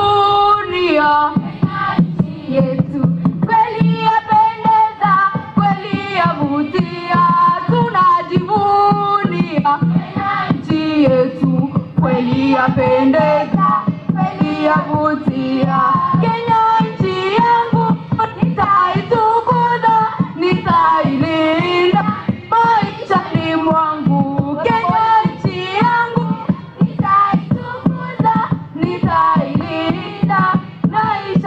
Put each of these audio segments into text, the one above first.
Tunajivunia nchi yetu, kweli yapendeza, kweli yavutia. Tunajivunia nchi yetu, kweli yapendeza, kweli yavutia. Kenya nchi yangu, nitaitukuza, nitailinda maishani mwangu. Kenya nchi yangu, nitaitukuza, nitailinda maishani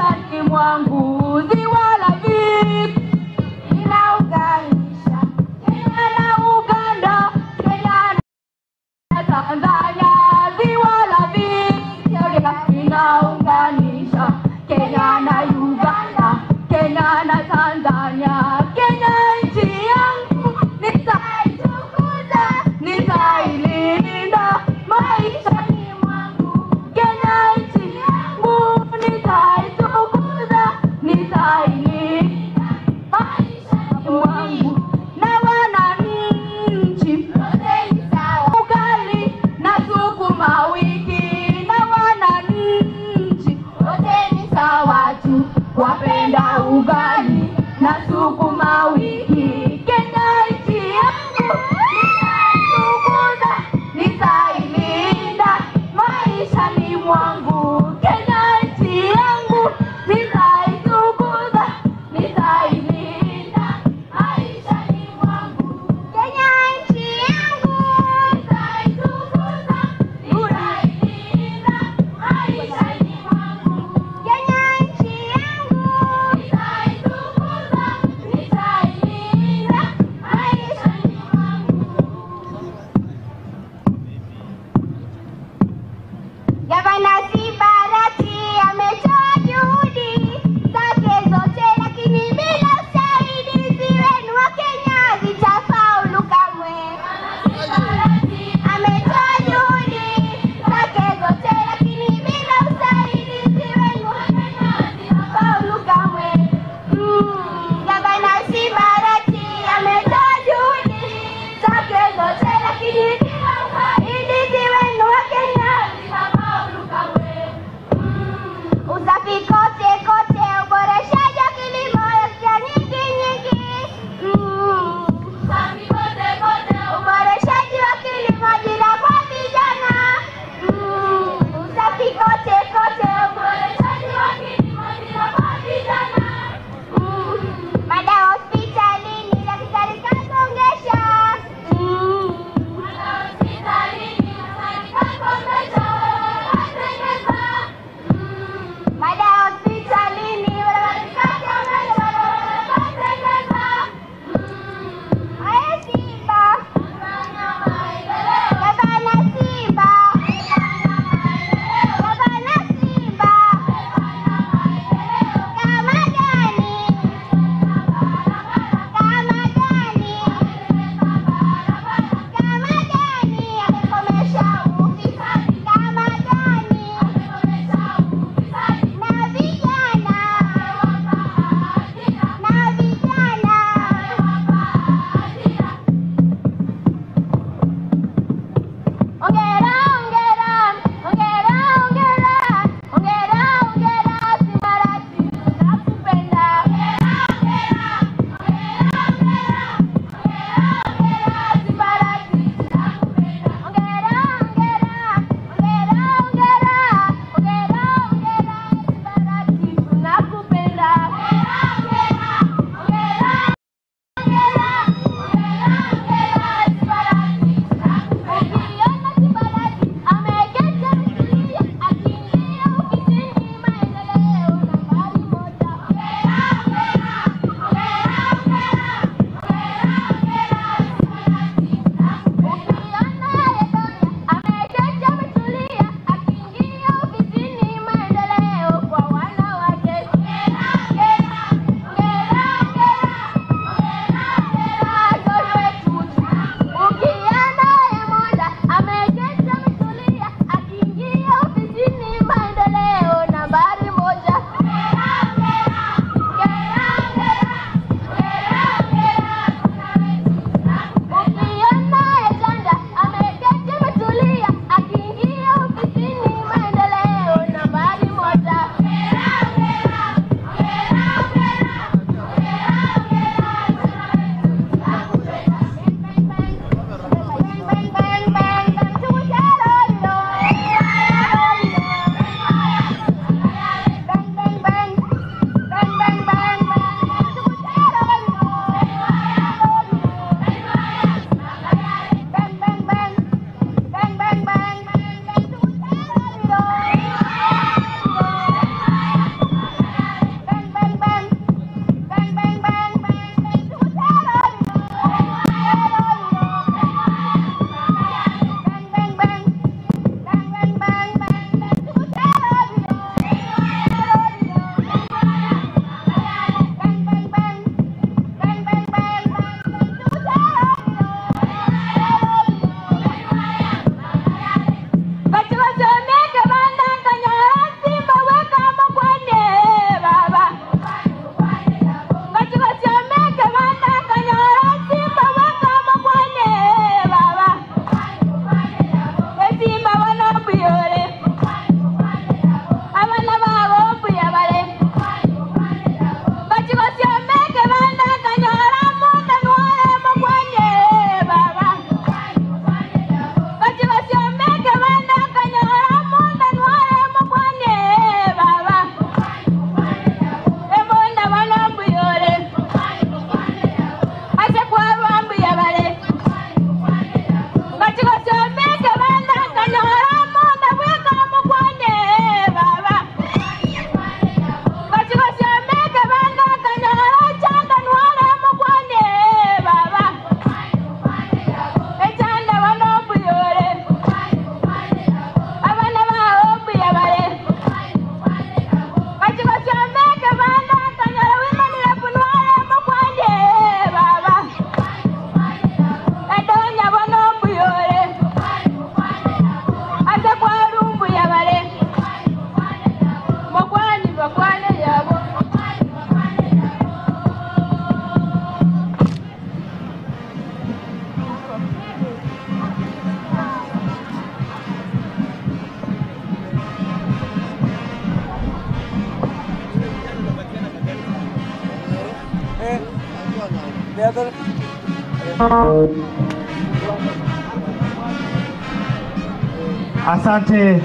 Asante.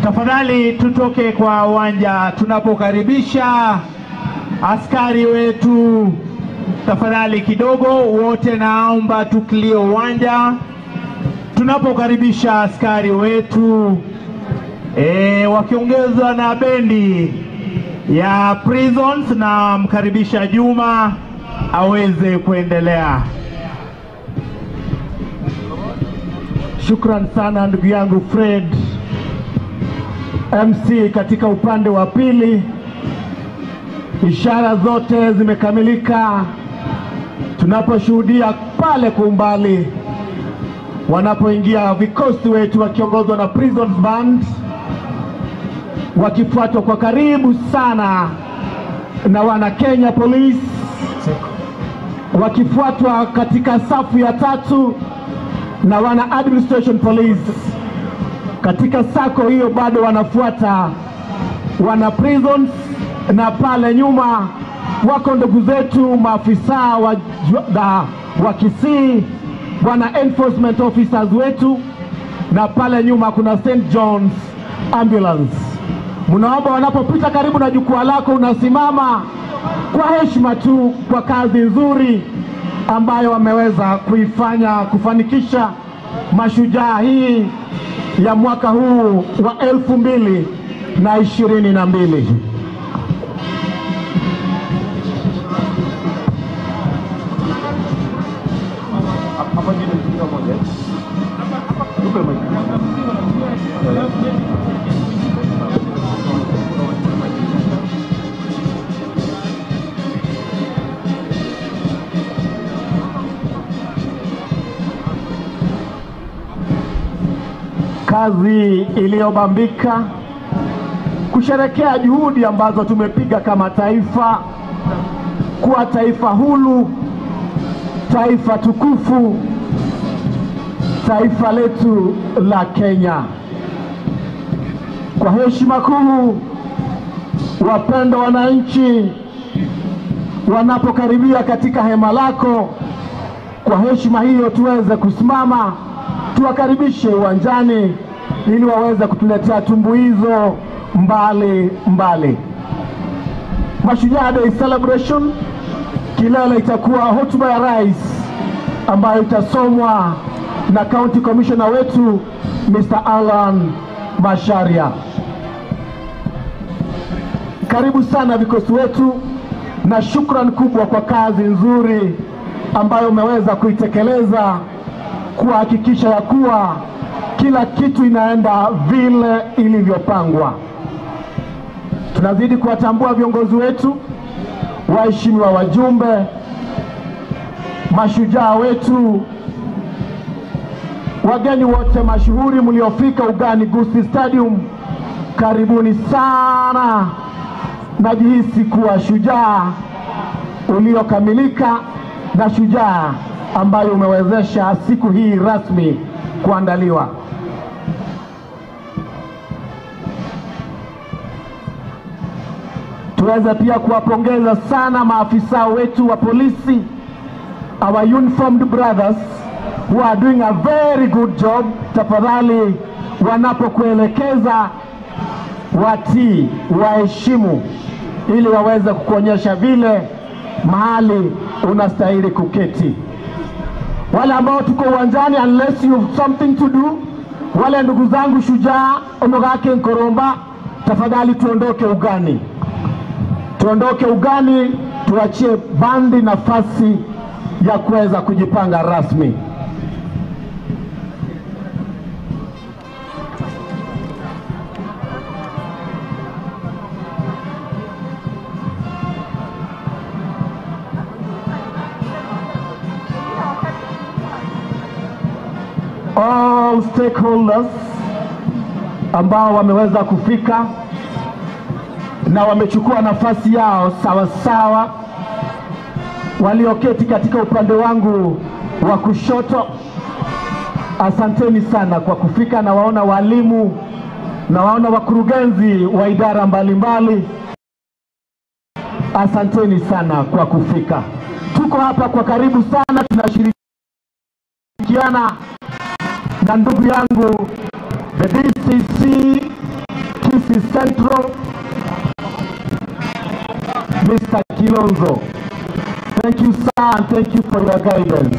Tafadhali tutoke kwa uwanja tunapokaribisha askari wetu. Tafadhali kidogo wote, naomba tuklie uwanja tunapokaribisha askari wetu wakiongezwa na bendi ya Prisons, na mkaribisha Juma aweze kuendelea. Shukran sana ndugu yangu Fred MC. Katika upande wa pili ishara zote zimekamilika, tunaposhuhudia pale kwa umbali wanapoingia vikosi wetu wakiongozwa na Prisons Band, wakifuatwa kwa karibu sana na wana Kenya Police, wakifuatwa katika safu ya tatu na wana Administration Police. Katika sako hiyo bado wanafuata wana Prisons, na pale nyuma wako ndugu zetu maafisa wa Gusii, wana enforcement officers wetu, na pale nyuma kuna St. John's Ambulance. Munaomba wanapopita karibu na jukwaa lako unasimama kwa heshima tu kwa kazi nzuri ambayo wameweza kufanikisha mashujaa hii ya mwaka huu wa 2022. Kazi iliyobambika kusherekea juhudi ambazo tumepiga kama taifa kuwa taifa huru, taifa tukufu, taifa letu la Kenya. Kwa heshima kuu, wapendwa wananchi, wanapokaribia katika hema lako, kwa heshima hiyo tuweze kusimama tuwakaribishe uwanjani ili waweze kutuletea tumbuizo mbali. Mashujaa Day Celebration, kilele itakuwa hotuba ya rais ambayo itasomwa na County Commissioner wetu Mr. Alan Masharia. Karibu sana vikosi wetu, na shukran kubwa kwa kazi nzuri ambayo umeweza kuitekeleza kuhakikisha ya kuwa kila kitu inaenda vile ilivyopangwa. Tunazidi kuwatambua viongozi wetu, waheshimiwa wajumbe, mashujaa wetu, wageni wote mashuhuri mliofika ugani Gusii Stadium, karibuni sana. Najihisi kuwa shujaa uliokamilika na shujaa ambayo umewezesha siku hii rasmi kuandaliwa. Tuweza pia kuwapongeza sana maafisa wetu wa polisi, our uniformed brothers who are doing a very good job. Tafadhali wanapokuelekeza watii, waheshimu, ili waweze kukuonyesha vile mahali unastahili kuketi. Wale ambao tuko uwanjani, unless you have something to do, wale ndugu zangu shujaa onogake Nkoromba, tafadhali tuondoke ugani. Tuondoke ugani, tuachie bandi nafasi ya kuweza kujipanga rasmi. All stakeholders ambao wameweza kufika na wamechukua nafasi yao sawa sawa, walioketi katika upande wangu wa kushoto, asanteni sana kwa kufika. Na waona walimu na waona wakurugenzi wa idara mbalimbali, asanteni sana kwa kufika. Tuko hapa kwa karibu sana, tunashirikiana na ndugu yangu the DCC Kisii Central, Mr. Kilonzo. Thank you sir, and thank you for your guidance.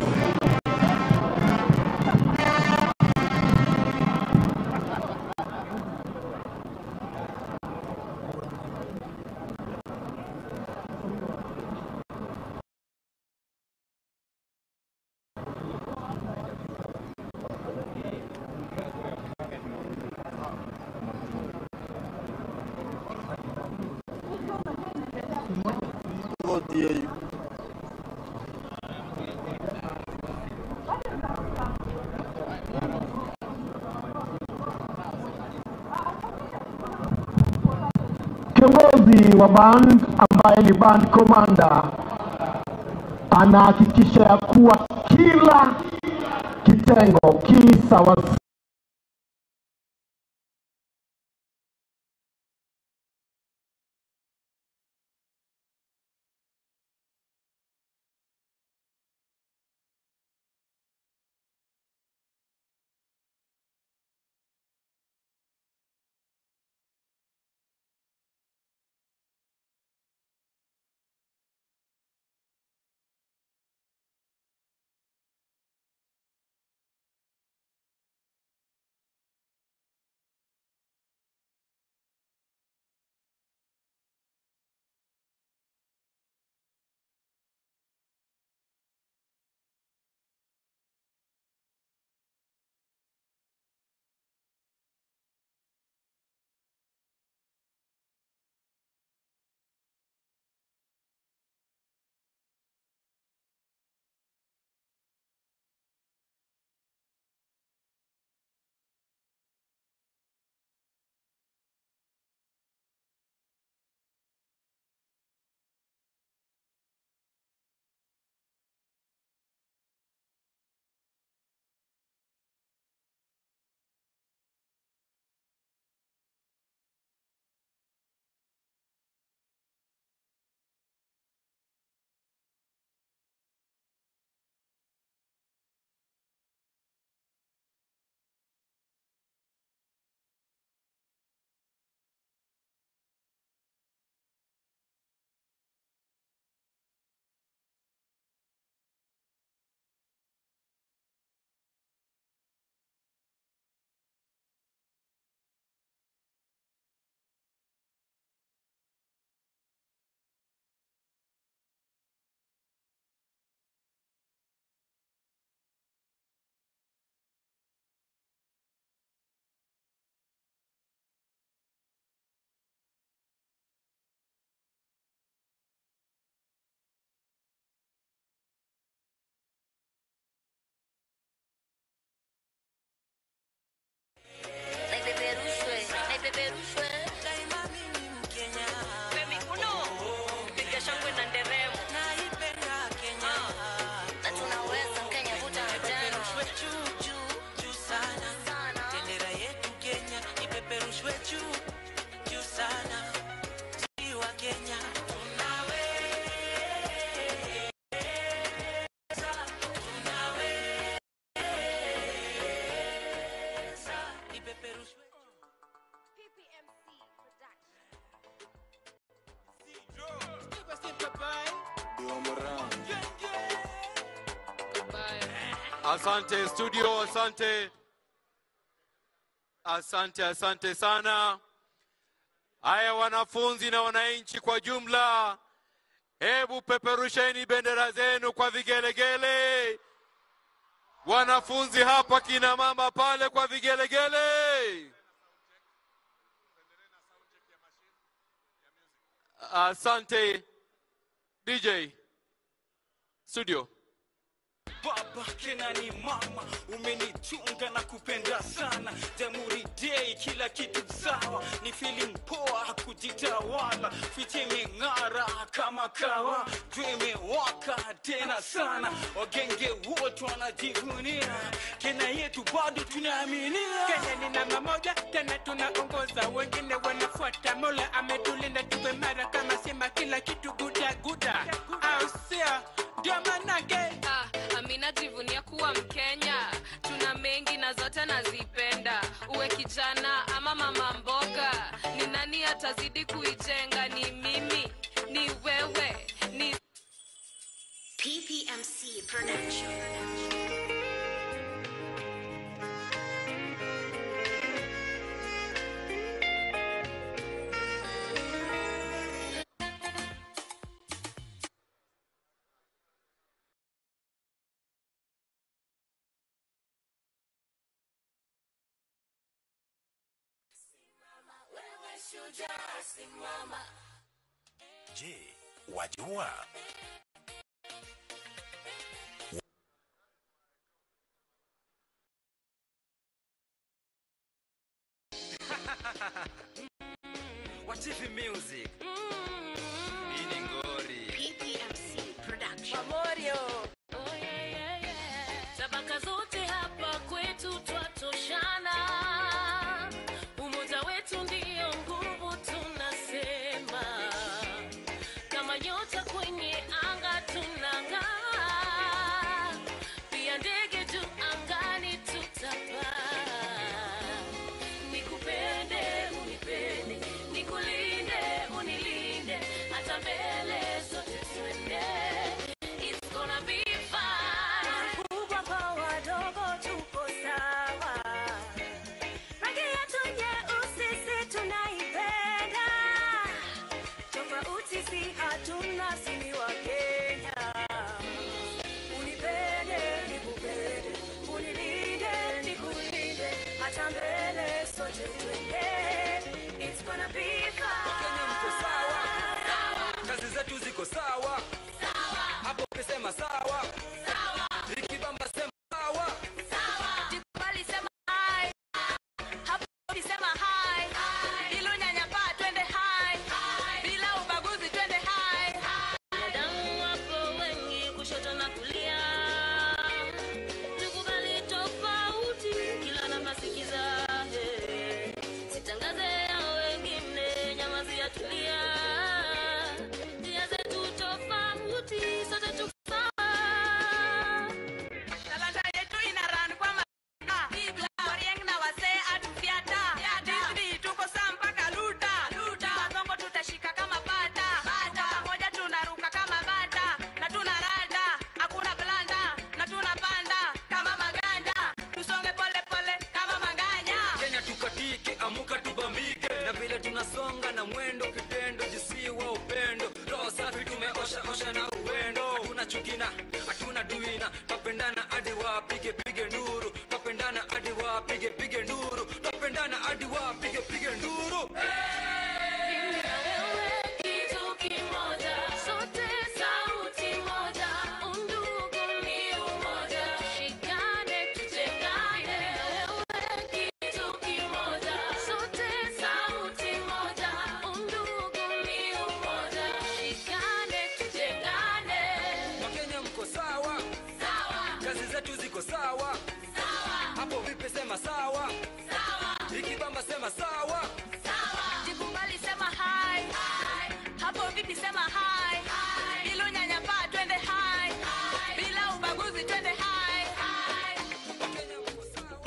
Kiongozi wa band ambaye ni band commander anahakikisha ya kuwa kila kitengo kisawa Asante studio, asante. Asante sana. Haya wanafunzi na wananchi kwa jumla, hebu peperusheni bendera zenu kwa vigelegele. Wanafunzi hapa, kina mama pale kwa vigelegele. Asante DJ studio. baba kena ni mama, umenichunga na kupenda sana. Jamhuri Day kila kitu sawa, ni feeling poa kujitawala. Fiche meng'ara kama kawa, jwe waka tena sana. Wagenge wote wanajivunia, Kenya yetu bado tunaaminia. Kenya ni namba moja, tena tunaongoza, wengine wanafuata. Mola ametulinda tuwe mara kama Simba, kila kitu guda guda. Ausia, ndio manake. Amina jivunia kuwa Mkenya, tuna mengi na zote nazipenda. Uwe kijana ama mama mboga, ni nani atazidi kuijenga? Ni mimi, ni wewe, ni PPMC Production. Je, wajua? What if music? Ini ngori. PPMC Production. Mamorio. Oh yeah yeah yeah. Tabaka zote hapa kwetu twatoshana. Umoja wetu ndio nguvu tunasema. Kama nyota kwenye anga tunang'aa. Pia ndege juu angani tutapaa. Nikupende, unipende, nikulinde, unilinde, hata mbele sote twende. It's gonna be fun. Kubwa kwa wadogo tuko sawa. Rangi yetu nyeusi si tunaipenda. Tofauti si hatuna, si ni wa Kenya. Unipende, nikupende, unilinde, nikulinde, hata mbele sote twende. It's gonna be fun. Wakenya mko sawa, kazi zetu ziko sawa, hapo ukisema sawa, ikibamba sema sawa. Jikubali sema hi. Hapo ukisema hi. Bila unyanyapaa twende hi. Bila ubaguzi twende hi. Wanadamu wapo wengi kushoto na kulia. Tukubali tofauti, kila nafasi kiza. Sitangaze ya wengine, nyamazia tulia. Njia zetu tofauti, sote tuko sawa. Talanta yetu ina run kwa Bibla, Orieng na wasee atufiata. Disney tuko saa mpaka luta. Mazongo tutashika kama bata. Pamoja tunaruka kama bata. Na tunaranda, hakuna blanda. Na tunapanda kama maganda. Tusonge pole pole kama maganya. Kenya tukatike, amuka tubambike, na vile tunasonga na mwendo kitendo, Gusii wa upendo. Roho safi tumeosha osha na uwendo. Hatuna chukina, hatuna duina, tupendana hadi wapige pige nduru. Tupendana hadi wapige pige nduru. Tupendana hadi wapige pige nduru. Mimi na wewe kitu kimoja, sote sauti moja, undugu ni umoja, shikane tujengane. Wewe kitu kimoja, sote sauti moja, undugu ni umoja, shikane tujengane. Wakenya mko sawa, kazi zetu ziko sawa, hapo vipi sema sawa, ikibamba sema sawa. Jikubali sema hi. Hapo vipi sema hi. Bila unyanyapaa twende hi. Bila ubaguzi twende hi. Wakenya mko sawa.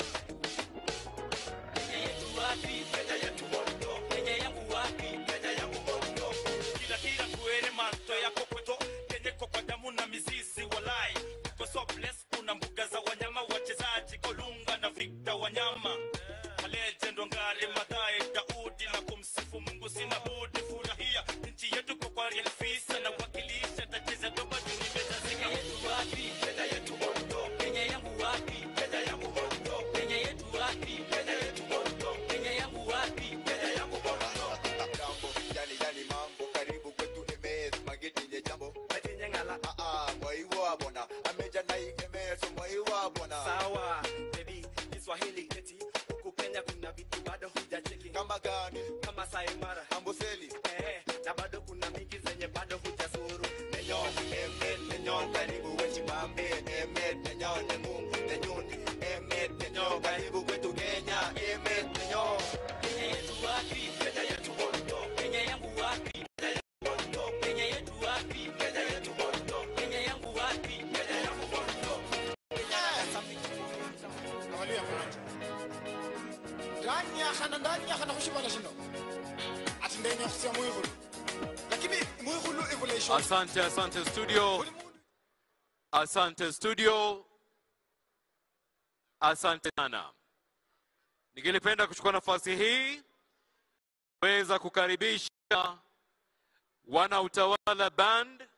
Kenya yetu wapi? Kenya yetu moto. Kenya yangu wapi? Kenya yangu moto. Kila kuere mato yako kweto. Kenya kwa damu na mizizi walai. Kwa so bless kuna mbuga za wanyama, wachezaji Kolunga na Victor Wanyama. Legend wangali madai Daudi na kumsifu Mungu, sina budi furahia nchi yetu kwa real fisa na wakilisha tatizo doba tunimezazika. Yetu wapi? Kenya yetu moto. Kenya yangu wapi? Kenya yangu moto. Kenya yetu wapi? Kenya yetu moto. Kenya yangu wapi? Kenya yangu moto. Jambo, yani mambo karibu kwetu emez mageti je jambo. Ati nyangala kwa hivyo abona ameja na ikeme Masai Mara, Amboseli, na bado kuna mingi zenye bado hujazuru. Nenyon, nenyon, karibu wechi mambe, nenyon, nenyon, karibu kwetu Kenya, nenyon. Kenya yetu wapi? Kenya yetu moto. Kenya yangu wapi? Kenya yetu moto. Kenya yetu wapi? Kenya yetu moto. Kenya yangu wapi? Kenya yangu moto. Awalia mwananchi. Ndani ya khana kushibana shino. Ati ndeni ya kusia muigulu. Lakini muigulu evolution. Asante studio. Asante studio. Asante sana. Ningelipenda kuchukua nafasi hii kuweza kukaribisha wana utawala band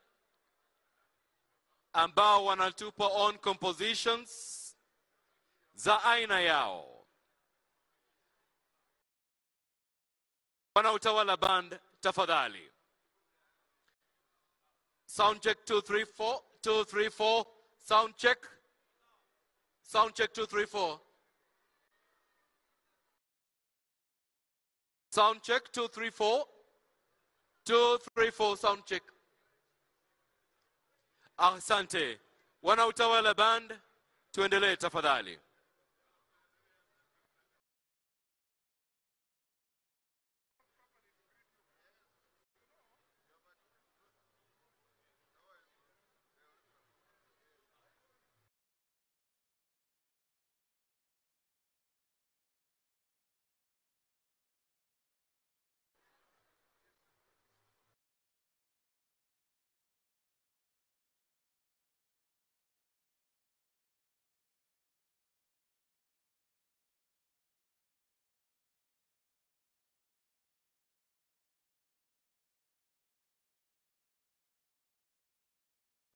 ambao wanatupa on compositions za aina yao. Wana utawala band, tafadhali. Sound check 234, 234, sound check. Sound check 234. Sound check 234. 234 sound check. Asante. Wana utawala band, tuendelee tafadhali.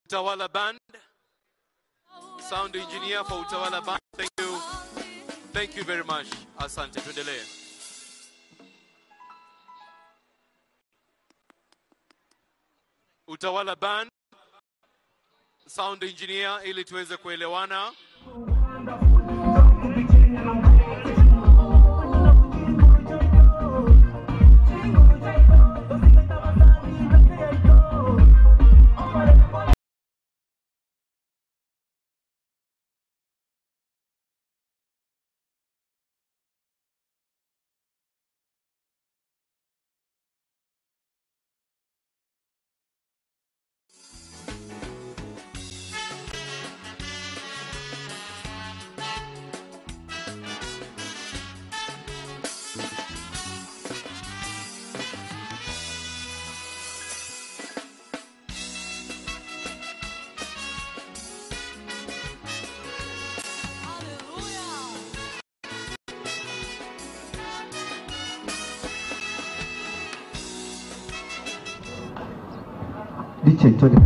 Utawala band, sound engineer for Utawala band, thank you very much. Asante, tuendelee. Utawala band, sound engineer, ili tuweze kuelewana. DJ Tony.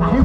I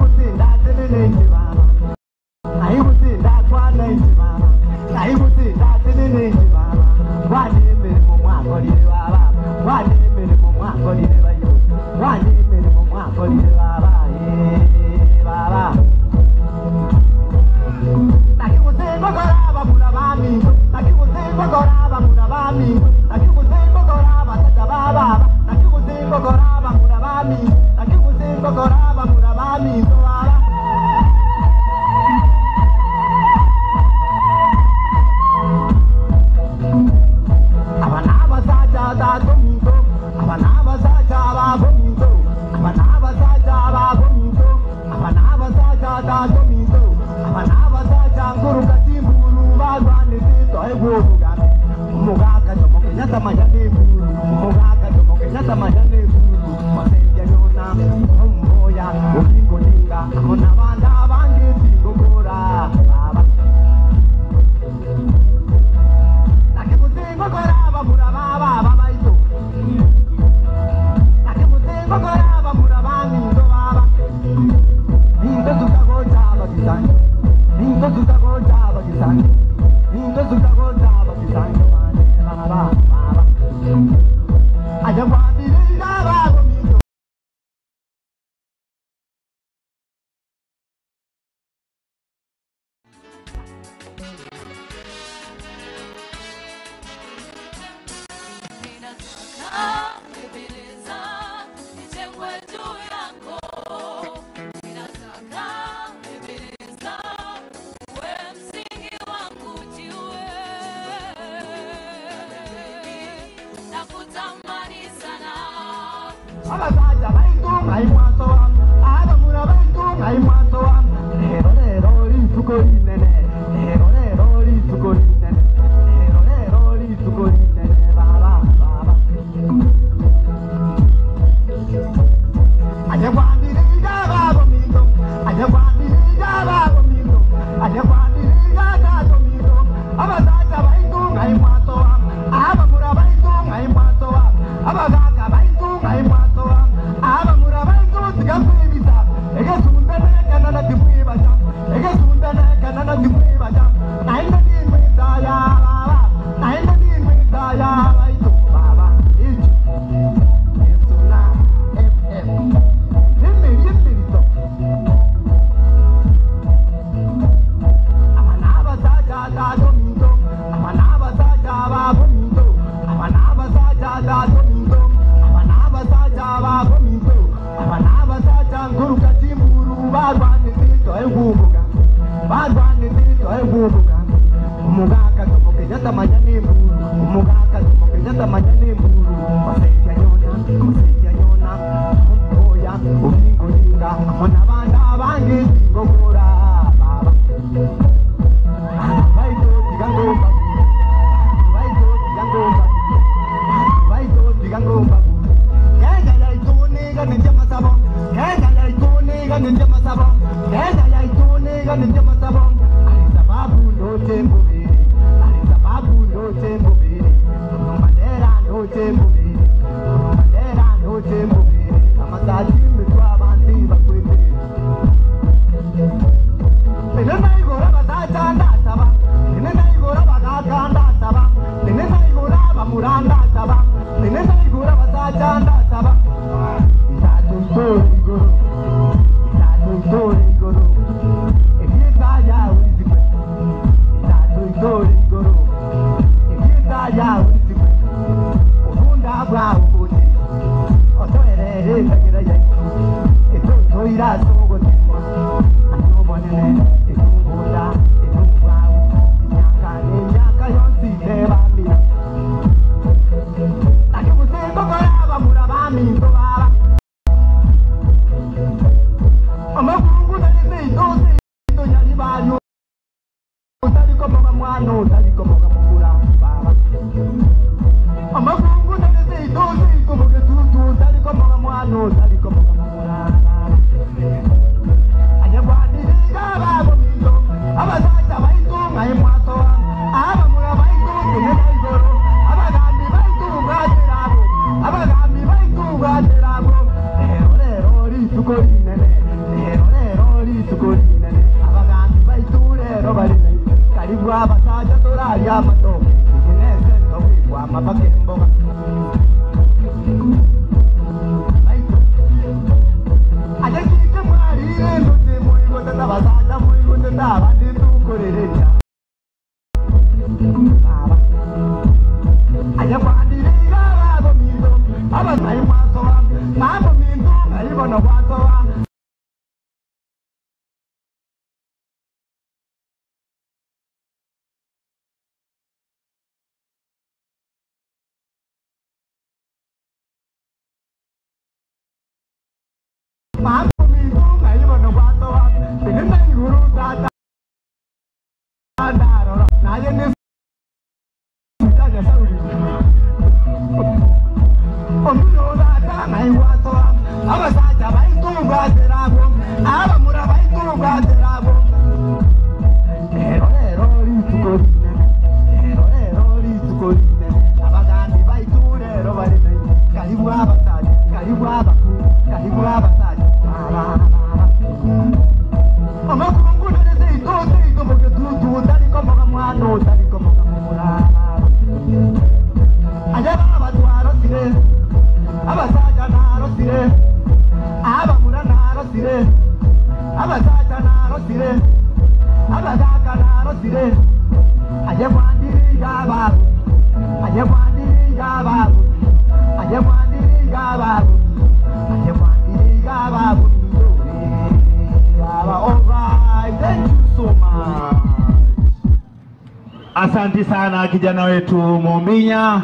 Asante sana kijana wetu Mombinya.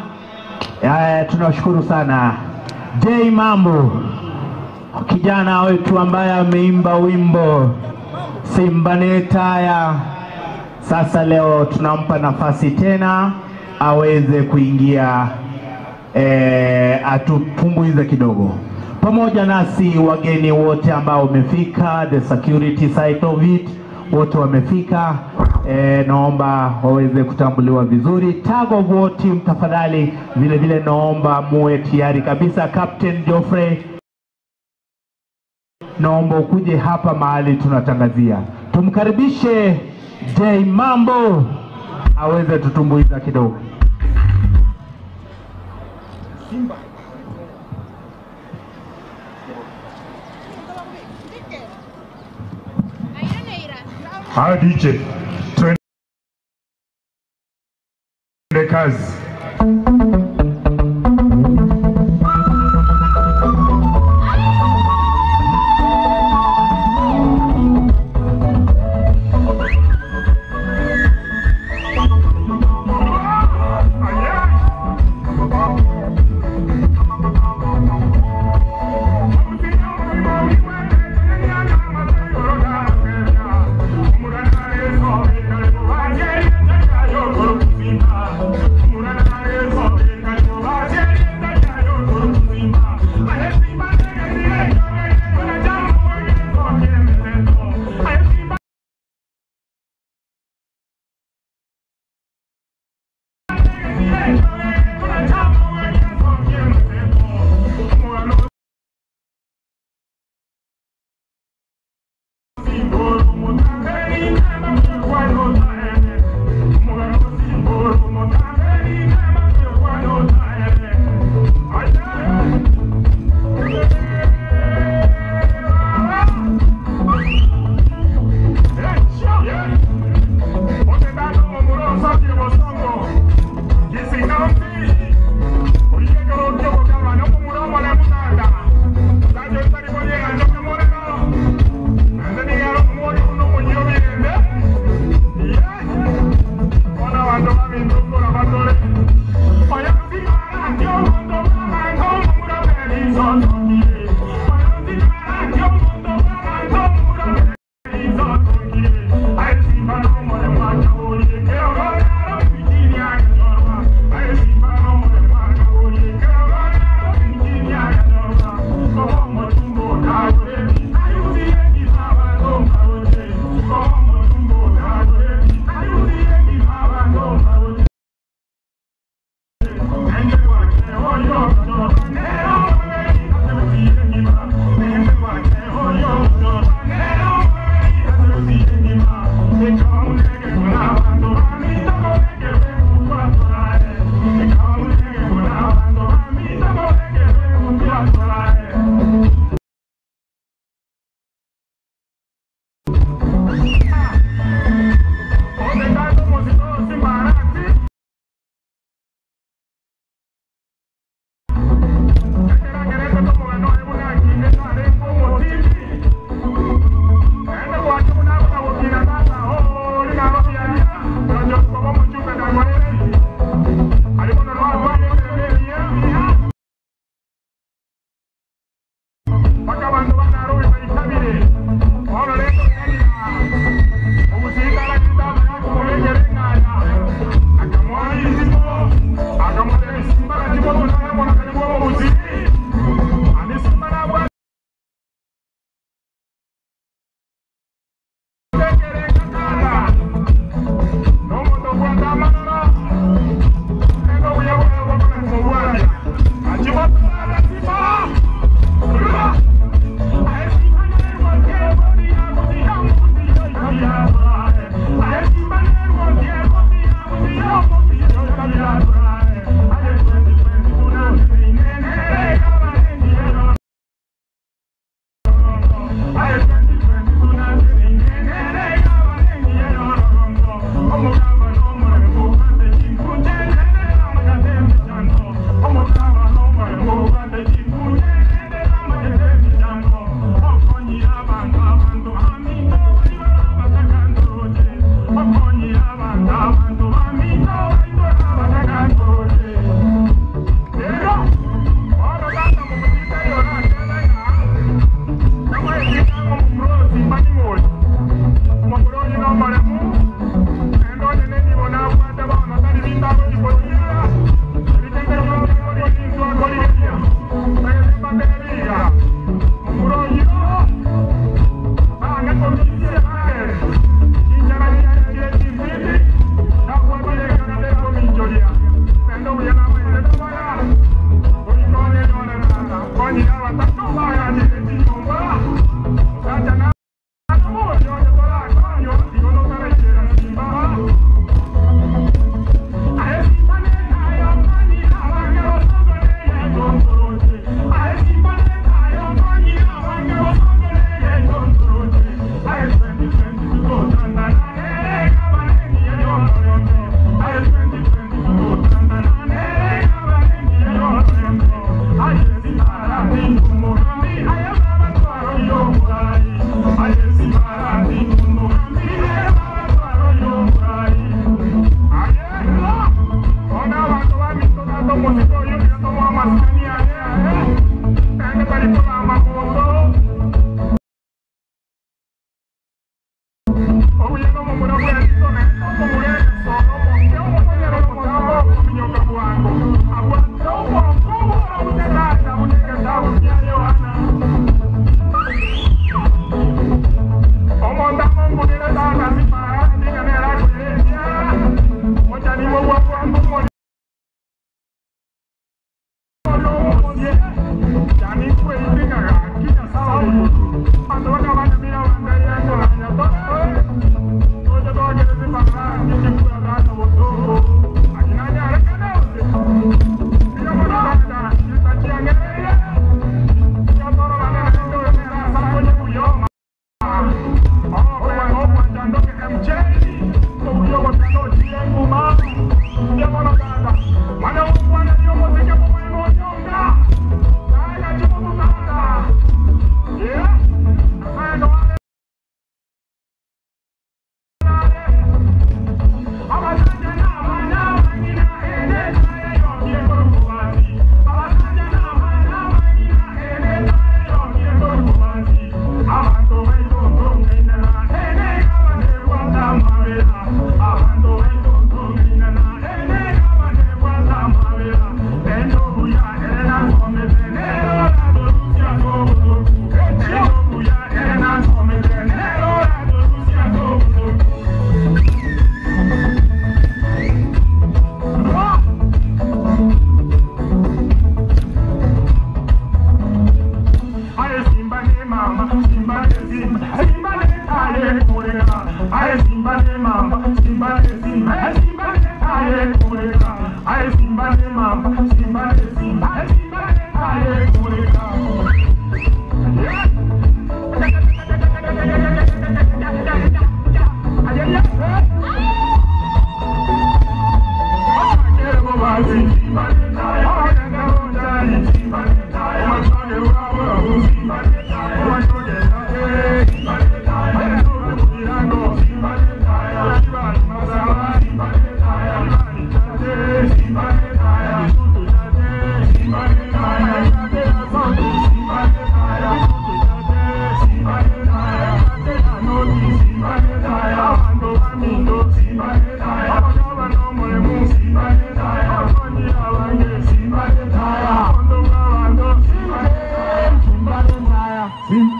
Tunashukuru sana. J Mambo, kijana wetu ambaye ameimba wimbo Simba Netaya. Sasa leo tunampa nafasi tena aweze kuingia atupunguize kidogo. Pamoja nasi wageni wote ambao wamefika, the security side of it, wote wamefika. Naomba waweze kutambuliwa vizuri. Tag of war team tafadhali, vile vile naomba muwe tayari kabisa. Captain Geoffrey, naomba ukuje hapa mahali tunatangazia. Tumkaribishe J Mambo aweze tutumbuiza kidogo. Simba. Haya DJ, twende kazi.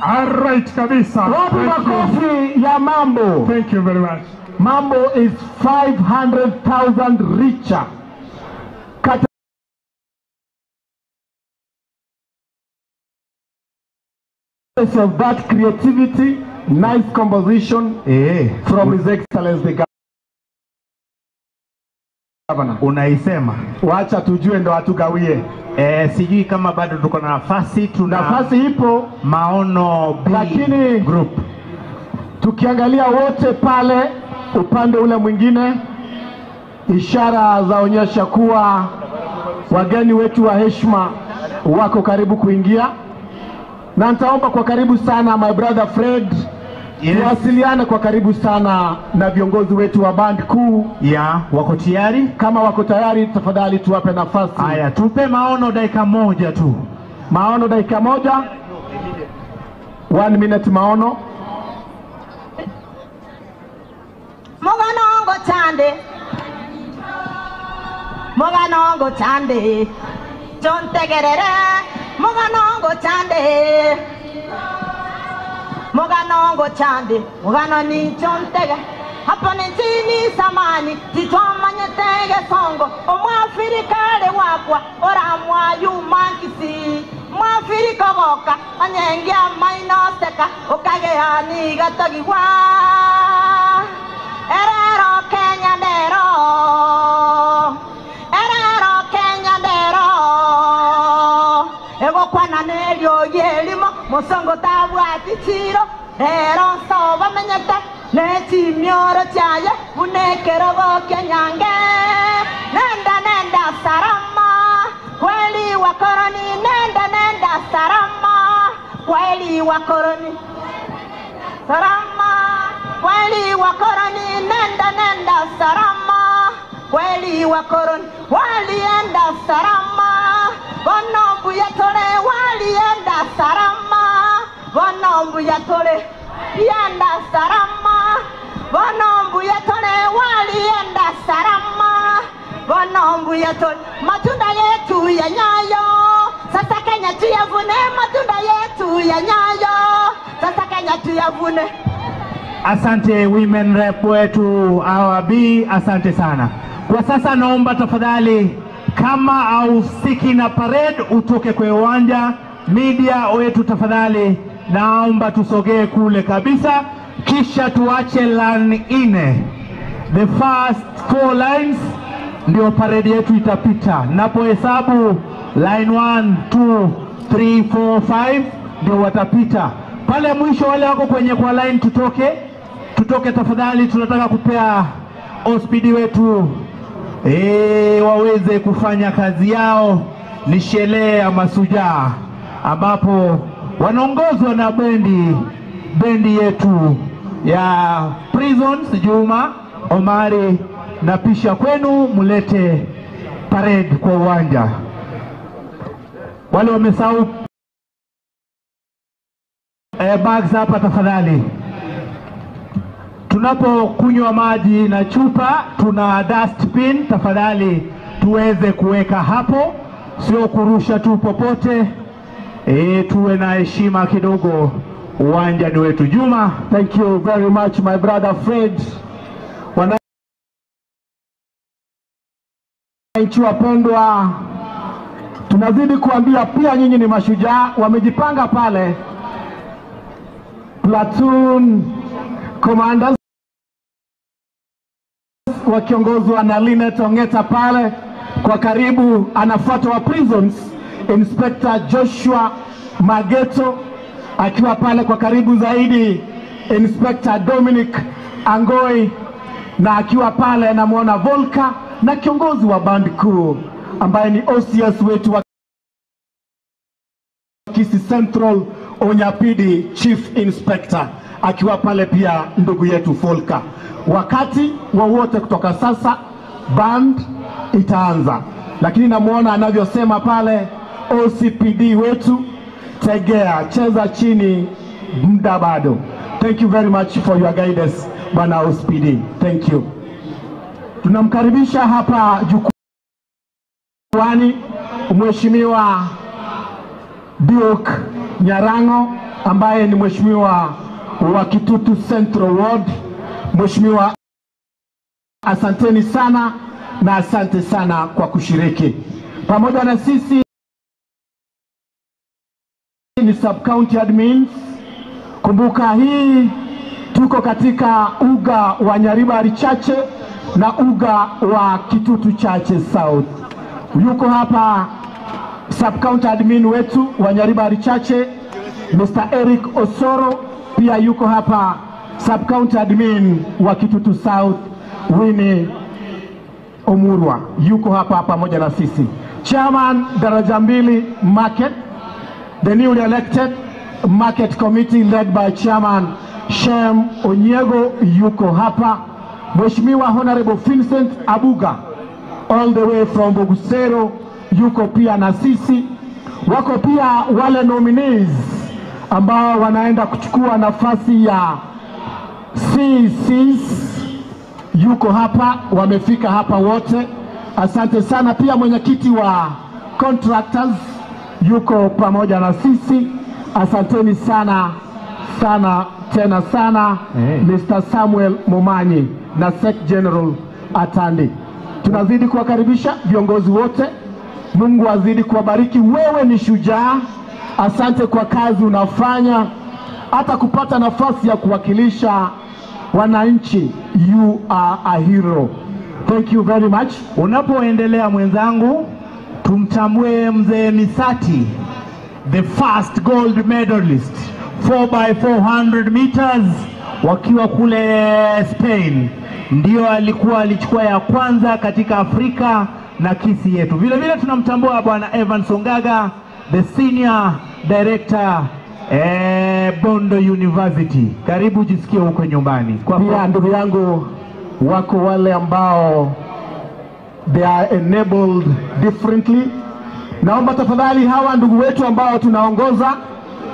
Alright kabisa. Wapi makofi ya Mambo? Thank you very much. Mambo is 500,000 richer. Of that creativity, nice composition from His Excellency the Governor. Unaisema. Wacha tujue ndo atugawie. Sijui kama bado tuko na nafasi, nafasi ipo Maono B lakini group. Tukiangalia wote pale upande ule mwingine, ishara zaonyesha kuwa wageni wetu wa heshima wako karibu kuingia, na nitaomba kwa karibu sana my brother Fred, tuwasiliane kwa karibu sana na viongozi wetu wa band kuu. Wako tayari? Kama wako tayari, tafadhali tuwape nafasi. Haya, tupe Maono dakika moja tu. Maono dakika moja. 1 minute Maono. Muganongo chande. Muganongo chande. Chontegerere. Muganongo chande. Muganongo chande. Mugano ni chontege. Hapa ni chini samani. Titwamanye tege songo. Omwafirikale wakwa. Oramwa yumankisi. Mwafirika boka. Anyengia mainosteka. Okagea ni gatogiwa. Erero Kenya dero. Erero Kenya dero. Ego kwana nelio yelimo. Mosongo tabwati chiro. Ero soba menyete. Neti mioro chaye. Unekero go Kenyange. Nenda sarama. Kweli wakoroni. Nenda sarama. Kweli wakoroni. Sarama. Kweli wakoroni. Nenda sarama. Kweli wakoroni. Walienda sarama. Bonombu yatole. Walienda sarama. Bonombu yatole. Yenda sarama. Bonombu yatole. Walienda sarama. Bonombu yatole. Matunda yetu ya Nyayo. Sasa Kenya tuyavune. Matunda yetu ya Nyayo. Sasa Kenya tuyavune. Asante women rep wetu Awabi, asante sana. Kwa sasa naomba tafadhali kama hausiki na parade utoke kwa uwanja. Media wetu tafadhali naomba tusogee kule kabisa, kisha tuache line ine. The first 4 lines ndio parade yetu itapita. Napohesabu line 1 2 3 4 5 ndio watapita. Pale mwisho wale wako kwenye kwa line tutoke tafadhali. Tunataka kupea OSPD wetu waweze kufanya kazi yao. Ni sherehe ya masujaa ambapo wanaongozwa na bendi yetu ya Prisons Juma Omari, na pisha kwenu mulete parade kwa uwanja. Wale wamesahau bags hapa tafadhali. Tunapokunywa maji na chupa tuna dustbin, tafadhali tuweze kuweka hapo, sio kurusha tu popote. Tuwe na heshima kidogo, uwanja ni wetu. Juma, thank you very much my brother Fred. Wananchi wapendwa, tunazidi kuambia pia nyinyi ni mashujaa. Wamejipanga pale platoon commanders wakiongozwa na Linet Ongeta pale kwa karibu. Anafuatwa wa Prisons Inspector Joshua Mageto akiwa pale kwa karibu zaidi Inspector Dominic Angoi, na akiwa pale anamuona Volka na kiongozi wa band kuu ambaye ni OCS wetu wa Kisii Central Onyapidi Chief Inspector akiwa pale pia ndugu yetu Volka. Wakati wowote kutoka sasa band itaanza, lakini namuona anavyosema pale OCPD wetu, tegea, cheza chini, muda bado. Thank you very much for your guidance bwana OCPD. Thank you. Tunamkaribisha hapa jukwani Mheshimiwa Duke Nyarango ambaye ni mheshimiwa wa Kitutu Central Ward. Mheshimiwa, asanteni sana na asante sana kwa kushiriki pamoja na sisi. Ni sub county admins. Kumbuka hii tuko katika uga wa Nyaribari Chache na uga wa Kitutu Chache South. Yuko hapa sub county admin wetu wa Nyaribari Chache Mr. Eric Osoro, pia yuko hapa sub county admin wa Kitutu South Winnie Omurwa yuko hapa pamoja na sisi. Chairman Daraja Mbili Market, the newly elected Market Committee led by Chairman Shem Onyego yuko hapa. Mheshimiwa Honorable Vincent Abuga all the way from Bogusero yuko pia na sisi. Wako pia wale nominees ambao wanaenda kuchukua nafasi ya CCs yuko hapa, wamefika hapa wote. Asante sana. Pia mwenyekiti wa contractors yuko pamoja na sisi. Asanteni sana sana tena sana. Mr. Samuel Momanyi na Sec General Atandi. Tunazidi kuwakaribisha viongozi wote. Mungu azidi kuwabariki. Wewe ni shujaa. Asante kwa kazi unafanya, hata kupata nafasi ya kuwakilisha wananchi. You are a hero. Thank you very much. Unapoendelea mwenzangu, tumtambue mzee Misati, the first gold medalist 4x400 meters wakiwa kule Spain. Ndio alichukua ya kwanza katika Afrika na kisi yetu. Vile vile tunamtambua bwana Evan Songaga, the senior director Bondo University. Karibu jisikie huko nyumbani. Kwa pia ndugu yangu wako wale ambao they are enabled differently. Naomba tafadhali hawa ndugu wetu ambao tunaongoza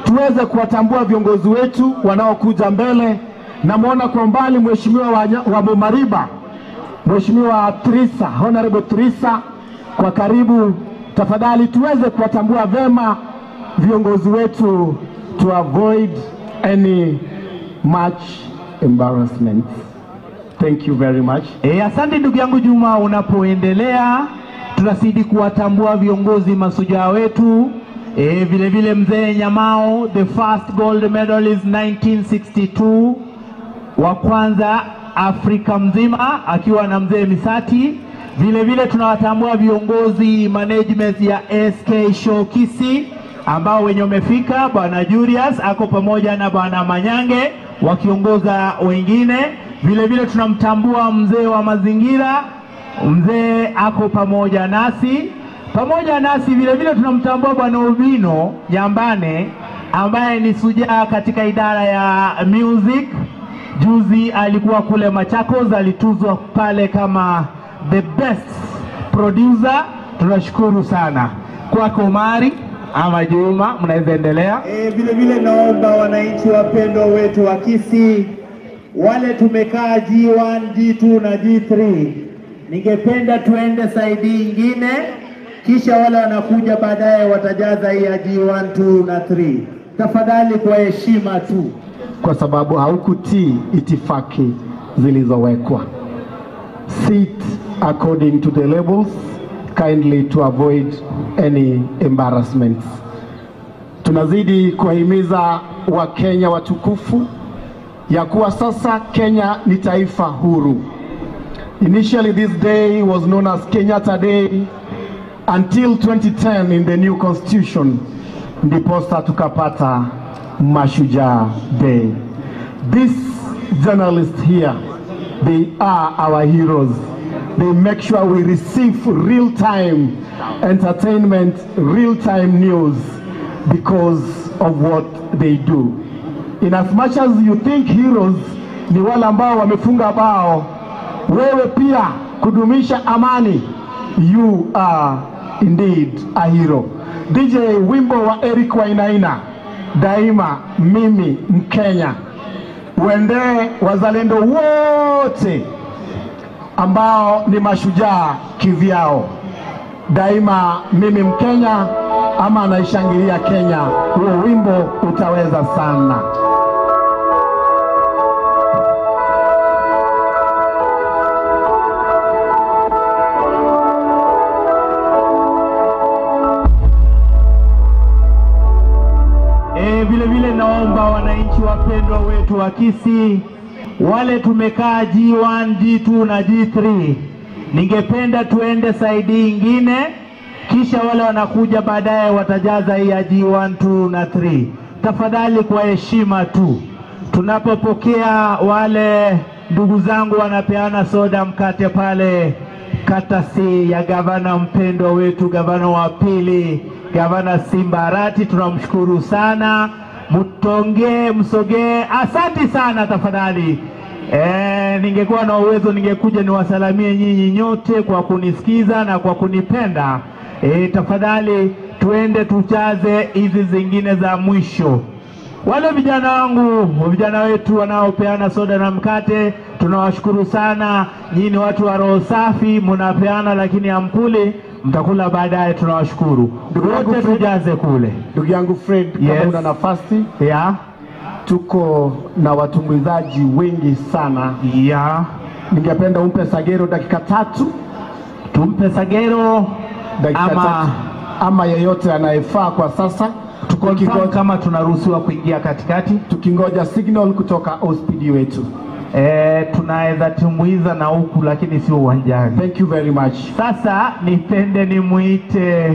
tuweze kuwatambua viongozi wetu wanaokuja mbele. Namuona kwa mbali mheshimiwa wa Bomariba, Mheshimiwa Trisa, Honorable Trisa, kwa karibu. Tafadhali tuweze kuwatambua vema viongozi wetu to avoid any much embarrassment. Thank you very much. Asante ndugu yangu Juma. Unapoendelea tunazidi kuwatambua viongozi masujaa wetu. Vile vile mzee Nyamao, the first gold medalist 1962, wa kwanza Afrika mzima akiwa na mzee Misati. Vile vile tunawatambua viongozi management ya SK Showkisi ambao wenye wamefika. Bwana Julius ako pamoja na bwana Manyange wakiongoza wengine. Vile vile tunamtambua mzee wa mazingira, mzee ako pamoja nasi. Vile vile tunamtambua bwana Ubino Nyambane ambaye ni sujaa katika idara ya music. Juzi alikuwa kule Machakos, alituzwa pale kama the best producer. Tunashukuru sana. Kwako Mari ama Juma, mnaweza endelea. Vile vile naomba wananchi wapendwa wetu wa Kisii, wale tumekaa G1, G2 na G3, ningependa tuende saidi nyingine, kisha wale wanakuja baadaye watajaza hii ya G1, 2 na 3. Tafadhali kwa heshima tu, kwa sababu haukutii itifaki zilizowekwa. Sit according to the labels, kindly to avoid any embarrassments. Tunazidi kuwahimiza Wakenya watukufu ya kuwa sasa Kenya ni taifa huru. Initially this day was known as Kenyatta Day until 2010 in the new constitution, ndiposa tukapata Mashujaa Day. These journalists here, they are our heroes. They make sure we receive real-time entertainment, real-time news because of what they do. In as much as you think heroes ni wale ambao wamefunga bao, wewe pia kudumisha amani, you are indeed a hero. DJ, wimbo wa Eric Wainaina, Daima Mimi Mkenya, uende wazalendo wote ambao ni mashujaa kivyao. Daima mimi Mkenya ama anaishangilia Kenya, huo wimbo utaweza sana. Vile vile naomba wananchi wapendwa wetu wa Gusii, wale tumekaa G1, G2 na G3, ningependa tuende saidi ingine, kisha wale wanakuja baadaye watajaza hii ya G1, 2 na 3. Tafadhali kwa heshima tu, tunapopokea wale ndugu zangu wanapeana soda mkate pale, katasi ya gavana mpendwa wetu, gavana wa pili, gavana Simba Arati, tunamshukuru sana. Msogee, asante sana tafadhali. Ningekuwa na uwezo ningekuja niwasalamie nyinyi nyote kwa kunisikiza na kwa kunipenda. Tafadhali tuende tuchaze hizi zingine za mwisho. Wale vijana wangu, vijana wetu wanaopeana soda na mkate, tunawashukuru sana. Nyinyi ni watu wa roho safi, mnapeana lakini hamkuli, mtakula baadaye, tunawashukuru. Wote tujaze kule. Ndugu yangu Fred, kama una nafasi, tuko na watumbuizaji wengi sana. Ningependa umpe Sagero dakika 3. Tumpe Sagero dakika ama yeyote anayefaa kwa sasa. Tukonfirm kama tunaruhusiwa kuingia katikati, tukingoja signal kutoka OSPD wetu. Tunaweza tumbuiza na huku lakini sio uwanjani. Thank you very much. Sasa nipende nimuite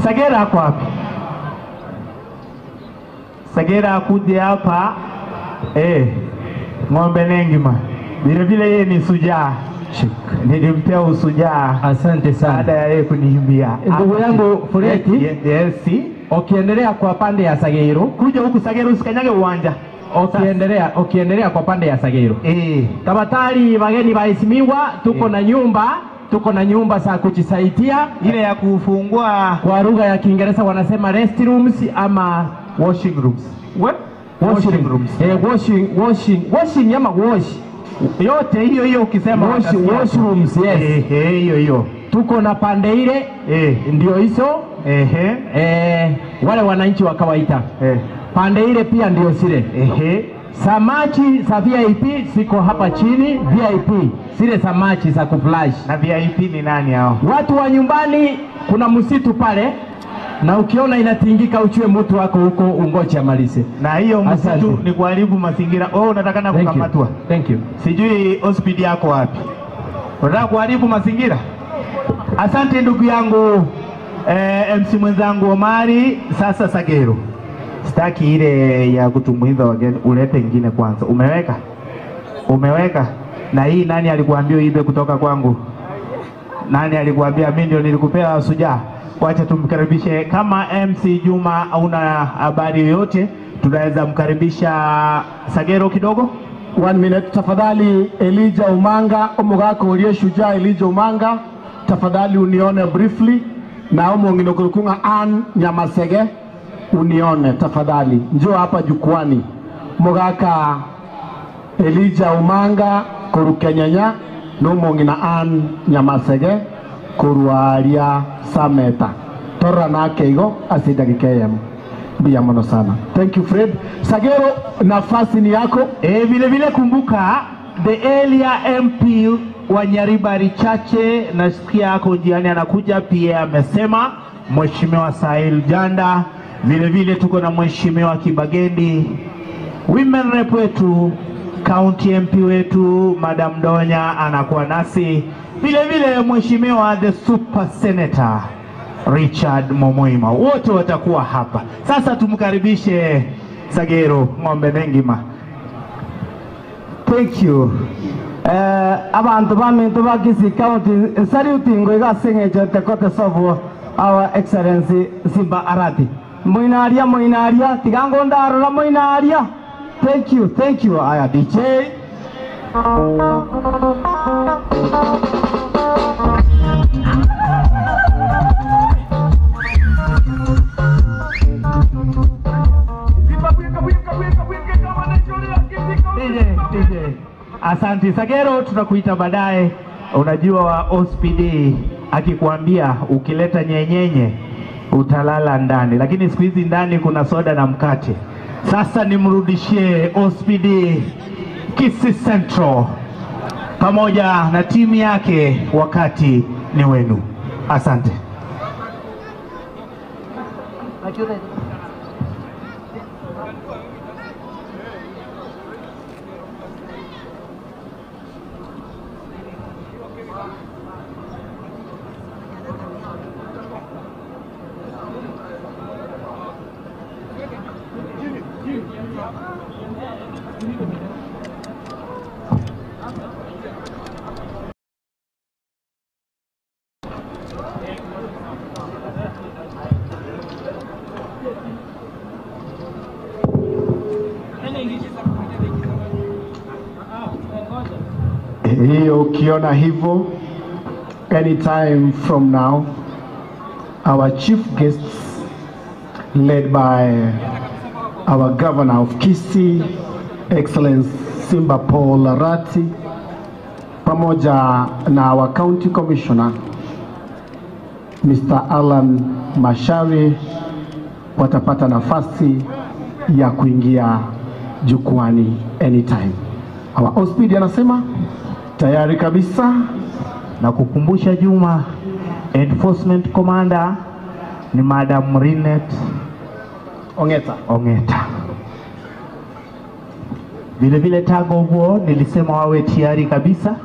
Sagera hapo hapa. Sagera akuje hapa. Ng'ombe Nengima. Vile vile yeye ni sujaa. Nilimpea usujaa. Asante sana. Baada ya yeye kuniimbia. Ndugu yangu Fureti, yes. Ukiendelea kwa pande ya Sagero, kuja huku Sagero usikanyage uwanja. Ukiendelea kwa pande ya Sagero. Tafadhali wageni waheshimiwa, tuko na nyumba za kujisaidia, ile ya kufungua kwa lugha ya Kiingereza wanasema restrooms ama washing rooms. Washing rooms. Washing ama wash. Yote hiyo ukisema washrooms, yes. Hiyo. Tuko na pande ile, ndio hizo. Wale wananchi wa kawaida. Pande ile pia ndio zile. Samaki za VIP siko hapa chini, VIP. Zile samaki za kuflash. Na VIP ni nani hao? Watu wa nyumbani, kuna msitu pale, na ukiona inatingika uchue mtu wako huko ungoje amalize. Na hiyo msitu ni kuharibu mazingira. Unataka na kukamatwa. Thank you. Sijui hospitali yako wapi. Unataka kuharibu mazingira? Asante ndugu yangu MC mwenzangu Omari. Sasa Sagero, sitaki ile ya kutumbuiza wageni, ulete nyingine kwanza. Umeweka? Na hii nani alikuambia ibe kutoka kwangu? Nani alikuambia? Mimi ndio nilikupea sujaa. Wacha tumkaribishe kama MC Juma. Hauna habari yoyote, tunaweza mkaribisha Sagero kidogo. 1 minute tafadhali. Elijah Umanga, omugako uliye shujaa Elijah Umanga, tafadhali unione briefly. Na omongino kurukunga Ann Nyamasege, unione tafadhali. Njoo hapa jukwani. Mugaka Elijah Umanga kurukenyanya, no mongina Ann Nyamasege kurualia Sameta. Tora na keigo asida kikeyem. Bia mono sana. Thank you Fred. Sagero, nafasi ni yako. Vile vile kumbuka the area MP wa Nyaribari Chache, nasikia yako njiani anakuja pia, amesema Mheshimiwa Sahil Janda. Vile vile tuko na Mheshimiwa Kibagendi, women rep wetu, county MP wetu Madam Donya anakuwa nasi. Vile vile Mheshimiwa the super senator Richard Momoima, wote watakuwa hapa. Sasa tumkaribishe Sagero Ng'ombe Nengima. Thank you. Abantu bamintu ba Gusii County, saluting we singeje tekote sobo our excellency Simba Arati. Moinaria tigango ndarora moinaria. Thank you. Aya DJ. Asante Sagero, tunakuita baadaye. Unajua OSPD akikwambia ukileta nyenyenye utalala ndani, lakini siku hizi ndani kuna soda na mkate. Sasa nimrudishie OSPD Gusii Central pamoja na timu yake, wakati ni wenu. Asante. Hiyo ukiona hivyo, anytime from now, our chief guests led by our governor of Gusii, Excellence Simba Arati, pamoja na our county commissioner Mr. Alan Mashari watapata nafasi ya kuingia jukwani anytime. Our OSPD anasema tayari kabisa, na kukumbusha Juma, enforcement commander ni Madam Rinet Ongeta. Vile tago huo nilisema wawe tayari kabisa.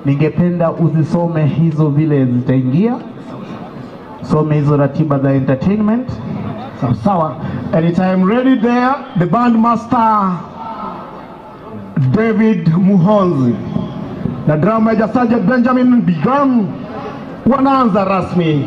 Ningependa uzisome hizo vile zitaingia. Some hizo ratiba za entertainment. Sawa. Anytime ready there, the band master David Muhonzi na drum major Sergeant Benjamin Bigan wanaanza rasmi.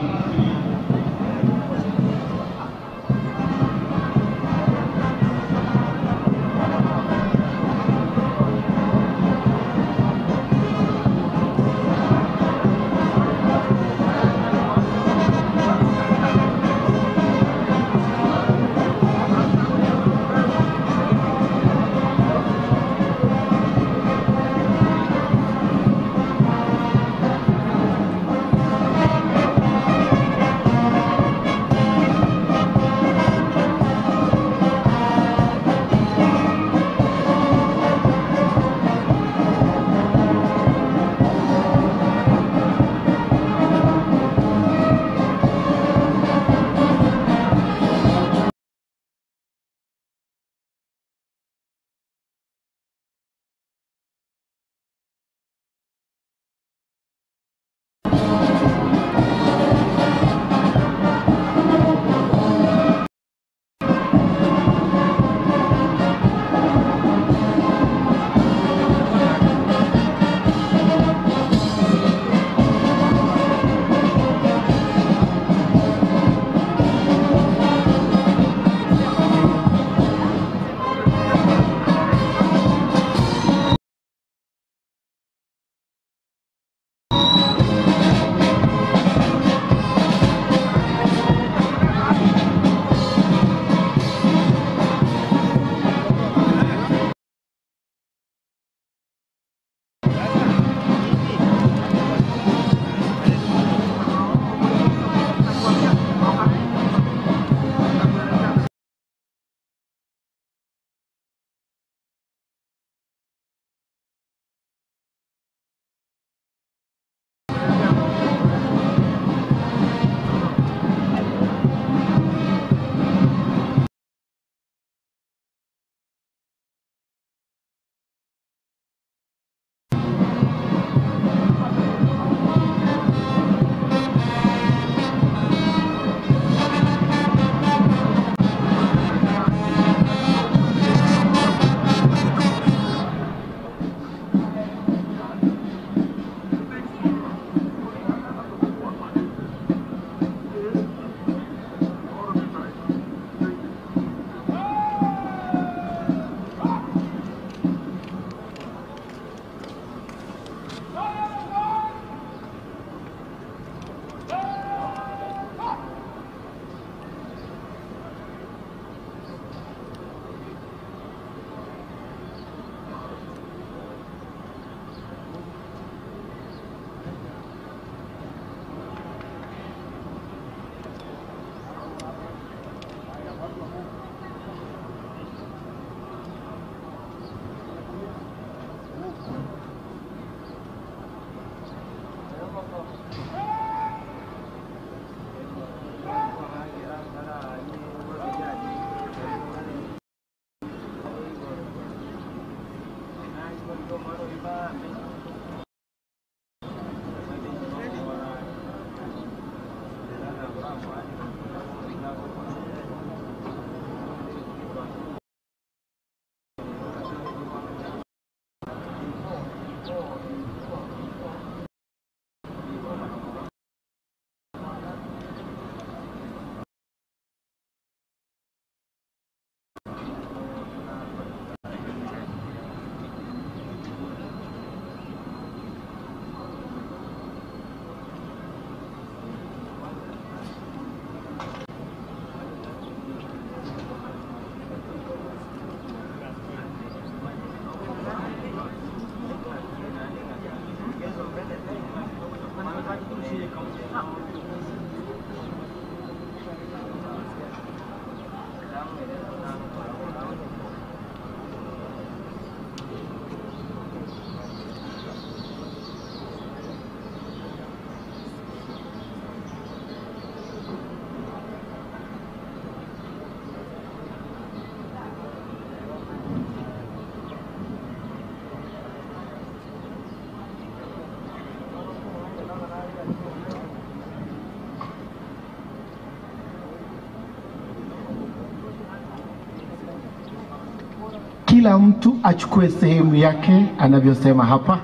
Kila mtu achukue sehemu yake anavyosema hapa.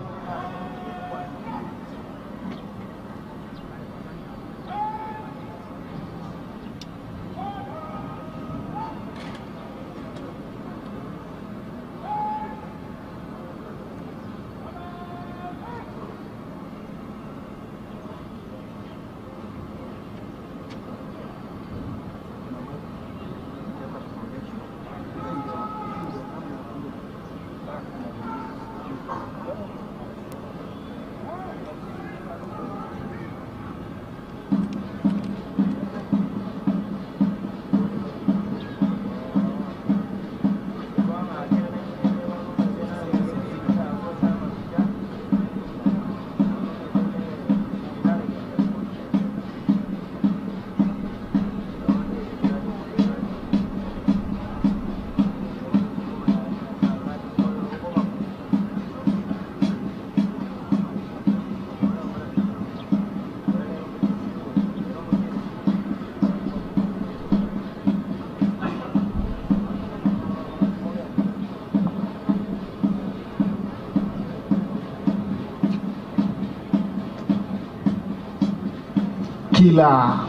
Kila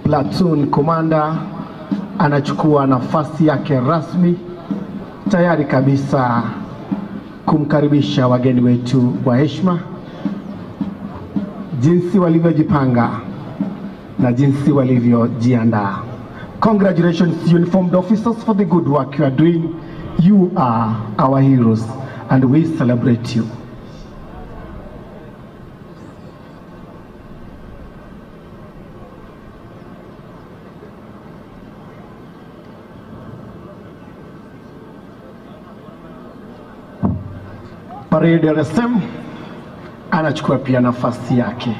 platoon commander anachukua nafasi yake rasmi, tayari kabisa kumkaribisha wageni wetu wa heshima, jinsi walivyojipanga na jinsi walivyojiandaa. Congratulations uniformed officers for the good work you are doing. You are our heroes and we celebrate you. Parade RSM anachukua pia nafasi yake.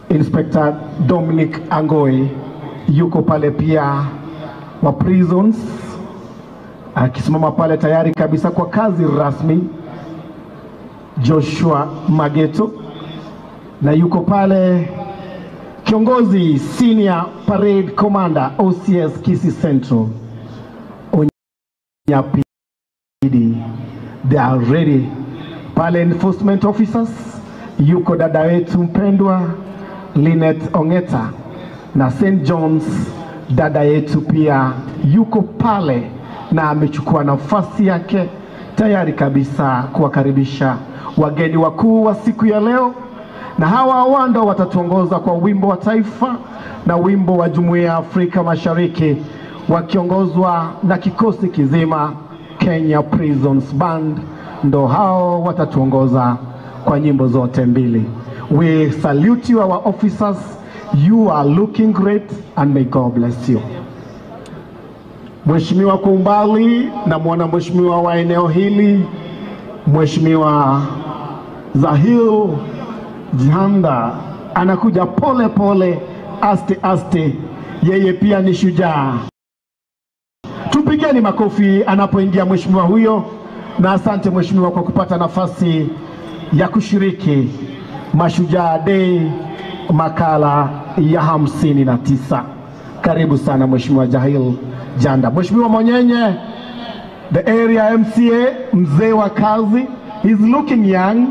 Inspector Dominic Angoe yuko pale pia wa prisons, akisimama pale tayari kabisa kwa kazi rasmi. Joshua Mageto, na yuko pale kiongozi senior parade commander OCS Kisii Central Onyapidi. They are ready. Pale enforcement officers yuko dada wetu mpendwa Linet Ongeta, na St. John's dada yetu pia yuko pale na amechukua nafasi yake tayari kabisa kuwakaribisha wageni wakuu wa siku ya leo. Na hawa wando watatuongoza kwa wimbo wa taifa na wimbo wa Jumuiya ya Afrika Mashariki, wakiongozwa na kikosi kizima Kenya Prisons Band. Ndo hao watatuongoza kwa nyimbo zote mbili. We salute you, our officers. You are looking great and may God bless you. Mheshimiwa kwa umbali na mwana mheshimiwa wa eneo hili, Mheshimiwa Zahil Jihanda anakuja pole pole, aste aste, yeye pia ni shujaa. Tupigeni makofi anapoingia mheshimiwa huyo, na asante mheshimiwa kwa kupata nafasi ya kushiriki Mashujaa Day makala ya 59. Karibu sana mheshimiwa Jahil Janda. Mheshimiwa Monyenye, the area MCA, mzee wa kazi, he's looking young.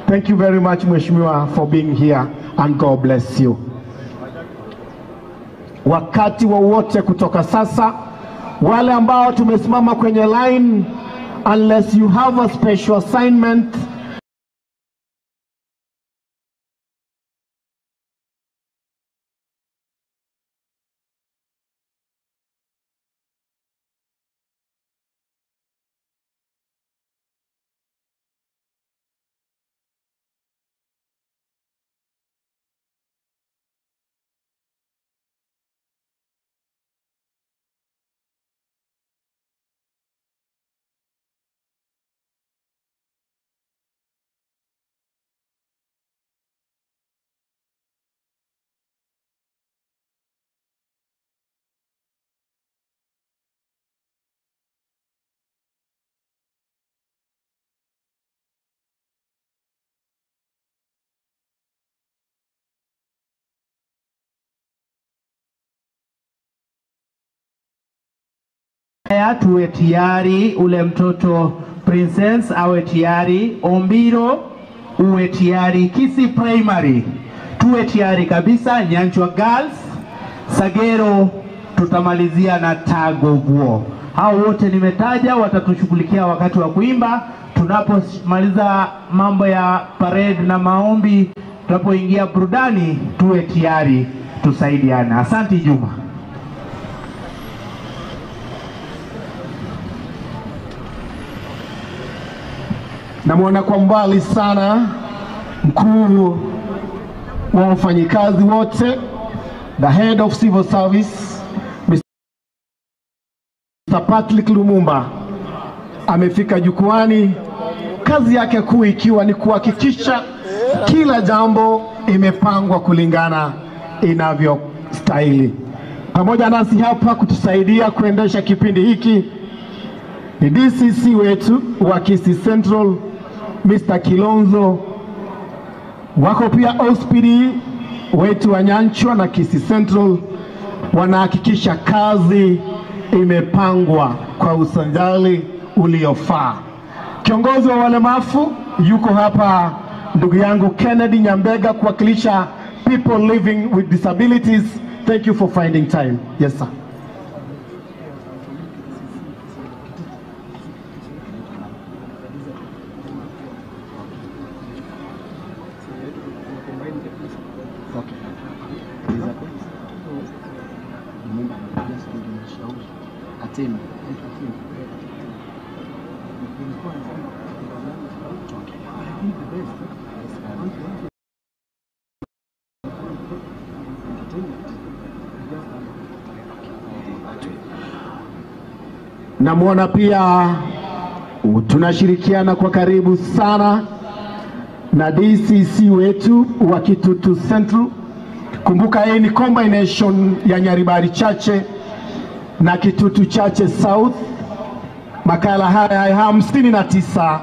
Thank you very much mheshimiwa for being here and God bless you. Wakati wowote kutoka sasa, wale ambao tumesimama kwenye line, unless you have a special assignment, tuwe tayari, ule mtoto Princess awe tayari, Ombiro uwe tayari, Kisii Primary tuwe tayari kabisa, Nyanchwa Girls, Sagero tutamalizia na Tag of War. Hao wote nimetaja watatushughulikia wakati wa kuimba. Tunapomaliza mambo ya parade na maombi, tunapoingia burudani, tuwe tayari tusaidiane. Asante Juma. Namuona kwa mbali sana mkuu wa wafanyikazi wote, the head of civil service, Mr. Patrick Lumumba amefika jukwani, kazi yake kuu ikiwa ni kuhakikisha kila jambo imepangwa kulingana inavyostahili. Pamoja nasi hapa kutusaidia kuendesha kipindi hiki ni DCC wetu wa Kisii Central, Mr. Kilonzo. Wako pia OSPD wetu wa Nyanchwa na Kisii Central, wanahakikisha kazi imepangwa kwa usanjali uliofaa. Kiongozi wa walemavu yuko hapa, ndugu yangu Kennedy Nyambega, kuwakilisha people living with disabilities. Thank you for finding time. Yes sir. Namuona pia tunashirikiana kwa karibu sana na DCC wetu wa Kitutu Central, Kumbuka hii ni combination ya Nyaribari Chache na Kitutu Chache South. Makala haya 59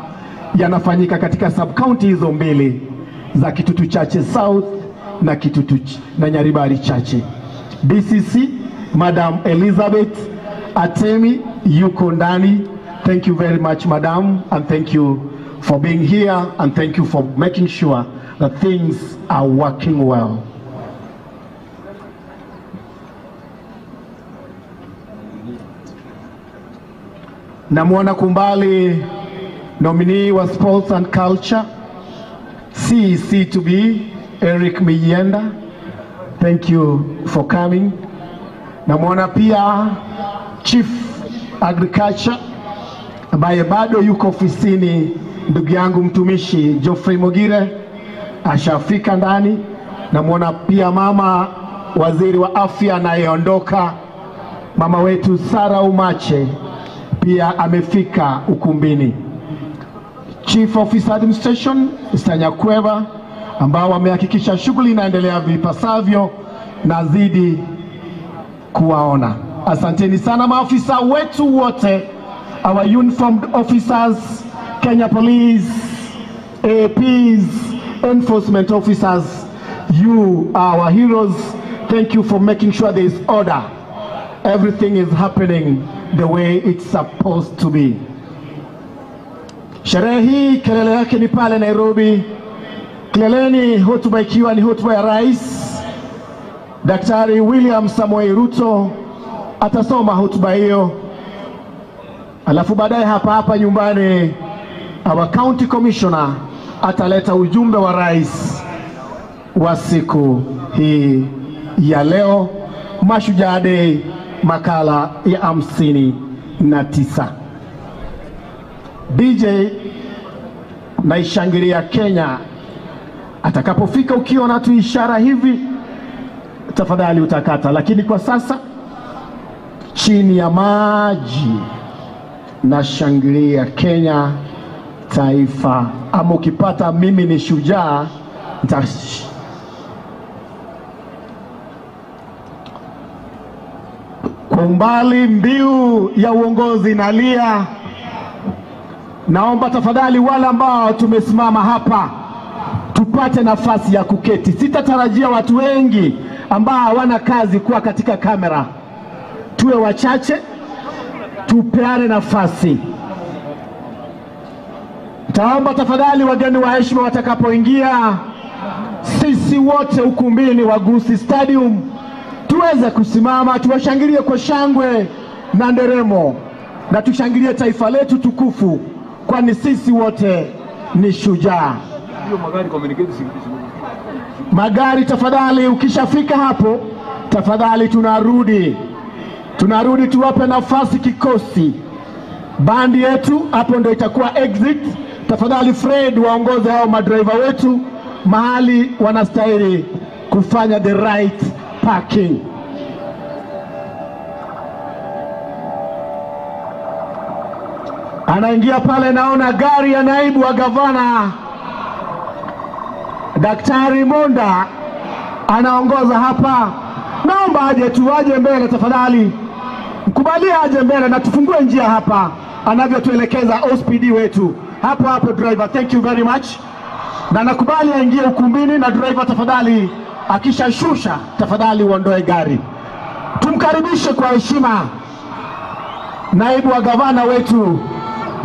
yanafanyika katika sub-county hizo mbili za Kitutu Chache South na na Nyaribari Chache. DCC Madam Elizabeth Atemi yuko ndani. Thank you very much, Madam, and thank you for being here, and thank you for making sure that things are working well. Namwona kumbali nominee wa Sports and Culture, CEC to be Eric Miyenda. Thank you for coming. Namwona pia Chief Agriculture ambaye bado yuko ofisini, ndugu yangu mtumishi Geoffrey Mogire ashafika ndani. Namwona pia mama waziri wa afya anayeondoka, mama wetu Sara Umache pia amefika ukumbini. Chief Officer Administration Mr. Nyakweva ambao wamehakikisha shughuli inaendelea vipasavyo, nazidi kuwaona. Asanteni sana maafisa wetu wote, our uniformed officers, Kenya Police, APs, enforcement officers. You are our heroes. Thank you for making sure there is order. Everything is happening the way it's supposed to be. Sherehe hii kelele yake ni pale Nairobi. Kileleni, hotuba ikiwa ni hotuba ya Rais Daktari William Samoei Ruto atasoma hotuba hiyo. Alafu baadaye hapa nyumbani our county commissioner ataleta ujumbe wa Rais wa siku hii ya leo, Mashujaa Day, makala ya 59. DJ naishangilia Kenya atakapofika, ukiona tu ishara hivi tafadhali utakata. Lakini kwa sasa chini ya maji na shangilia Kenya taifa, ama ukipata mimi ni shujaa kwa umbali. Mbiu ya uongozi nalia. Naomba tafadhali wale ambao tumesimama hapa tupate nafasi ya kuketi. Sitatarajia watu wengi ambao hawana kazi kuwa katika kamera. Tuwe wachache, tupeane nafasi. Taomba tafadhali wageni wa heshima watakapoingia, sisi wote ukumbini wa Gusii Stadium tuweze kusimama, tuwashangilie kwa shangwe na nderemo, na tushangilie taifa letu tukufu, kwani sisi wote ni shujaa. Magari tafadhali, ukishafika hapo tafadhali tunarudi tuwape nafasi kikosi. Bandi yetu hapo ndio itakuwa exit. Tafadhali Fred waongoze hao madriver wetu mahali wanastahili kufanya the right parking. Anaingia pale, naona gari ya naibu wa gavana Daktari Monda anaongoza hapa. Naomba aje mbele tafadhali. Mkubalia aje mbele na tufungue njia hapa anavyotuelekeza OSPD wetu. Hapo driver, thank you very much. Na nakubali aingie ukumbini, na driver tafadhali akishashusha tafadhali uondoe gari. Tumkaribishe kwa heshima naibu wa gavana wetu.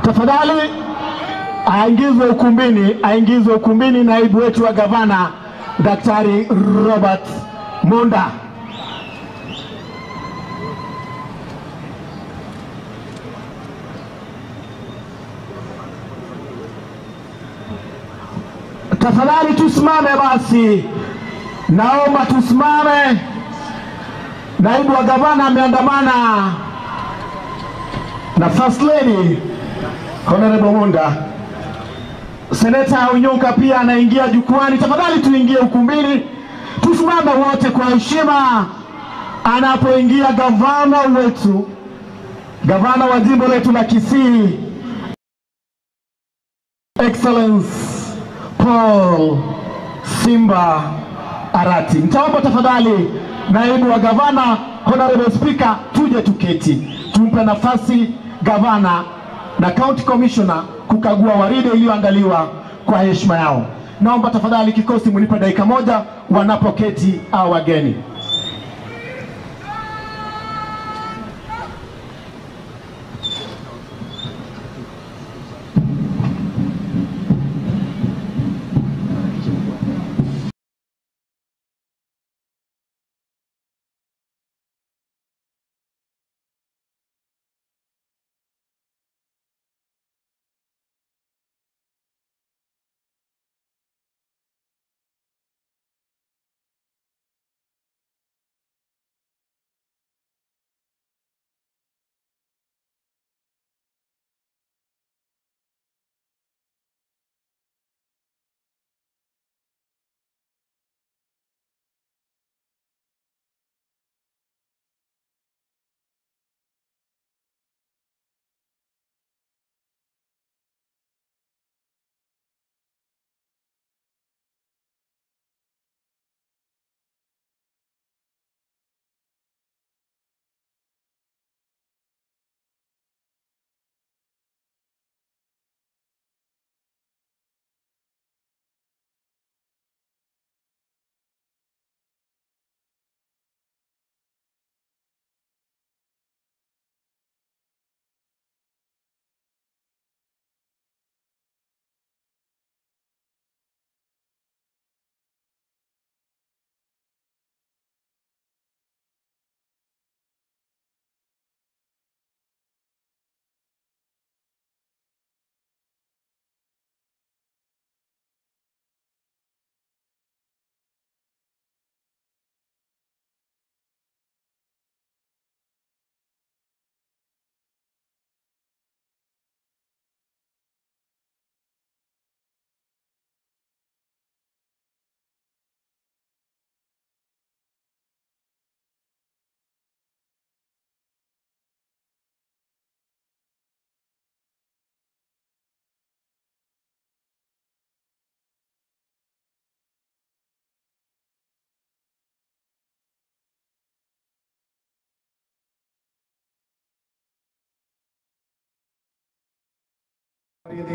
Tafadhali aingizwe ukumbini naibu wetu wa gavana Daktari Robert Monda. Tafadhali tusimame basi. Naomba tusimame. Naibu wa gavana ameandamana na First Lady Honorable Monda. Seneta Unyonka pia anaingia jukwani. Tafadhali tuingie ukumbini. Tusimame wote kwa heshima anapoingia gavana wetu, gavana wa jimbo letu la Gusii, Excellence Paul Simba Arati. Nitaomba tafadhali naibu wa gavana, Honorable Speaker, tuje tuketi. Tumpe nafasi gavana na county commissioner kukagua waride iliyoandaliwa kwa heshima yao. Naomba tafadhali kikosi mnipe dakika moja wanapoketi au wageni.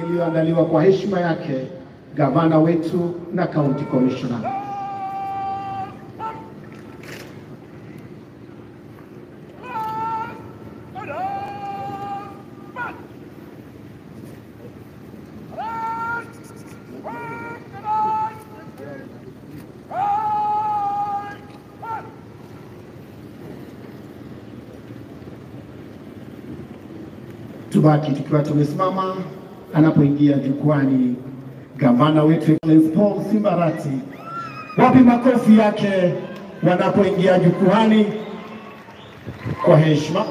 Iliyoandaliwa kwa heshima yake gavana wetu na county commissioner. Tubaki tukiwa tumesimama anapoingia jukwani gavana wetu Paul Simba Arati. Wapi makofi yake wanapoingia jukwani kwa heshima.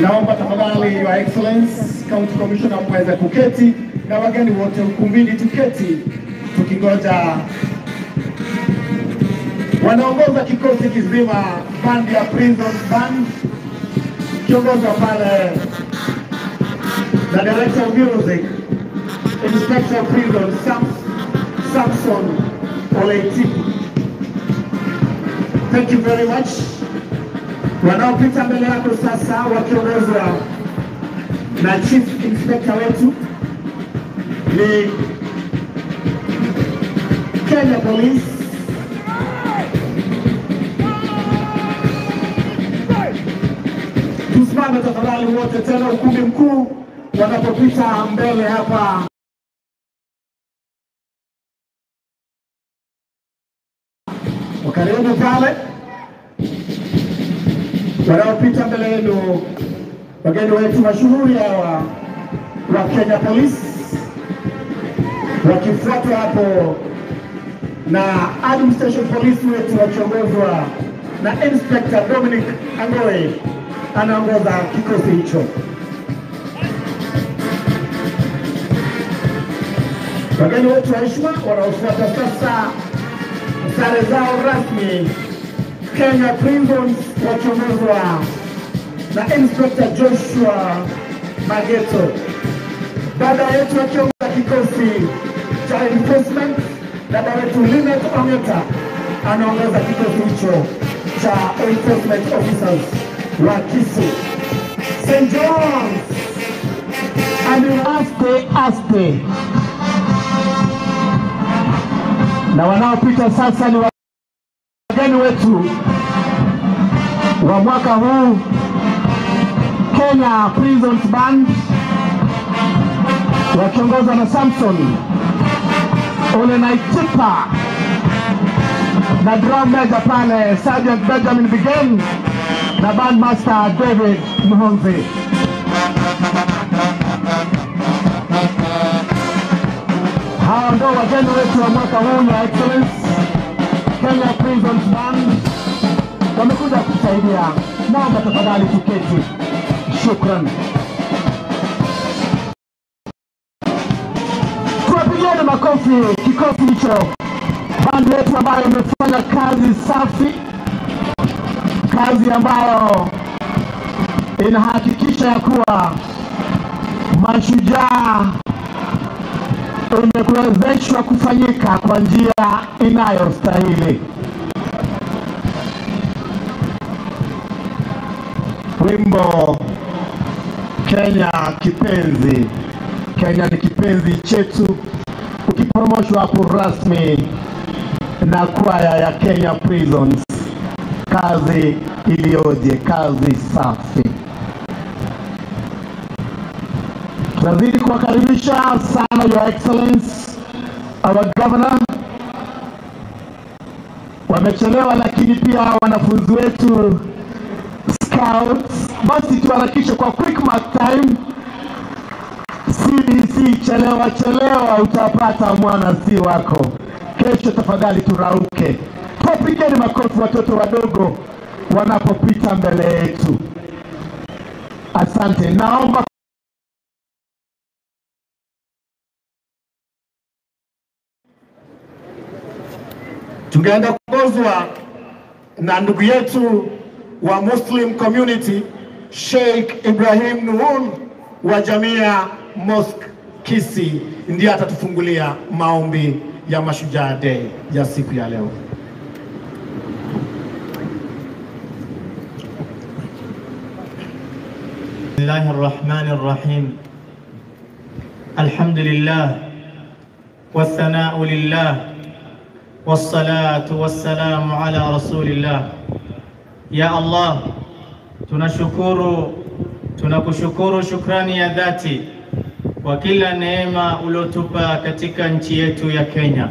Naomba tafadhali Your Excellence County Commissioner mweze kuketi na wageni wote ukumbini tuketi tukingoja wanaongoza kikosi kizima band ya Prison Band kiongozwa pale na Director of Music Inspector of Prison Samson Oleiti. Thank you very much. Wanaopita mbele yako sasa wakiongozwa na Chief Inspector wetu ni Kenya Police. Tusimame tafadhali wote tena ukumbi mkuu wanapopita mbele hapa. Wakaribu pale wanaopita mbele yenu wageni wetu mashuhuri hawa wa Kenya Police, wakifuata hapo na administration police wetu wakiongozwa na Inspector Dominic Angoe anaongoza kikosi hicho. Wageni wetu wa heshima wanaofuata sasa sare zao rasmi, Kenya Prisons wakiongozwa na Inspector Joshua Mageto. Dada yetu akiongoza kikosi cha enforcement, dada wetu Linet Ongeta anaongoza kikosi hicho cha enforcement officers wa Gusii. St. John's and aste na wanaopita sasa ni wageni wetu wa mwaka huu, Kenya Prisons Band wakiongozwa na Samson Ole Naitipa na drum major pale Sergeant Benjamin Bigen na bandmaster David Muhonzi. Hao ndio wageni wetu wa mwaka huu na Excellence Kenya Prisons Band wamekuja kusaidia. Naomba tafadhali tuketi. Shukran. Tuwapigieni makofi kikosi hicho, bandi yetu ambayo imefanya kazi safi, kazi ambayo inahakikisha ya kuwa mashujaa imekuwezeshwa kufanyika kwa njia inayostahili. Wimbo Kenya kipenzi, Kenya ni kipenzi chetu, ukipromoshwa hapo rasmi na kwaya ya Kenya Prisons. Kazi iliyoje, kazi safi. Tunazidi kuwakaribisha sana Your Excellence, our Governor. Wamechelewa lakini pia wanafunzi wetu Scouts, basi tuharakishe kwa quick mark time. CDC chelewa utapata mwana si wako. Kesho tafadhali turauke. Tupigeni makofi watoto wadogo wanapopita mbele yetu. Asante. Naomba tungeenda kuongozwa na ndugu yetu wa Muslim community Sheikh Ibrahim Nuhun wa Jamia Mosque Gusii, ndiye atatufungulia maombi ya Mashujaa Day ya siku ya leo. Bismillahirrahmanirrahim. Alhamdulillah wassana'u lillah wassalatu wassalamu ala rasulillah. Ya Allah, tunakushukuru shukrani ya dhati kwa kila neema uliotupa katika nchi yetu ya Kenya.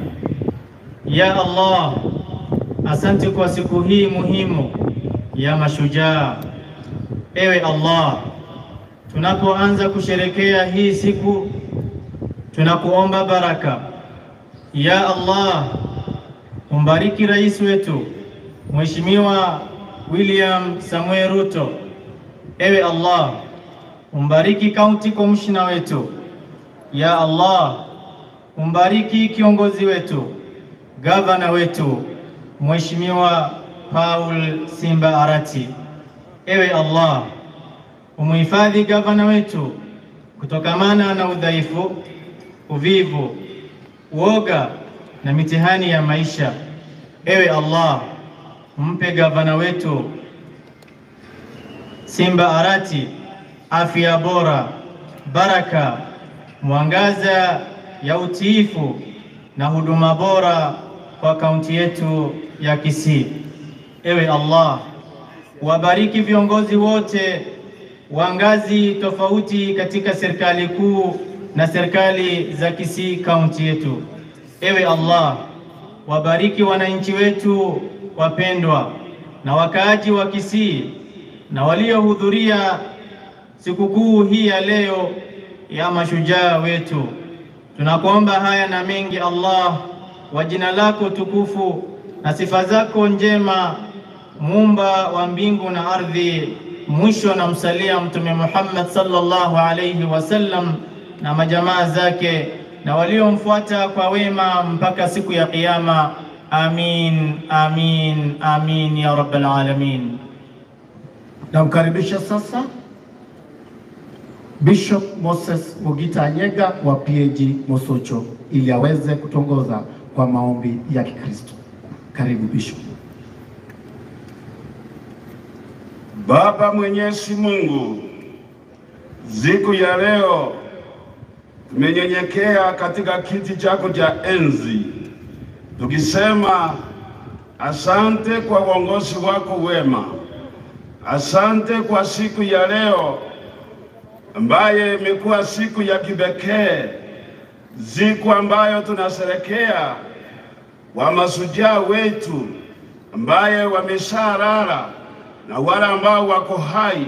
Ya Allah, asante kwa siku hii muhimu ya mashujaa. Ewe Allah, tunapoanza kusherekea hii siku tunakuomba baraka. Ya Allah, umbariki rais wetu Mheshimiwa William Samuel Ruto. Ewe Allah, umbariki county commissioner wetu. Ya Allah, umbariki kiongozi wetu, governor wetu Mheshimiwa Paul Simba Arati. Ewe Allah, umuhifadhi governor wetu kutokamana na udhaifu, uvivu, uoga na mitihani ya maisha. Ewe Allah, mpe governor wetu Simba Arati afya bora, baraka, mwangaza ya utiifu na huduma bora kwa kaunti yetu ya Gusii. Ewe Allah, wabariki viongozi wote wa ngazi tofauti katika serikali kuu na serikali za Gusii kaunti yetu. Ewe Allah, wabariki wananchi wetu wapendwa na wakaaji wa Gusii na waliohudhuria sikukuu hii ya leo ya mashujaa wetu. Tunakuomba haya na mengi Allah, wa jina lako tukufu na sifa zako njema, Muumba wa mbingu na ardhi. Mwisho namsalia Mtume Muhammad sallallahu alayhi wasallam na majamaa zake na waliomfuata kwa wema mpaka siku ya Kiyama. Amin, amin, amin ya rabbal alamin. Namkaribisha sasa Bishop Moses Mugita Nyega wa PAG Mosocho ili aweze kutongoza kwa maombi ya Kikristo. Karibu Bishop. Baba Mwenyezi Mungu, siku ya leo tumenyenyekea katika kiti chako cha enzi, tukisema asante kwa uongozi wako wema. Asante kwa siku ya leo ambaye imekuwa siku ya kipekee, siku ambayo tunasherekea wa masujaa wetu ambaye wameshalala na wale ambao wako hai.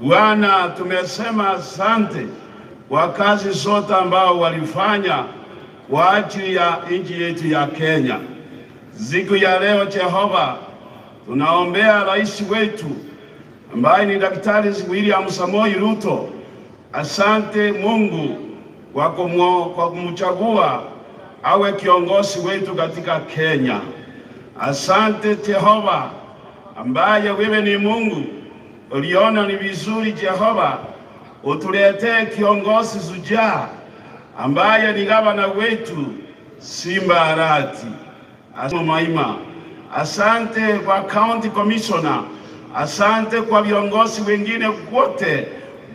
Bwana, tumesema asante kwa kazi zote ambao walifanya kwa ajili ya nchi yetu ya Kenya. Siku ya leo Jehova, tunaombea rais wetu ambaye ni Daktari William Samoei Ruto. Asante Mungu kwa kumchagua awe kiongozi wetu katika Kenya. Asante Jehova ambaye wewe ni Mungu, uliona ni vizuri Jehova utuletee kiongozi shujaa ambaye ni gavana wetu Simba Arati. Asante kwa county commissioner, asante kwa viongozi wengine wote.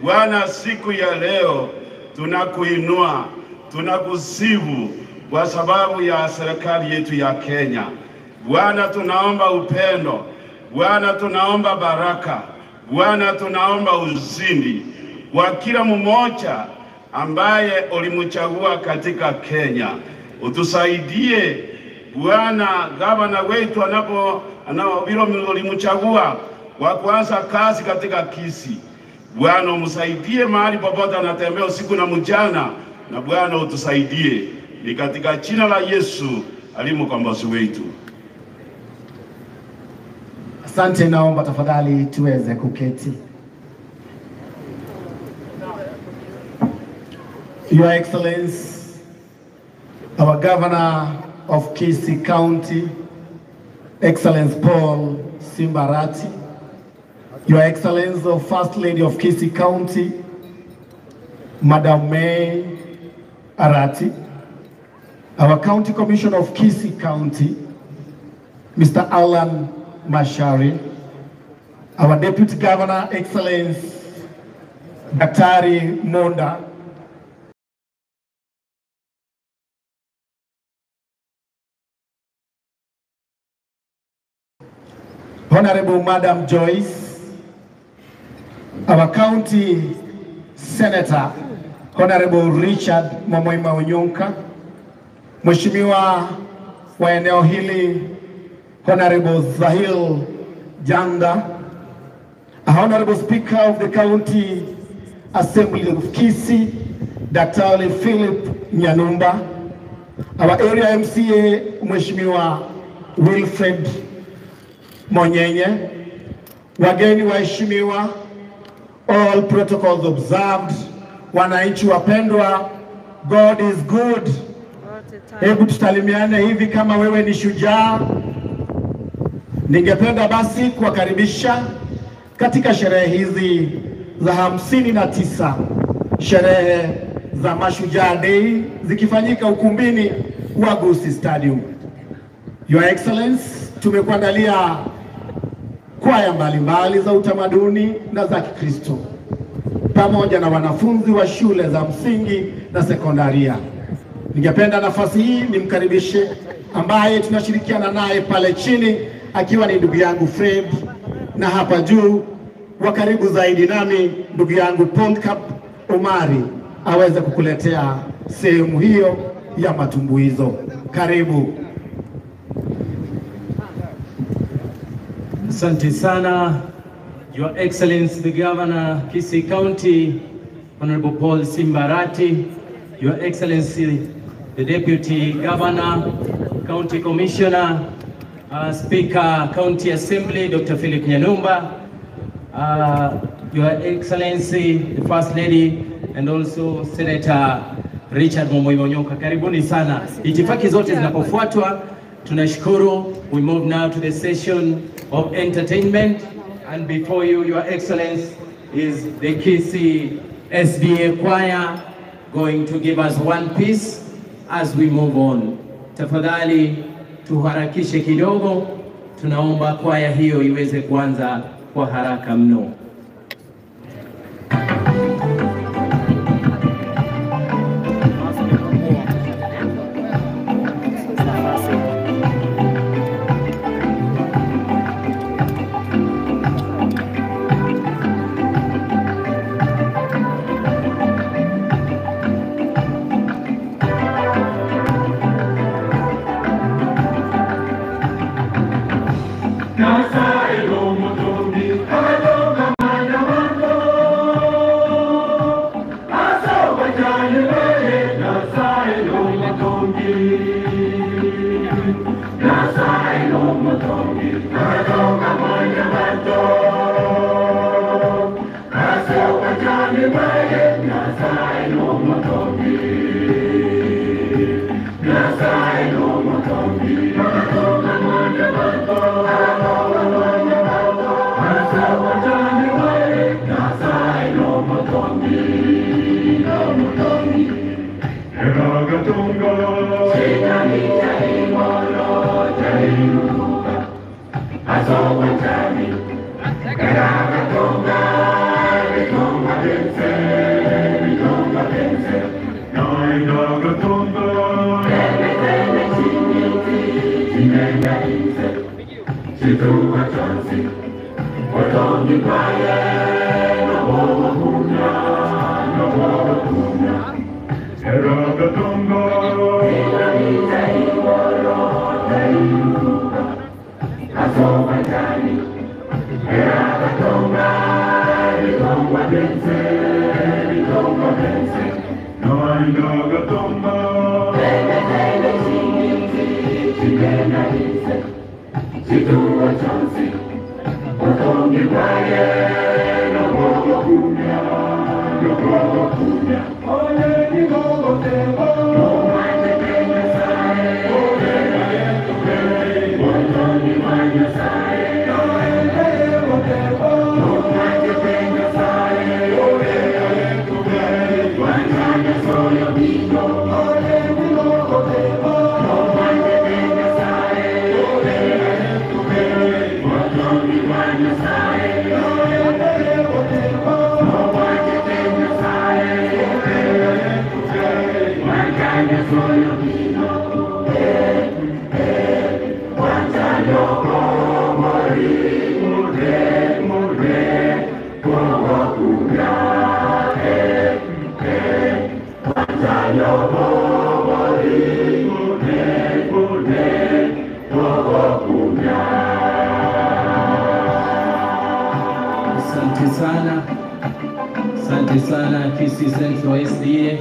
Bwana, siku ya leo tunakuinua, tunakusifu kwa sababu ya serikali yetu ya Kenya. Bwana, tunaomba upendo, Bwana tunaomba baraka, Bwana tunaomba uzindi kwa kila mmoja ambaye ulimchagua katika Kenya. Utusaidie Bwana, gavana wetu vile ulimchagua kwa kuanza kazi katika Gusii. Bwana umsaidie mahali popote anatembea usiku na mchana, na Bwana utusaidie. Ni katika jina la Yesu aliye mkombozi wetu. Asante, naomba tafadhali tuweze kuketi. Your Excellency, our Governor of Gusii County, Excellence Paul Simba Arati, Your Excellency, the First Lady of Gusii County, Madam May Arati, our County Commissioner of Gusii County, Mr. Alan Mashari, our Deputy Governor, Excellence Daktari Monda, Honorable Madam Joyce, our County Senator, Honorable Richard Momoima Onyonka, Mheshimiwa wa eneo hili Honorable Zahil Janda, a Honorable Speaker of the County Assembly of Gusii, Dr. Philip Nyanumba, our area MCA Mheshimiwa Wilfred Monyenye, wageni waheshimiwa, all protocols observed, wananchi wapendwa, God is good. Hebu tusalimiane hivi kama wewe ni shujaa. Ningependa basi kuwakaribisha katika sherehe hizi za 59 sherehe za Mashujaa Day zikifanyika ukumbini wa Gusii Stadium. Your Excellency, tumekuandalia kwaya mbalimbali za utamaduni na za Kikristo pamoja na wanafunzi wa shule za msingi na sekondaria. Ningependa nafasi hii nimkaribishe ambaye tunashirikiana naye pale chini akiwa ni ndugu yangu Fred, na hapa juu wa karibu zaidi nami ndugu yangu Paul Omari aweze kukuletea sehemu hiyo ya matumbuizo. Karibu. Asante sana, Your Excellency the Governor Gusii County, Honorable Paul Simba Arati, Your Excellency the Deputy Governor, County Commissioner, Speaker, County Assembly, Dr. Philip Nyanumba, Your Excellency, the First Lady, and also Senator Richard Momoibonyoka. Karibuni sana. Itifaki zote zinapofuatwa, tunashukuru. We move now to the session of entertainment. And before you, Your Excellency, is the Gusii SDA Choir going to give us one piece as we move on. Tafadhali tuharakishe kidogo, tunaomba kwaya hiyo iweze kuanza kwa haraka mno. Asante sana Gusii Central SDA,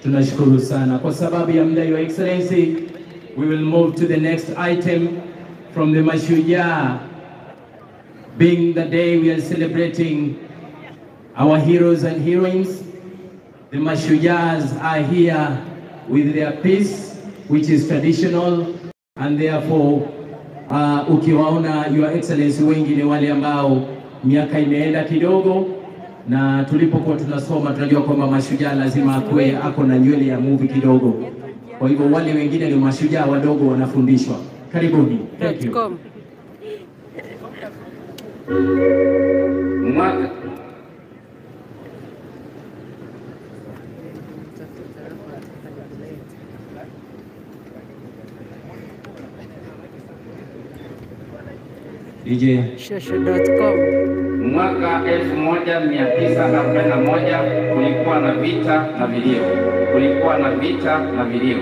tunashukuru sana. Kwa sababu ya muda, Your Excellency, we will move to the next item from the Mashujaa. Being the day we are celebrating our heroes and heroines, the Mashujaas are here with their piece, which is traditional, and therefore ukiwaona Your Excellency, wengi ni wale ambao miaka imeenda kidogo, na tulipokuwa tunasoma tunajua kwamba mashujaa lazima akue ako na nywele ya movie kidogo. Kwa hivyo wale wengine ni mashujaa wadogo wanafundishwa. Karibuni. Thank you. Mwaka DJ Shosho.com. Mwaka 1941 kulikuwa na vita na vilio. Kulikuwa na vita na vilio.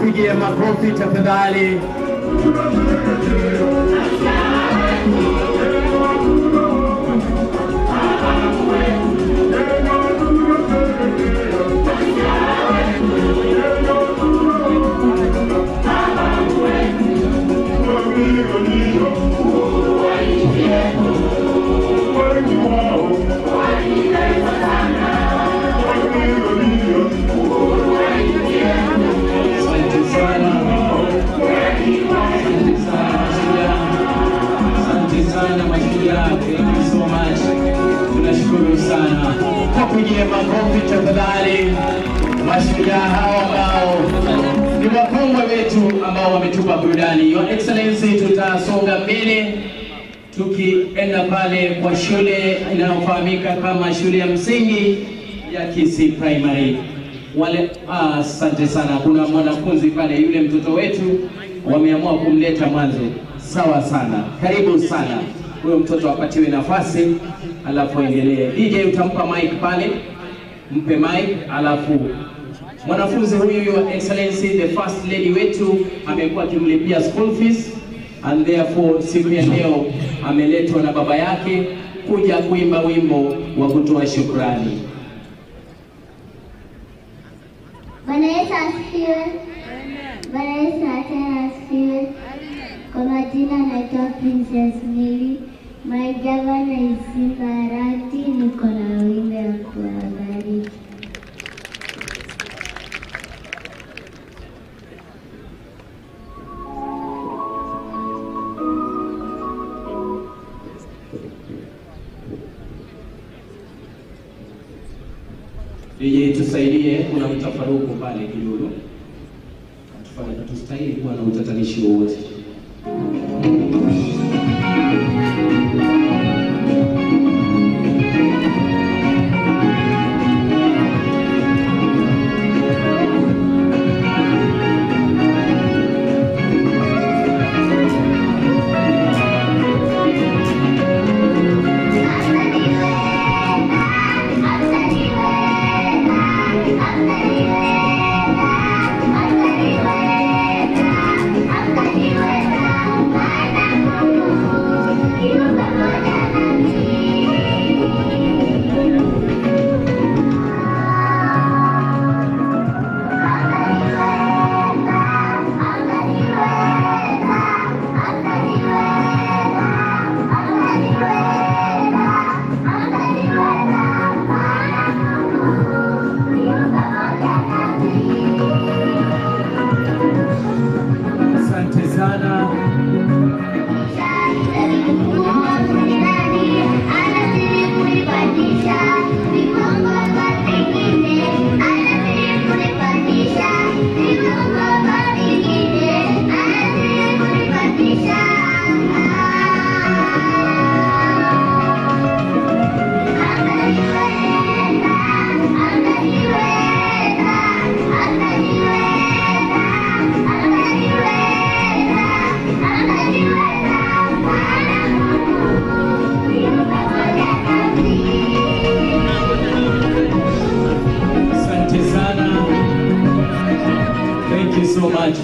wapigie makofi tafadhali. Tunashukuru sana. Wapigie makofi tafadhali mashujaa hao ambao ni wakongwe wetu ambao wametupa burudani. Your Excellency, tutasonga mbele tukienda pale kwa shule inayofahamika kama shule ya msingi ya Gusii Primary. Wale asante sana. Kuna mwanafunzi pale, yule mtoto wetu wameamua kumleta mwanzo. Sawa sana, karibu sana. Huyo mtoto apatiwe nafasi alafu endelee. DJ utampa mic pale, mpe mic alafu mwanafunzi huyu, Your Excellency, the first lady wetu amekuwa akimlipia school fees and therefore siku ya leo ameletwa na baba yake kuja kuimba wimbo wa kutoa shukrani. Bwana Yesu asifiwe. Bwana Yesu asifiwe. Kwa majina naitwa Princess Mary. My governor is Simba Arati. Niko na wimbo ya kuwabariki. DJ tusaidie, kuna mtafaruku pale kidogo. Tustahili kuwa na utatanishi wowote.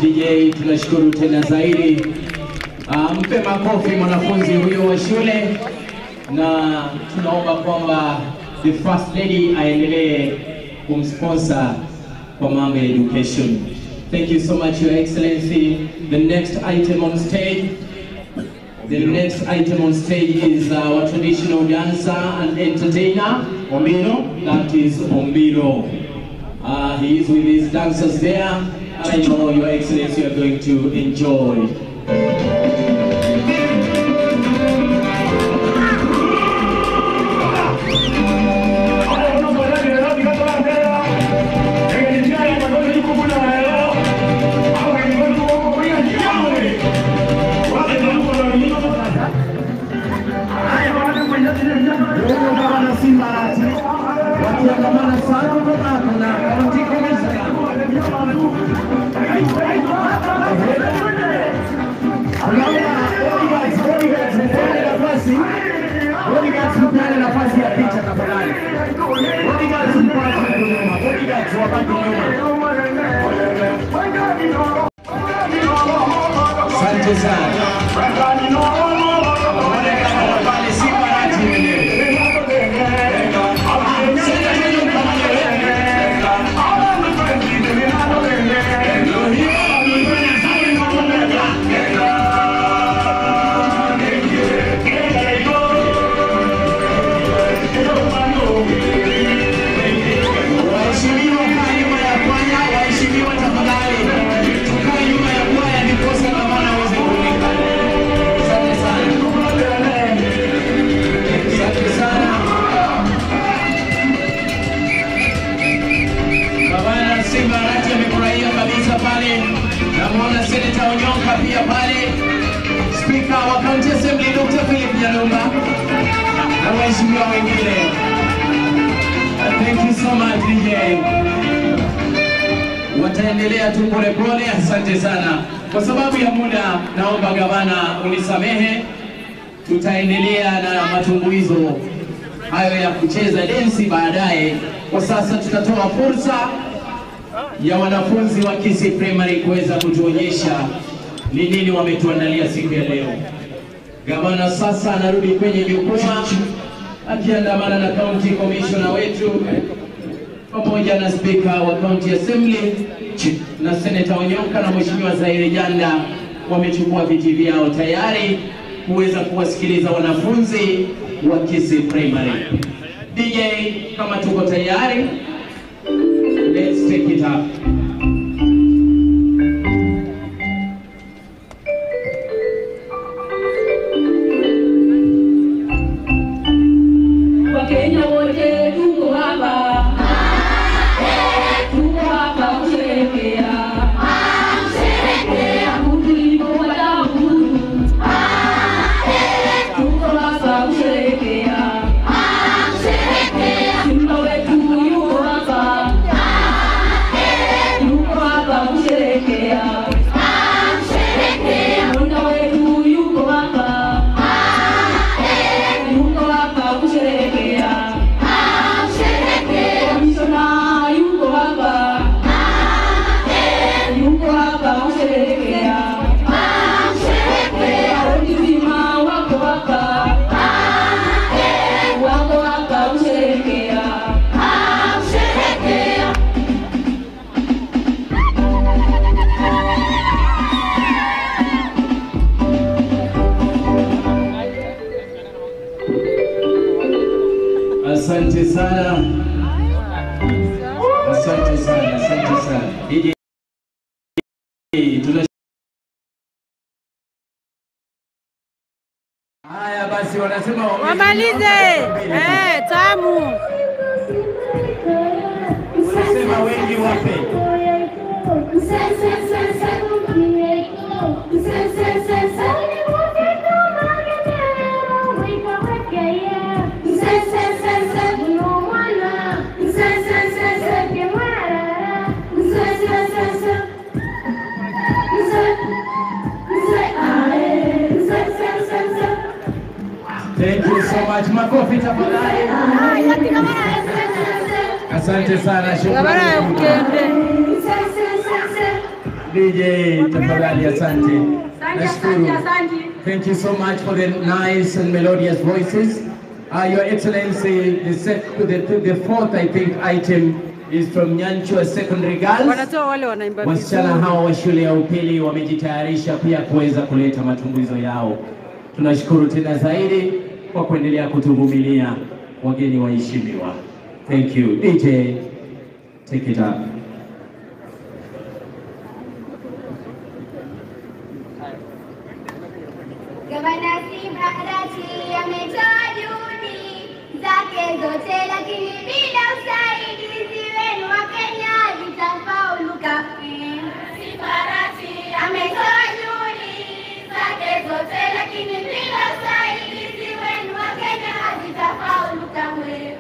DJ, tunashukuru tena zaidi. Mpe makofi mwanafunzi huyo wa shule, na tunaomba kwamba the first lady aendelee kumsponsor kwa mambo ya education. Thank you so much, Your Excellency. The next item on stage is our traditional dancer and entertainer, Ombiro. That is Ombiro. He is with his dancers there. I know, Your Excellency, you are going to enjoy. Simba Arati wakiandamana sana na katika Asante sana. Pale Simba Arati mwenyewe. Simba Arati amefurahia kabisa pale. Namuona Senator Onyonka pia pale. Speaker wa County Assembly Dr. Philip Nyalumba na waheshimiwa wengine. Thank you so much DJ. Wataendelea tu polepole, asante sana. Kwa sababu ya muda, naomba gavana unisamehe. Tutaendelea na matumbuizo hayo ya kucheza densi baadaye. Kwa sasa tutatoa fursa ya wanafunzi wa Gusii Primary kuweza kutuonyesha ni nini wametuandalia siku ya leo. Gavana sasa anarudi kwenye jukwaa akiandamana na County Commissioner wetu pamoja na Speaker wa County Assembly na Senator Onyonka na Mheshimiwa Zaire Janda wamechukua viti vyao tayari kuweza kuwasikiliza wanafunzi wa Gusii Primary. DJ, kama tuko tayari, let's take it up. Wakenya wote tuko hapa. Tuko hapa kusherehekea. Tulipopata uhuru. Tuko hapa kusherehekea. Simba wetu yuko hapa. Yuko hapa kusherehekea. Mwenda wetu yuko hapa. Yuko hapa kusherehekea. Komishona yuko hapa. Yuko hapa kusherehekea. Kaunti nzima wako hapa. Wako hapa kusherehekea. Asante sana. Asante sana, asante sana. DJ, haya basi wanasema wamalize. Tamu. Wanasema wengi wape. Thank you so much. Makofi tafadhali. Asante sana. Shukrani. DJ tafadhali, asante. Nashukuru. Thank you so much for the nice and melodious voices. Your Excellency, the fourth, I think, item is from Nyanchwa Secondary Girls. Wasichana hao wa shule ya upili wamejitayarisha pia kuweza kuleta matumbuizo yao. Tunashukuru tena zaidi kwa kuendelea kutuvumilia wageni waheshimiwa. Thank you. DJ, take it up. Gavana Simba Arati ametoa juhudi zake zote, lakini bila usaidizi wenu Wakenya zitafaulu kamwe. Simba Arati ametoa juhudi zake zote, lakini bila usaidizi wenu Wakenya zitafaulu kamwe.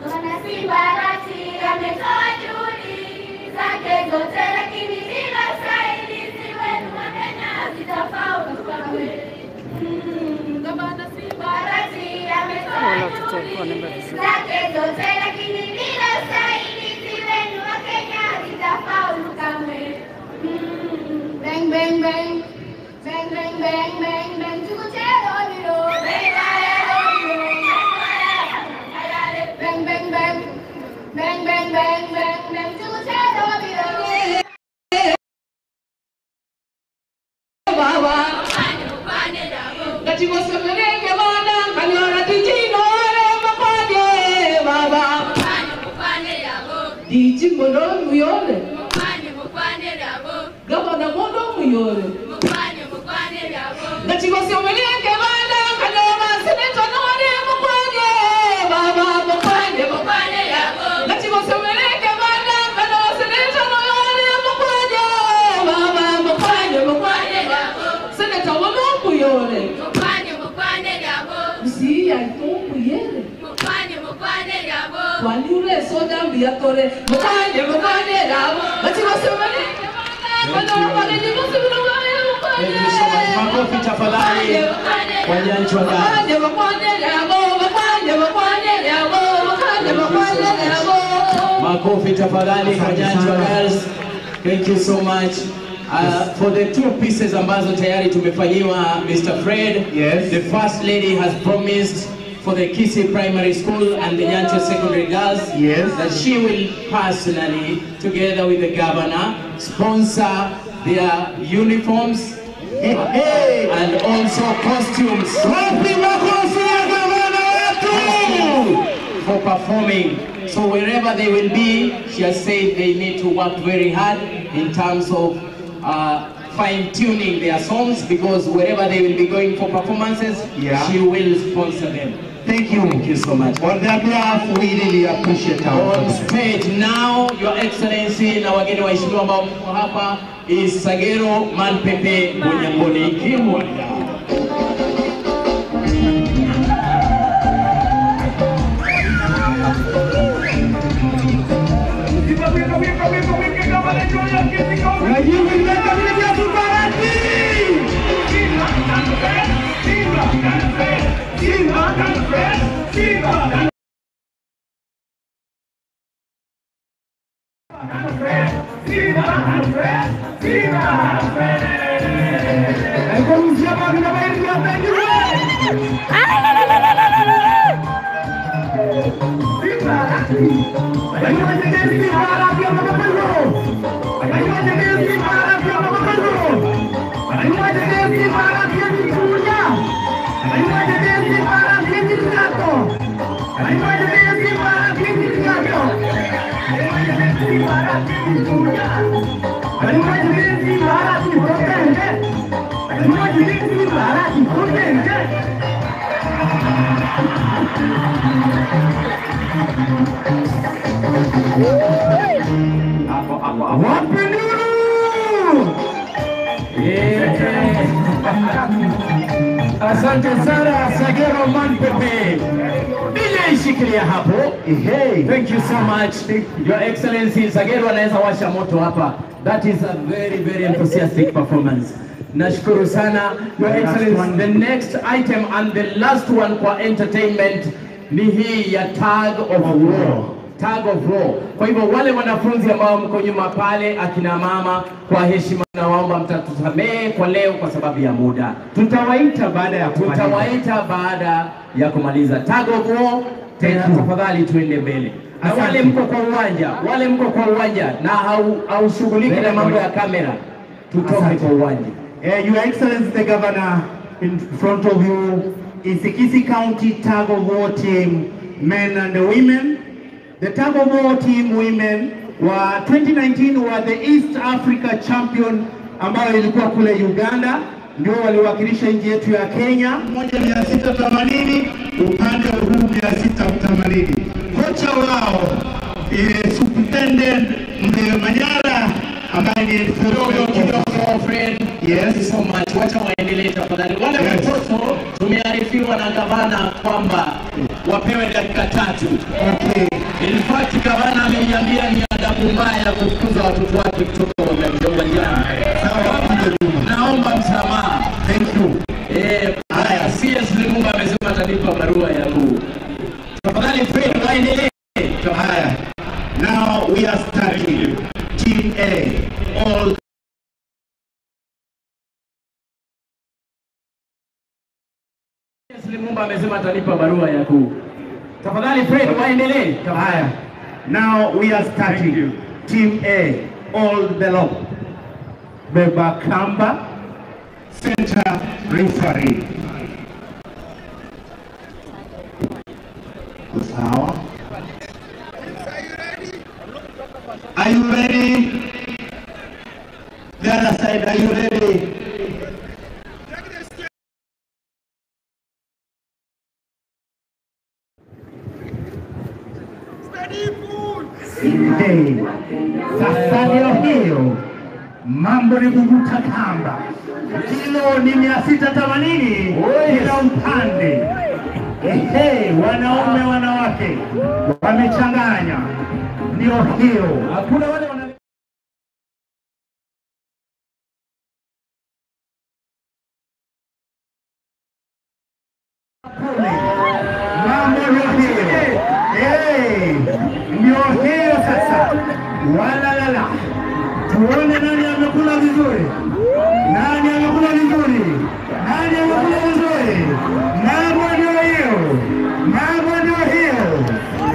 Gavana Simba Arati ametoa juhudi zake zote, lakini bila usaidizi wenu Wakenya zitafaulu kamwe. Gavana Simba Arati ametoa juhudi zake zote, lakini bila usaidizi wenu Wakenya zitafaulu kamwe. Bang bang bang bang. Bang bang bang bang bang. Chukuchero dilo. Bang bang bang. Bang bang bang bang bang. Chukuchero dilo. Baba. Gati wasomereke bana kanyora tijino re mapade baba. Diji mono muyole. Gabana mono muyole. Gati wasomereke bana kanyora seneto no re mapade baba mapade mapade yabo. Gati wasomereke bana kanyora seneto no re mapade baba mapade mapade yabo. Seneto mono muyole. Gusii ya itombu yele. Wali ule soda mbiyatore. Mukanye yabo. Bati wasemane. Thank you so much. Makofi tafadhali kwa Nyanchwa Girls. Makofi tafadhali kwa Nyanchwa Girls. Thank you so much. For the two pieces ambazo tayari tumefanyiwa, Mr. Fred, yes. The First Lady has promised for the Gusii Primary School and the Nyanchwa Secondary Girls, yes, that she will personally, together with the governor, sponsor their uniforms and also costumes for performing. So wherever they will be, she has said they need to work very hard in terms of fine-tuning their songs, because wherever they will be going for performances, she will sponsor them. Thank you. Thank you so much. On their behalf, we really appreciate our On stage now, Your Excellency, na wageni waheshimiwa ambao mko hapa, is Sagero Manpepe Munyamboni Kimwanda. Asante sana Sagero Manpepe. Shikilia hapo. Thank you so much. Your Excellency, Sagero anaweza washa moto hapa. That is a very, very enthusiastic performance. Nashukuru sana. Your Excellency, the next item and the last one kwa entertainment ni hii ya tag of war. Tag of war. Kwa hivyo wale wanafunzi ambao mko nyuma pale, akina mama, kwa heshima nawaomba mtatusamehe kwa leo kwa sababu ya muda. Tutawaita baada ya kumaliza. Tag of war. Tena tafadhali tuende mbele. Na wale mko kwa uwanja, na haushughuliki na mambo ya kamera, tutoke kwa uwanja. Your Excellency the Governor, in front of you is the Gusii County Tag of War team, men and women. The Tag of War team women were 2019 were the East Africa champion ambayo ilikuwa kule Uganda, ndio waliwakilisha nchi yetu ya Kenya 1680 upande huu 680. Kocha wao Superintendent Mzee Manyara ambaye ni Fred. Yes, so much. Wacha waendelee tafadhali. Wale watoto tumearifiwa na gavana kwamba wapewe dakika 3. Okay. In fact, gavana ameniambia ni adabu mbaya kufukuza watoto wake kutoka uwanjani. Naomba msamaha. Thank you. Haya, CS Limunga amesema atanipa barua ya huu. Tafadhali Fred waendelee. Haya. Now we are starting. Team A, all Mumba amesema atanipa barua ya kuu. Tafadhali Fred, waendelee. Haya. Now we are starting. Team A, all the lock. Beba Kamba, center referee. Sawa. Are you ready? The other side, are you ready? Hey, sasa ndio hiyo mambo ni kuvuta kamba, kilo ni 680 kila upande. Hey, wanaume wanawake wamechanganya, ndio hiyo. Hakuna wale wana mambo ndio hiyo. Hey, ndio hiyo sasa. Walalala, tuone nani amekula vizuri, nani amekula vizuri, nani amekula vizuri. Mambo ndio hiyo, mambo ndio hiyo.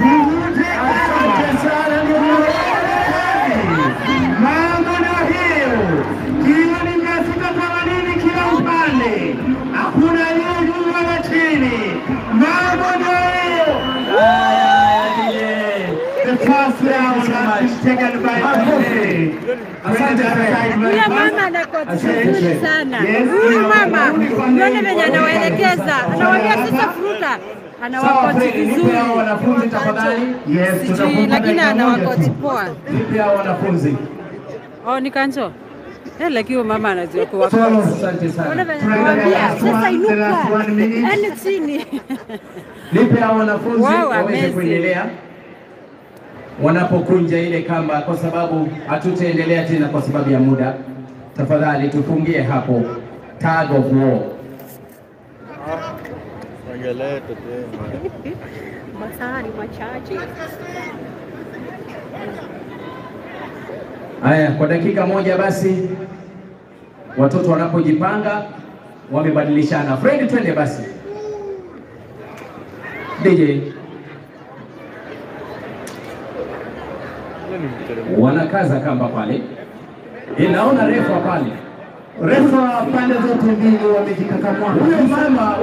Vivute asante sana, ndio mambo ndio hiyo. Kilo ni 680 kila upande, hakuna juu wala chini. Mambo ndio hiyo. The first round has been taken by Gusii. Huyu mama anakotisha sana. Huyu mama unaona venye anawaelekeza, anawaambia sasa fruta, anawakoti vizuri. Wanafunzi tafadhali. Yes, sijui lakini anawakoti poa. Vipi hao wanafunzi? Oh, ni kanjo. Lakini mama anajua kwa asante sana. Unaona venye anawaambia sasa inuka. Yaani chini. Nipe hao wanafunzi waweze kuendelea wanapokunja ile kamba, kwa sababu hatutaendelea tena kwa sababu ya muda. Tafadhali tufungie hapo. Tag of war. Masari machache. Haya, kwa dakika moja basi watoto wanapojipanga wamebadilishana. Fred, twende basi. DJ wanakaza kamba pale. Inaona refa pale. Refa pande zote mbili wamejikakamua.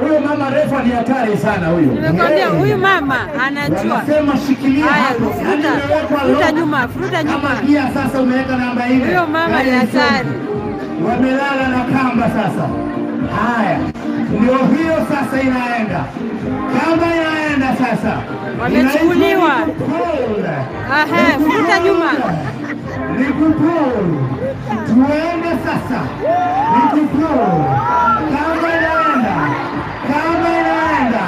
Huyo mama refa ni hatari sana huyo. Nimekwambia huyu mama anajua. Anasema shikilia hapo. Fruta nyuma, fruta nyuma. Kama pia sasa umeweka namba 4. Huyo mama ni hatari. Wamelala na kamba sasa. Haya. Ndio hiyo sasa inaenda. Kamba inaenda sasa. Wamechukuliwa. Aha, fruta nyuma. Nikupuru. Tuende sasa. Nikupuru. Kamba inaenda. Kamba inaenda.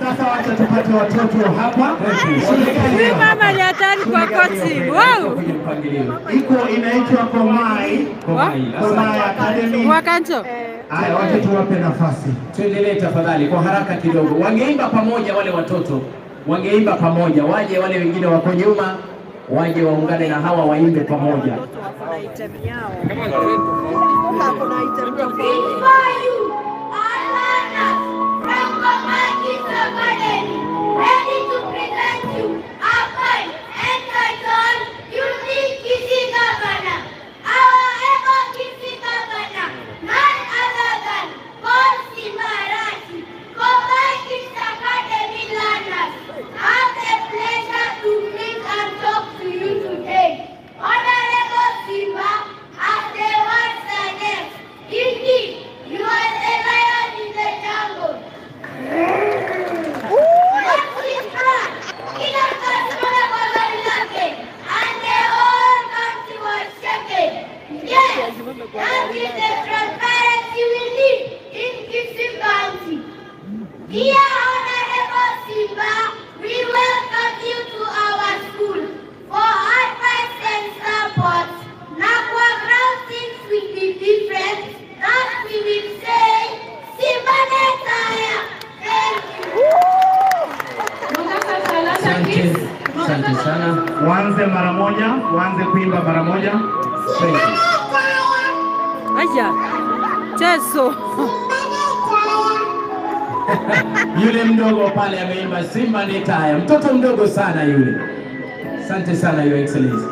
Sasa wacha tupate watoto hapa. Huyu mama ni hatari kwa koti. Wow. Iko inaitwa Komai. Komai Academy. Wakancho. Haya, wacha tuwape nafasi. Tuendelee tafadhali kwa haraka kidogo. Wangeimba pamoja wale watoto. Wangeimba pamoja. Waje wale wengine wako nyuma, waje waungane na hawa waimbe pamoja. Kuna item yao. Kuna item yao. Ready to present you a fine entitled Unique Gusii Governor. Our ever Gusii Governor, none other than Simba, Arati, Gusii Academy learners, have the pleasure to meet and talk to you today. Honorable Simba, as the word suggests, indeed, you are the lion in the jungle. And the whole country was shaken. Yes, that is the transparency we need in Gusii County. Dear Honorable Simba, we welcome you to our school. For advice and support, now our ground things will be different. That we will say, Simba Netaya. Thank you. Asante sana. Waanze mara moja, waanze kuimba mara moja. Aya, cheso. Yule mdogo pale ameimba Simba ni taya. Mtoto mdogo sana yule. Asante sana Your Excellency.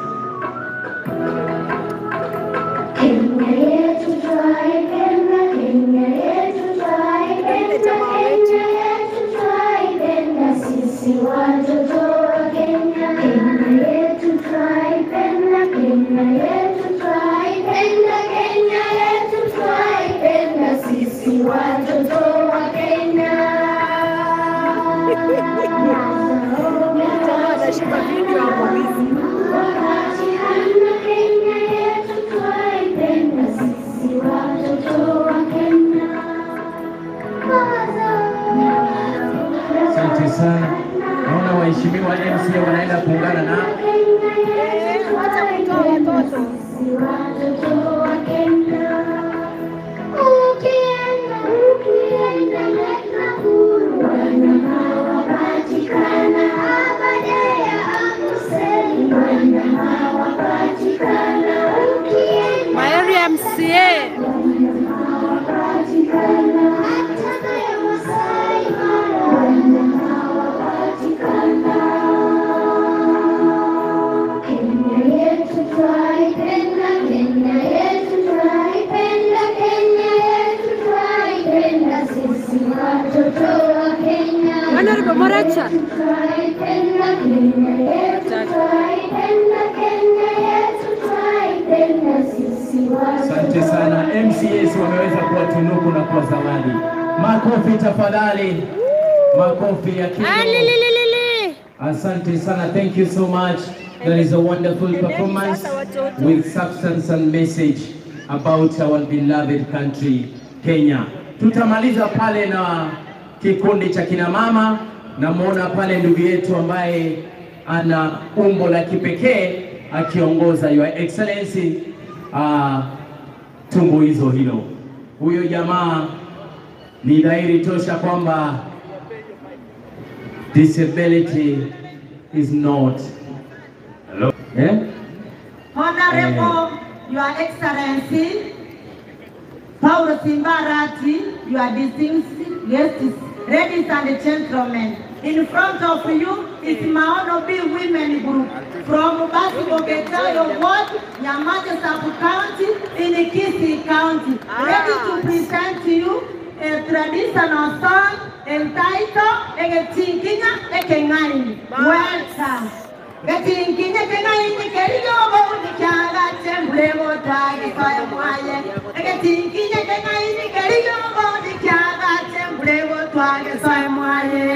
Kenya yetu twaipenda, Kenya yetu twaipenda, Kenya yetu twaipenda, sisi watoto wa Kenya. Kenya yetu twaipenda, Kenya yetu twaipenda, Kenya yetu twaipenda, sisi watoto wa Kenya. Anashika video hapo hivi. Kenya yetu twaipenda, sisi watoto wa Kenya. Asante sana. Naona waheshimiwa MCA wanaenda kuungana na sisi watoto wa Kenya. Ukienda Nakuru, wanyama wapatikana. Abadea Amboseli, wanyama wapatikana. Ukienda Mayori MCA wanyama wapatikana. Hata ya Masai Mara, wanyama wapatikana. Kenya yetu twaipenda, Kenya yetu twaipenda, Kenya yetu twaipenda, sisi watoto wa Kenya. Honorable Moracha. Twaipenda, Kenya yetu twaipenda, Kenya yetu twaipenda, sisi watoto. Asante sana. MCAs wameweza kuwatunuku na kuwa zawadi. Makofi tafadhali. Makofi ya kilo. Asante sana. Thank you so much. That is a wonderful performance with substance and message about our beloved country, Kenya. Tutamaliza pale na kikundi cha kina mama. Namuona pale ndugu yetu ambaye ana umbo la kipekee akiongoza Your Excellency tumbo hizo hilo. Huyo jamaa ni dhahiri tosha kwamba disability is not. Hello? Eh? Honorable Your Excellency, Paulo Simba Arati, your distinguished guests, ladies and gentlemen, in front of you is Maono B Women Group from Basi-Bogetayo Ward, Nyamaja Sub-County in Gusii County, ready to present to you a traditional song entitled Egetinkinya Ekengaini. Welcome. Getinkinya Ekengaini Keriyogo Nikyala Tembulemo Tage Fire Mwaye. Egetinkinya Ekengaini Keriyogo Nikyala Tembulemo Tage Fire Mwaye.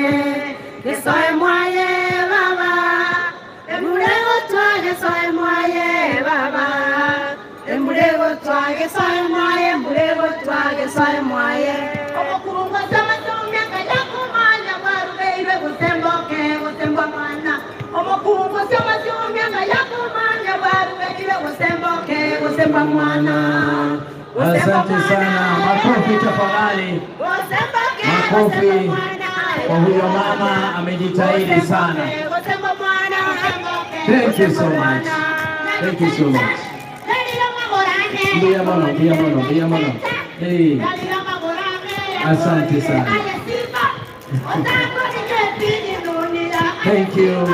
Gesoe Mwaye Baba. Embulemo Tage Soe Mwaye Baba. Embulemo Tage Soe Mwaye. Embulemo Tage Soe Mwaye. Omokurungo Sama Tumya Kayakumanya Warubeire Gusemboke Gusembo Mwana. Omokurungo Sama Tumya Kayakumanya Warubeire Gusemboke Gusembo Mwana. Asante sana. Makofi tafadhali. Makofi kwa huyo mama, amejitahidi sana. Thank you so much. Thank you so much. Ndia mama. Hey. Asante sana. Thank you.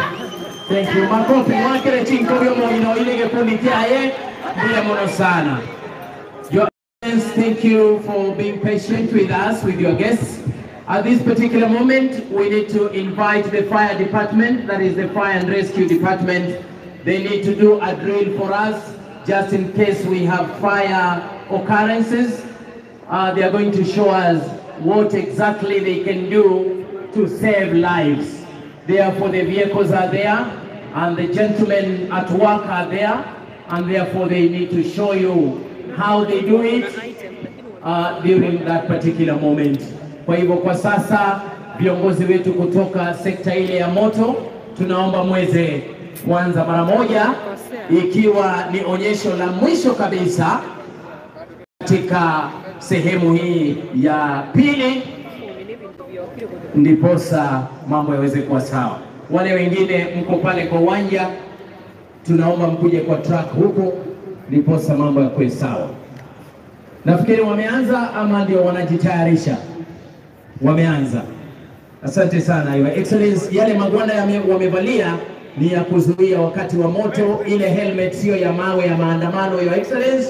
Thank you. Makofi mwakere chinko yo moino ile gekundi kyaye ndia mono sana. Your Excellency, thank you for being patient with us, with your guests. At this particular moment, we need to invite the fire department, that is the fire and rescue department. They need to do a drill for us, just in case we have fire occurrences. They are going to show us what exactly they can do to save lives. Therefore, the vehicles are there, and the gentlemen at work are there, and therefore they need to show you how they do it during that particular moment. Kwa hivyo kwa sasa viongozi wetu kutoka sekta ile ya moto tunaomba mweze kuanza mara moja, ikiwa ni onyesho la mwisho kabisa katika sehemu hii ya pili, ndiposa mambo yaweze kuwa sawa. Wale wengine mko pale kwa uwanja, tunaomba mkuje kwa track huko, ndiposa mambo yakuwe sawa. Nafikiri wameanza ama ndio wanajitayarisha? Wameanza. Asante sana Your Excellency. Yale magwanda wamevalia ni ya kuzuia wakati wa moto. Ile helmet sio ya mawe ya maandamano Your Excellency.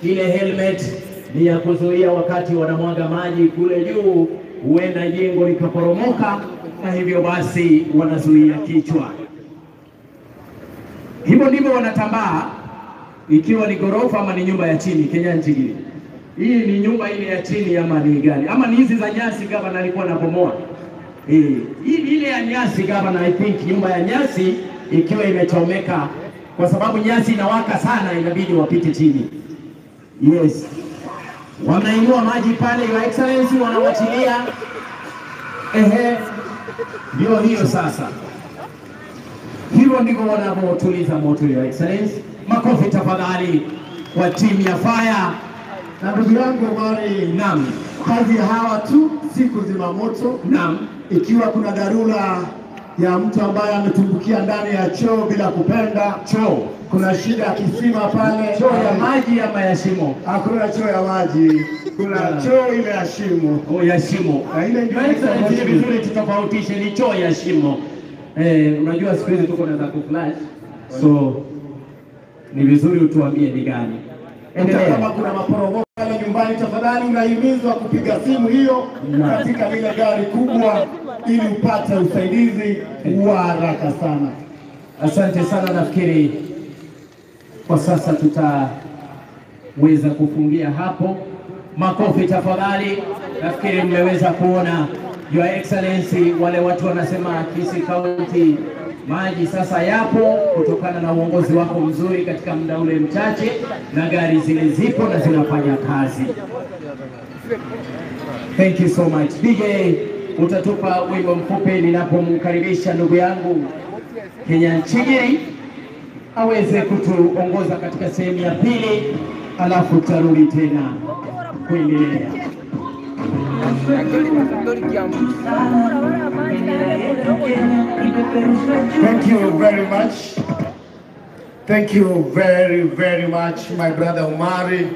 Ile helmet ni ya kuzuia wakati wanamwaga maji kule juu, huenda jengo likaporomoka, na hivyo basi wanazuia kichwa. Hivyo ndivyo wanatambaa, ikiwa ni gorofa ama ni nyumba ya chini. Kenya nchini hii ni nyumba ile ya chini ama ni gani? Ama ni hizi za nyasi gavana alikuwa anabomoa? Hii ile ya nyasi gavana, I think nyumba ya nyasi ikiwa imechomeka, kwa sababu nyasi inawaka sana, inabidi wapite chini. Yes, wanainua maji pale Your Excellency, wanawachilia. Ndio hiyo sasa. Hivyo ndivyo wanavyotuliza moto Your Excellency. Makofi tafadhali kwa timu ya fire. Na ndugu yangu Mari, naam, kazi ya hawa tu siku zima moto. Naam, ikiwa kuna dharura ya mtu ambaye ametumbukia ndani ya choo bila kupenda. Choo, kuna shida ya kisima pale. Choo ya maji ama ya shimo? Hakuna choo ya maji, kuna choo ile ya shimo. Oh, ya shimo. Na ile ndio vizuri tutofautishe, ni choo ya shimo. Unajua siku hizi tuko na za kuflash, so ni vizuri utuambie ni gani. Kama kuna maporomoko pale nyumbani, tafadhali unahimizwa kupiga simu hiyo katika lile gari kubwa ili upate usaidizi wa haraka sana. Asante sana. Nafikiri kwa sasa tutaweza kufungia hapo. Makofi tafadhali. Nafikiri mmeweza kuona Your Excellency, wale watu wanasema Kisii County maji sasa yapo kutokana na uongozi wako mzuri katika muda ule mchache, na gari zile zipo na zinafanya kazi. Thank you so much. DJ, utatupa wimbo mfupi ninapomkaribisha ndugu yangu Kenya Nchigiri aweze kutuongoza katika sehemu ya pili, alafu tutarudi tena kuendelea. Thank you very much. Thank you very, very much my brother Umari.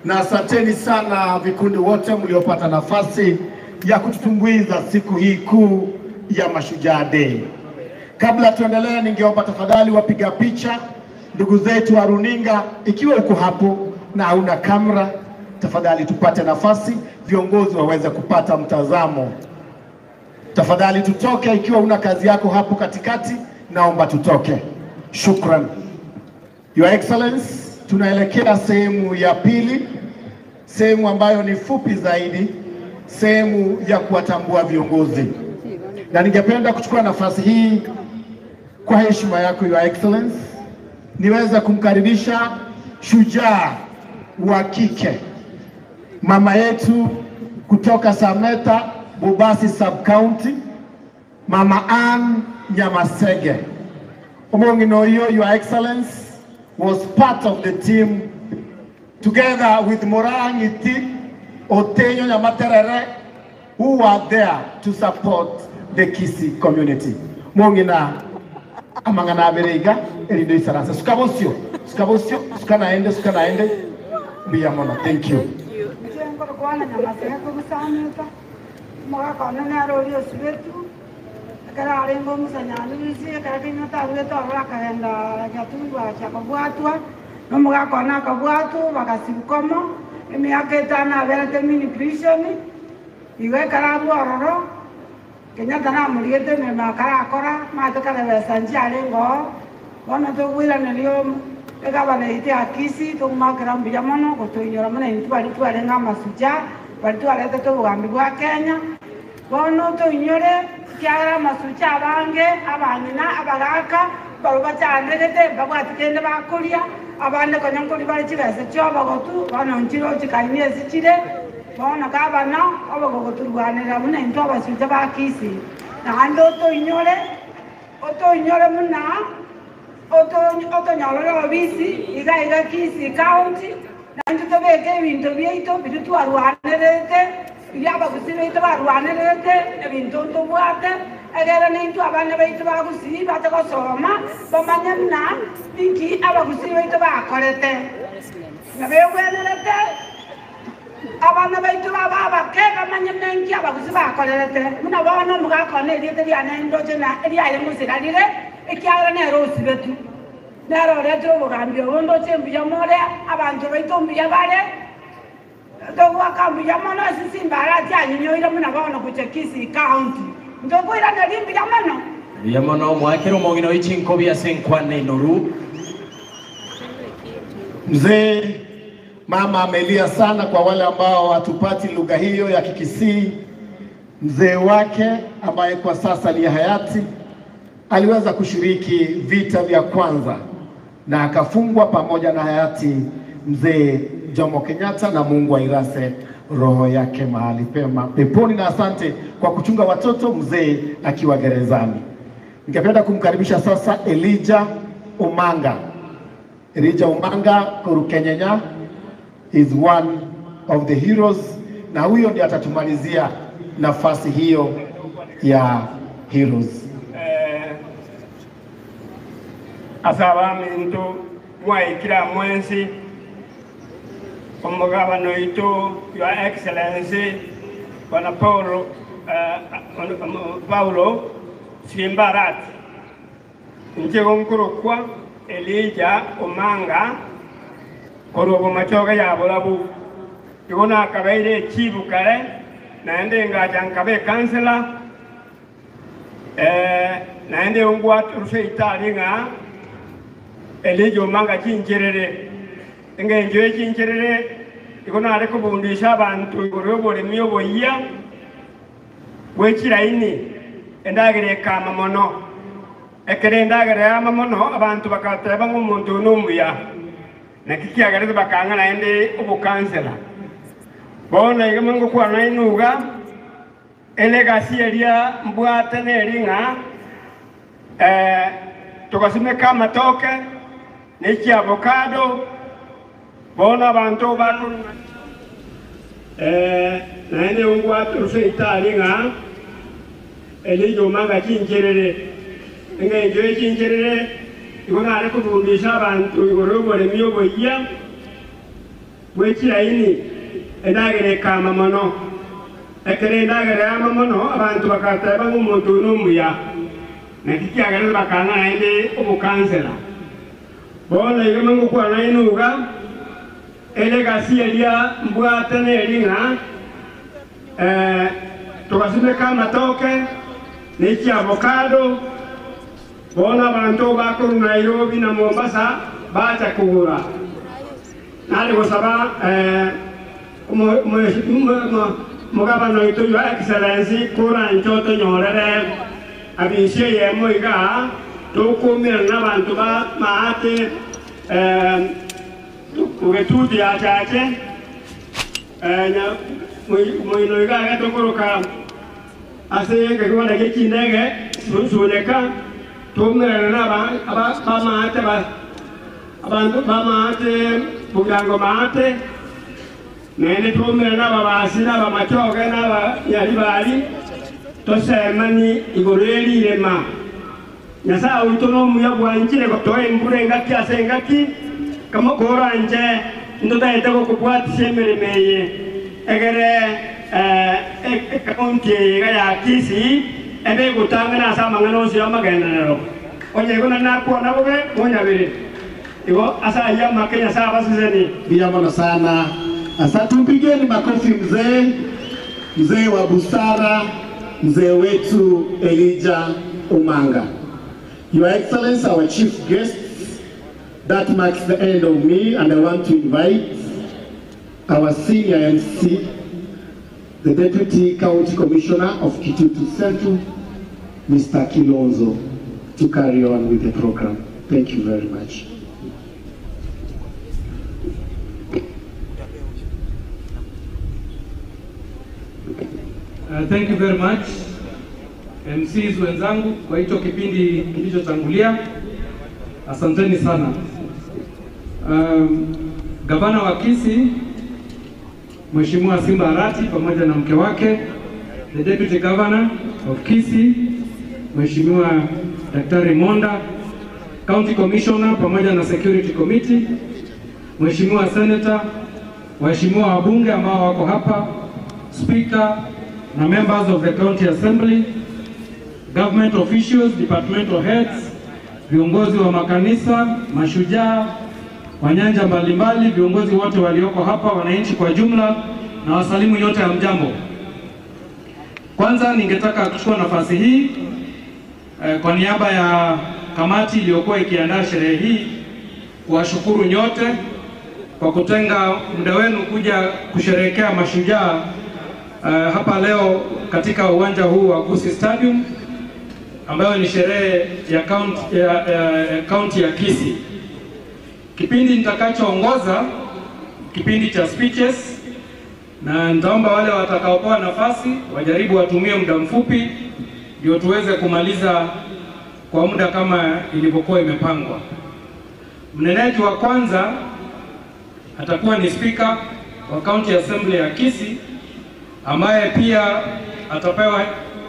Na asanteni sana vikundi wote mliopata nafasi ya kututumbuiza siku hii kuu ya Mashujaa Day. Kabla tuendelee, ningeomba tafadhali wapiga picha, ndugu zetu wa runinga, ikiwa uko hapo na hauna kamera, tafadhali tupate nafasi, viongozi waweze kupata mtazamo. Tafadhali tutoke, ikiwa una kazi yako hapo katikati, naomba tutoke. Shukran. Your Excellency, tunaelekea sehemu ya pili, sehemu ambayo ni fupi zaidi, sehemu ya kuwatambua viongozi. Na ningependa kuchukua nafasi hii kwa heshima yako Your Excellency, niweza kumkaribisha shujaa wa kike, mama yetu kutoka Sameta, Bubasi Sub-County, Mama Ann Nyamasege. Omongino hiyo, Your Excellency, was part of the team together with Morangiti, Otenyo Nyamaterere, who were there to support the Kisii community. Mongina amangana berega elindo isarasa. Sukabosio, sukanaende, biyamona. Thank you. Kararengo musanyanizi karakina tawe torwa kagenda gatungwa chakabwatwa no mugakona kabwatu bakasibikomo emyaka etano aberete mini prison iwe karabu ororo Kenyatta na muriete me makara akora mate kare besanji arengo bono to gwira nelio egabana ite akisi to makara mbiyamono gotoinyora mona intwali twarenga masuja bali twalete to bugambi bwa Kenya bono to inyore kyara masucha abange abanyina abagaka baruba cyanderete babwatikende bakulia abande konyankuri bari kibese cyo bagotu bana nkiro kikanye zikire bona kabana abagogotu rwanira mune into abasucha bakisi nando to inyore muna oto nyaloro obisi iga Kisii County nanjo to beke bintu byeito bitu arwanirete yaba Gusii ito barwanirete ebintu ntubwate egera nintu abana baitu ba Gusii batakosoma bamanyana binki aba Gusii baitu bakorete nabegwenerete abana baitu baba kega manyamengi abakusiba kolelete muna bana muga koneli tedi anendo jena eri ayi musiralire ekyala ne rosi betu naro retro bugambio wondo chembi yamore abantu baitu mbiya bare dowa kambi yamano Simba Arati anyinyoira muna bana kuchekisi county ndokwira na limbi yamano yamano mwakero mongino ichinko bya senkwane noru. Mzee mama amelia sana kwa wale ambao hatupati lugha hiyo ya Kikisii. Mzee wake ambaye kwa sasa ni hayati aliweza kushiriki vita vya kwanza na akafungwa pamoja na hayati mzee Jomo Kenyatta, na Mungu airase roho yake mahali pema peponi, na asante kwa kuchunga watoto mzee akiwa gerezani. Ningependa kumkaribisha sasa Elijah Omanga. Elijah Omanga Kurukenyenya is one of the heroes, na huyo ndiye atatumalizia nafasi hiyo ya heroes. Asaba mintu mwaikira mwensi omugabano itu Your Excellency Bwana Paulo Simba Arati nchegonkurukwa Elijah Omanga korobo machoga ya bolabu yona kabaire chibu kare naende ngaja nkabe kansela naende ungwa turfe italinga Elijah Omanga chincherere ngenje chincherere ikona ale kubundisha abantu gorobore miyo boya wechiraini endagere kama mono ekere endagere ama mono abantu bakateba ngumuntu numbuya nakikiagareza bakanga naende ubukansela bona igamango kwa nainuga elegasi elia mbwate neringa tukasime kama toke niki avocado bona abantu banu naende ungwa turufe italinga Elijah Omanga chincherere ngenje chincherere ikona ale kubundisha abantu igorobore miyo boya wechiraini endagere kama mono ekere endagere ama mono abantu bakateba ngumuntu numbuya nakikiagareza bakanga naende ubukansela bona igamango kwa nainuga elegasi elia mbwate neringa tukasime kama toke niki avocado bona abantu bakuru Nairobi na Mombasa bacha kugura nali gusaba mugabano itu Your Excellency kura nchoto nyorere abishe yemo iga tukumira n'abantu ba maate ugetuti achache mwino iga gatokoroka ase ngekwana gekindege suneka tumira n'aba maate abantu ba maate bugango maate nene tumira n'aba basira ba machoge n'aba yalibali tosemani igoreli lema nyasa utono muya bwanjire ko toye mbure ngati asengati kama koranje ndoda etako kubwati semeremeye egere kaunti ya Kisii ebe gutanga na sama ngano sio magenero onye kuna na kuona bobe monya bere iwo asa ya makenya sawa sizeni Biyamana sana. Asante, mpigeni makofi mzee wa busara, mzee wetu Elijah Omanga. Your Excellency, our chief guest, that marks the end of me, and I want to invite our senior MC, the Deputy County Commissioner of Kitutu Central, Mr. Kilonzo, to carry on with the program. Thank you very much. Thank you very much MCs wenzangu kwa hicho kipindi kilichotangulia. Asanteni sana. Gavana wa Kisii Mheshimiwa Simba Arati pamoja na mke wake, the Deputy Governor of Kisii Mheshimiwa Daktari Monda, County Commissioner pamoja na Security Committee, Mheshimiwa Senator waheshimiwa wabunge ambao wako hapa, speaker na members of the county assembly, government officials, departmental heads, viongozi wa makanisa, mashujaa wa nyanja mbalimbali, viongozi wote walioko hapa, wananchi kwa jumla, na wasalimu yote ya mjambo. Kwanza ningetaka kuchukua nafasi hii kwa niaba ya kamati iliyokuwa ikiandaa sherehe hii kuwashukuru nyote kwa kutenga muda wenu kuja kusherehekea mashujaa hapa leo katika uwanja huu wa Gusii Stadium, ambayo ni sherehe ya kaunti ya Kisii. Kipindi nitakachoongoza kipindi cha speeches, na nitaomba wale watakaopewa nafasi wajaribu watumie muda mfupi ndio tuweze kumaliza kwa muda kama ilivyokuwa imepangwa. Mnenaji wa kwanza atakuwa ni speaker wa county assembly ya Kisii, ambaye pia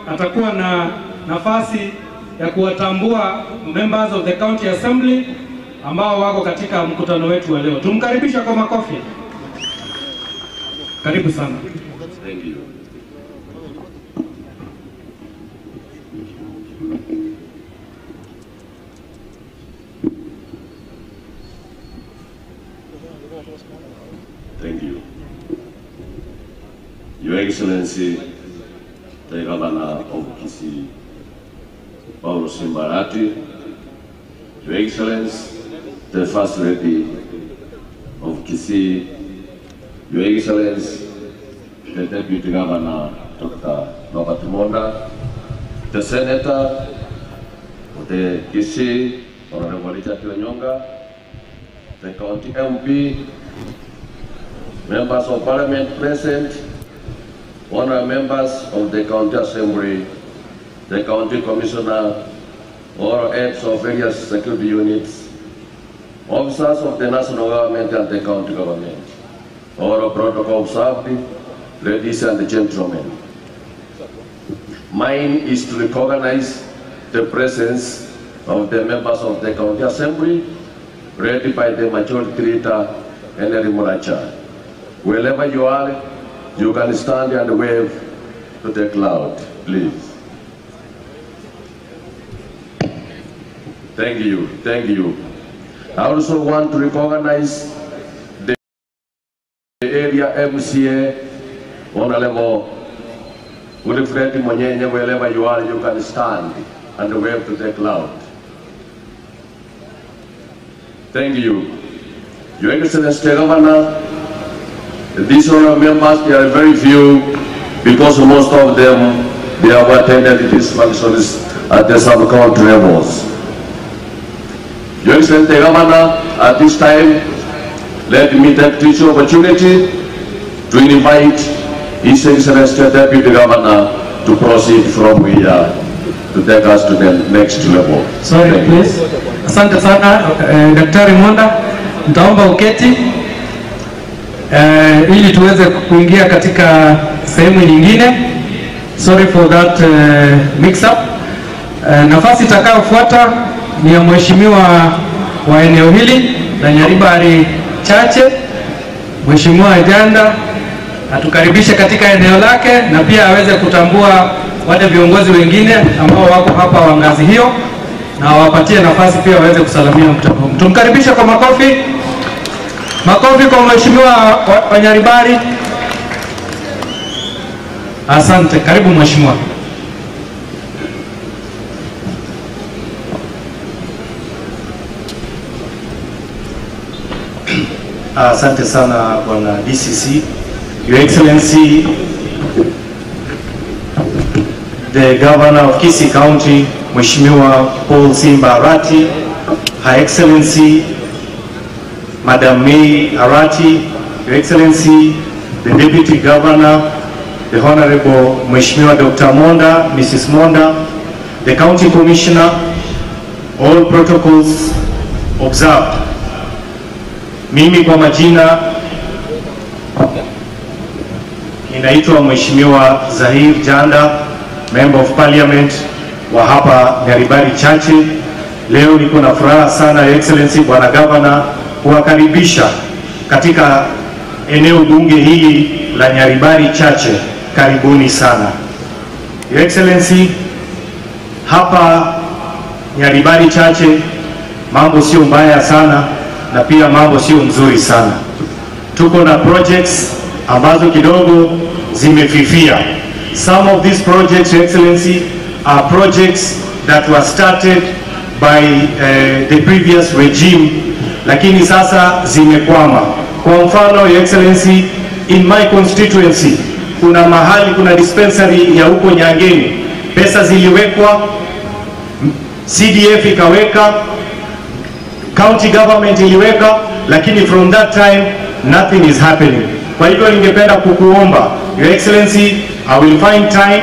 atakuwa na nafasi ya kuwatambua members of the county assembly ambao wako katika mkutano wetu wa leo. Tumkaribisha kwa makofi. Karibu sana. Thank you. Thank you. Your Excellency, the Governor of Gusii, Simba Arati, Your Excellency, the First Lady of Gusii, Your Excellency, the Deputy Governor, Dr. Robert Monda, the Senator of the Gusii, Honorable Richard Nyonga, the County MP, members of Parliament present, honorable members of the County Assembly, the County Commissioner, all heads of various security units, officers of the national government and the county government, all protocol observed, ladies and gentlemen. Mine is to recognize the presence of the members of the County Assembly, led by the Majority Leader, Henry Muracha. Wherever you are, you can stand and wave to the cloud, please. Thank you, thank you. I also want to recognize the area MCA, Honorable Wilfred Monyenye. Wherever you are, you can stand and wave to the cloud. Thank you. Your Excellency, the Governor, these honorable members, they are very few because most of them, they have attended these functions at the sub-county levels. Your Excellency, the Governor, at this time, let me take this opportunity to invite His Excellency, the Deputy Governor, to proceed from here to take us to the next level. Sorry, please. Asante sana, Daktari Monda, nitaomba uketi ili tuweze kuingia katika sehemu nyingine. Sorry for that mix up. Nafasi itakayofuata ni ya mheshimiwa wa eneo hili na Nyaribari Chache, Mheshimiwa Janda, atukaribishe katika eneo lake na pia aweze kutambua wale viongozi wengine ambao wako hapa wa ngazi hiyo, na wapatie nafasi pia waweze kusalamia mkutano. Tumkaribishe kwa makofi. Makofi kwa Mheshimiwa wa Nyaribari. Asante, karibu Mheshimiwa. Asante sana Bwana DCC. Your Excellency, the Governor of Kisii County, Mheshimiwa Simba Arati, Her Excellency, Madam May Arati, Your Excellency, the Deputy Governor, the Honorable Mheshimiwa Dr. Monda, Mrs. Monda, the County Commissioner, all protocols observed. Mimi kwa majina inaitwa Mheshimiwa Zahir Janda, Member of Parliament wa hapa Nyaribari Chache. Leo niko na furaha sana, Excellency Bwana Governor, kuwakaribisha katika eneo bunge hili la Nyaribari Chache, karibuni sana. Your Excellency, hapa Nyaribari Chache mambo sio mbaya sana na pia mambo sio mzuri sana. Tuko na projects ambazo kidogo zimefifia. Some of these projects, Your Excellency, are projects that were started by the previous regime, lakini sasa zimekwama. Kwa mfano, Your Excellency, in my constituency kuna mahali kuna dispensary ya huko Nyangeni, pesa ziliwekwa, CDF ikaweka, county government iliweka, lakini from that time nothing is happening. Kwa hivyo ningependa kukuomba, Your Excellency, I will find time,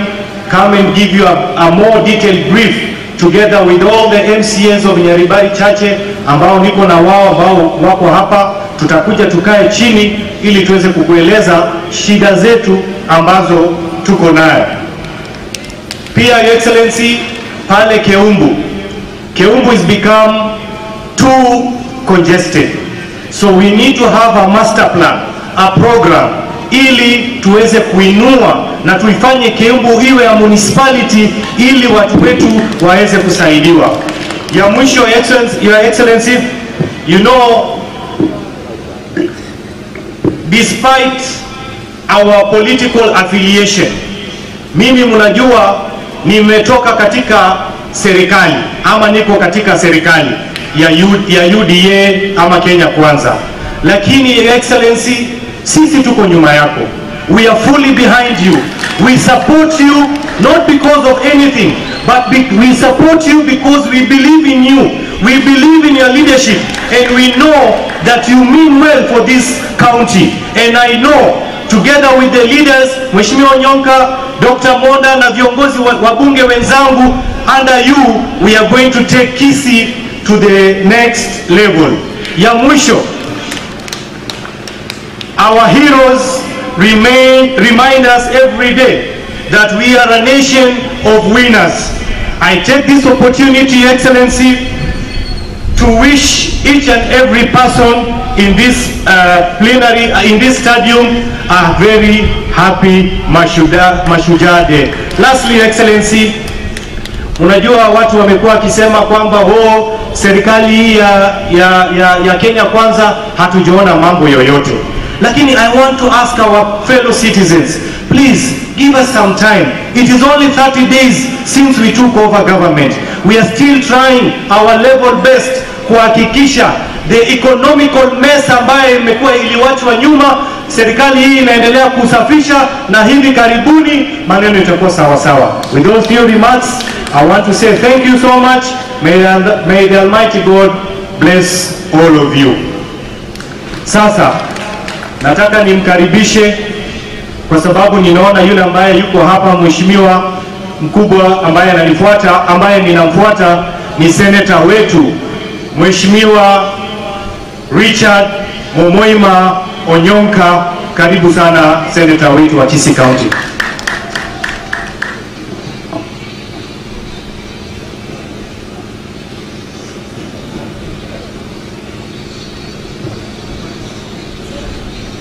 come and give you a more detailed brief together with all the MCAs of Nyaribari Chache ambao niko na wao ambao wako hapa. Tutakuja tukae chini ili tuweze kukueleza shida zetu ambazo tuko nayo. Pia Your Excellency, pale Keumbu has become too congested. So we need to have a master plan, a program, ili tuweze kuinua na tuifanye Keumbu iwe ya municipality ili watu wetu waweze kusaidiwa. Ya mwisho, Your Excellency, you know, despite our political affiliation, mimi mnajua nimetoka katika serikali ama niko katika serikali ya UDA ama Kenya Kwanza, lakini Your Excellency, sisi tuko nyuma yako. We are fully behind you. We support you not because of anything, but we support you because we believe in you. We believe in your leadership, and we know that you mean well for this county. And I know, together with the leaders, Mheshimiwa Nyonka, Dr. Monda na viongozi wabunge wenzangu, under you, we are going to take Gusii to the next level. Ya mwisho, our heroes remind us every day that we are a nation of winners. I take this opportunity, Your Excellency, to wish each and every person in this plenary, in this stadium, a very happy Mashujaa Day. Lastly, Your Excellency, unajua watu wamekuwa wakisema kwamba serikali ya Kenya Kwanza hatujaona mambo yoyote. Lakini I want to ask our fellow citizens, please give us some time. It is only 30 days since we took over government. We are still trying our level best kuhakikisha the economical mess ambayo imekuwa iliwachwa nyuma, serikali hii inaendelea kusafisha, na hivi karibuni maneno itakuwa sawa sawa. With those few remarks, I want to say thank you so much. May the Almighty God bless all of you. Sasa nataka nimkaribishe, kwa sababu ninaona yule ambaye yuko hapa, mheshimiwa mkubwa ambaye ananifuata, ambaye ninamfuata ni seneta wetu Mheshimiwa Richard Momoima Onyonka. Karibu sana seneta wetu wa Gusii County.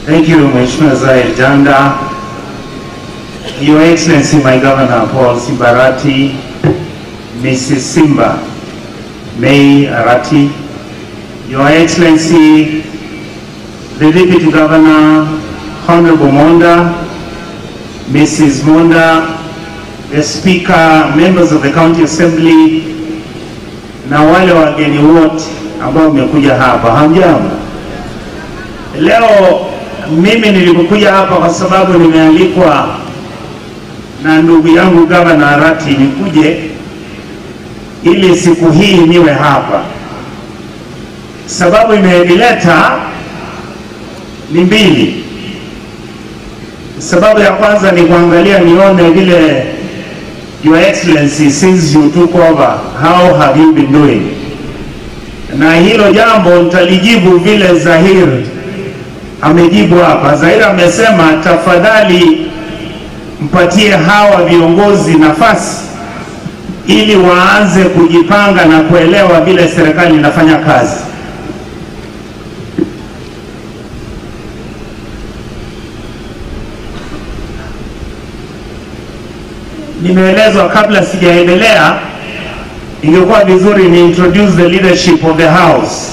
Thank you, Mheshimiwa Zahir Janda. Your Excellency, my Governor Paul Simba Arati, Mrs. Simba May Arati, Your Excellency, the Deputy Governor, Honorable Monda, Mrs. Monda, the Speaker, members of the County Assembly, na wale wageni wote ambao mmekuja hapa, hamjambo. Leo mimi nilikuja hapa kwa sababu nimealikwa na ndugu yangu Governor Arati nikuje ili siku hii niwe hapa. Sababu imenileta ni mbili. Sababu ya kwanza ni kuangalia nione vile Your Excellency, since you took over, how have you been doing? Na hilo jambo nitalijibu vile Zahir amejibu hapa. Zahir amesema tafadhali mpatie hawa viongozi nafasi ili waanze kujipanga na kuelewa vile serikali inafanya kazi. nimeelezwa kabla sijaendelea, ingekuwa vizuri ni introduce the leadership of the house.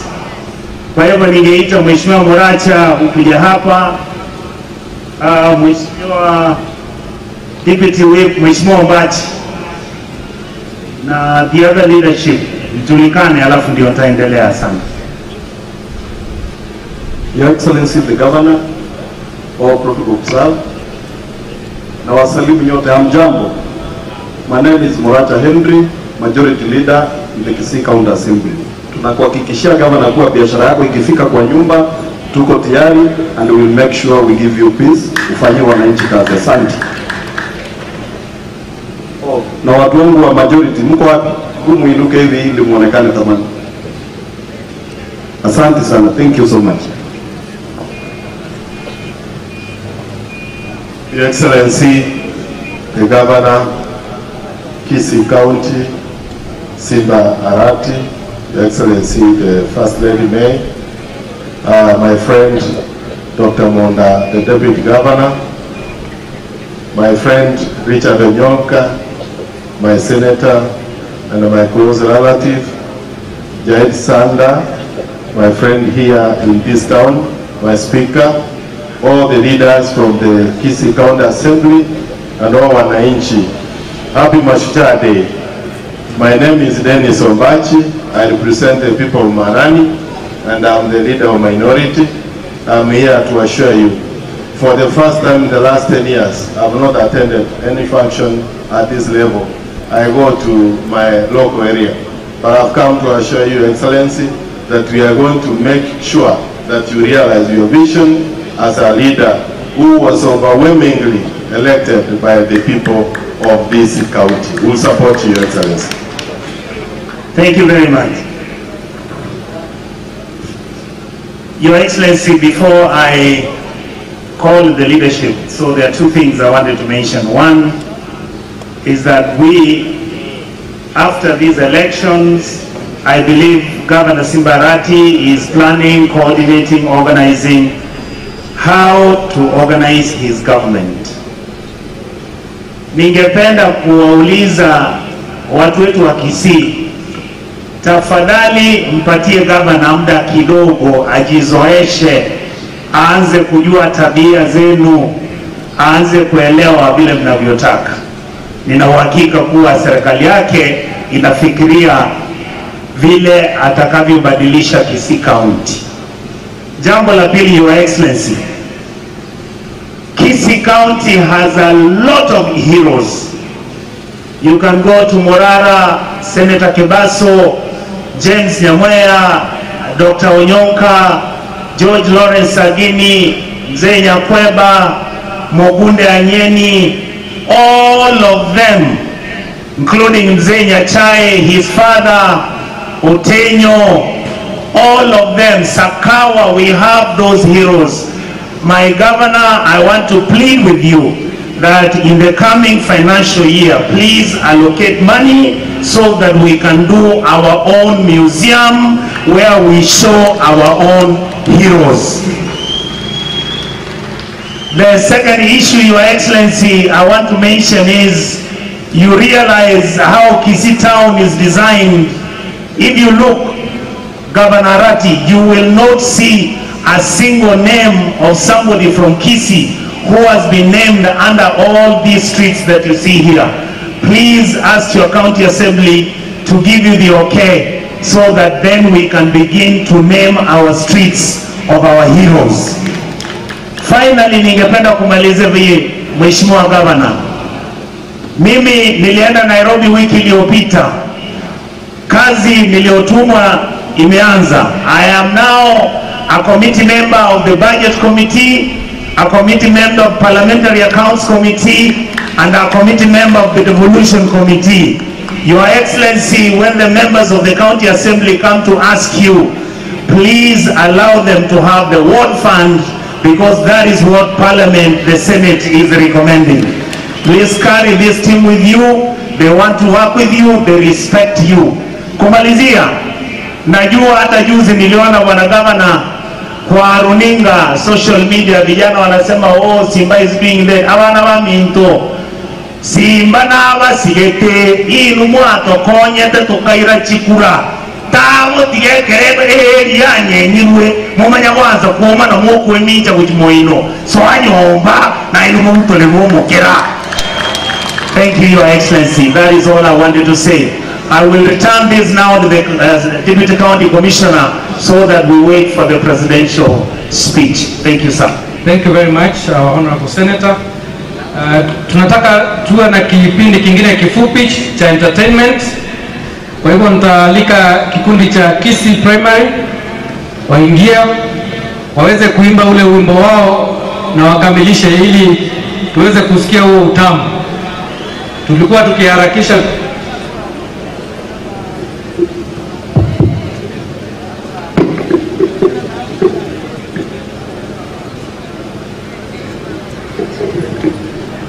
Kwa hivyo ningeita Mheshimiwa Muracha ukuja hapa, Mheshimiwa Deputy Whip, Mheshimiwa Mbachi na the other leadership mjulikane, alafu ndio taendelea sana. Your Excellency the Governor, all protocol observed, na wasalimu nyote, hamjambo. My name is Muracha Henry, Majority Leader in the Gusii County Assembly. Tunakuhakikishia Governor kuwa biashara yako ikifika kwa nyumba tuko tayari, and we will make sure we give you peace, ufanyie wananchi kazi. Asante. Na watu wangu wa majority, mko wapi? Humu inuke hivi ili muonekane tamani. Asante sana. Thank you so much. Your Excellency, the Governor, Gusii County, Simba Arati, Your Excellency, the First Lady May, my friend Dr. Monda, the Deputy Governor, my friend Richard Onyonka, my Senator and my close relative, Jaid Sanda, my friend here in this town, my Speaker, all the leaders from the Gusii County Assembly, and all wananchi. Happy Mashujaa Day. My name is Dennis Ombachi. I represent the people of Marani, and I'm the leader of minority. I'm here to assure you, for the first time in the last 10 years, I've not attended any function at this level. I go to my local area. But I've come to assure you, Excellency, that we are going to make sure that you realize your vision as a leader who was overwhelmingly elected by the people of this county. We'll support you, Your Excellency. Thank you very much. Your Excellency, before I call the leadership, so there are two things I wanted to mention. One is that we, after these elections, I believe Governor Simba Arati is planning, coordinating, organizing how to organize his government. Ningependa kuwauliza watu wetu wa Gusii, tafadhali mpatie gavana muda kidogo ajizoeshe, aanze kujua tabia zenu, aanze kuelewa vile mnavyotaka. Nina uhakika kuwa serikali yake inafikiria vile atakavyobadilisha Gusii County. Jambo la pili, Your Excellency, Gusii County has a lot of heroes. You can go to Morara, Senator Kebaso, James Nyamweya, Dr. Onyonka, George Lawrence Sagini, Mzee Nyakweba, Mogunde Anyeni, all of them, including Mzee Nyachae, his father, Otenyo, all of them, Sakawa, we have those heroes. My governor, I want to plead with you that in the coming financial year, please allocate money so that we can do our own museum where we show our own heroes. The second issue, Your Excellency, I want to mention is, you realize how Gusii town is designed. If you look, Governor Arati, you will not see a single name of somebody from Gusii who has been named under all these streets that you see here. Please ask your county assembly to give you the okay, so that then we can begin to name our streets of our heroes. Finally, ningependa kumalizia hivi, Mheshimiwa Governor. Mimi nilienda Nairobi wiki iliyopita. Kazi niliyotumwa imeanza. I am now a committee member of the Budget Committee, a committee member of Parliamentary Accounts Committee, and a committee member of the Devolution Committee. Your Excellency, when the members of the County Assembly come to ask you, please allow them to have the ward fund, because that is what Parliament, the Senate, is recommending. Please carry this team with you. They want to work with you. They respect you. Kumalizia, najua hata juzi niliona bwana gavana kwa runinga, social media, vijana wanasema oh, Simba is being led. Hawana waminto. Simba n'abasigete inu mwato konyete tukaira chikura tawo tigekerebe yanyenyirwe mumanya kwanza kuoma na mwoku eminja kujimoino so anyomba na inu mumutole mumukera. Thank you, Your Excellency. That is all I wanted to say. I will return this now to the Deputy County Commissioner so that we wait for the presidential speech. Thank you, sir. Thank you very much, Honorable Senator. Tunataka tuwe na kipindi kingine kifupi cha entertainment. Kwa hivyo nitaalika kikundi cha Gusii Primary waingia waweze kuimba ule wimbo wao na wakamilishe ili tuweze kusikia huo utamu. Tulikuwa tukiharakisha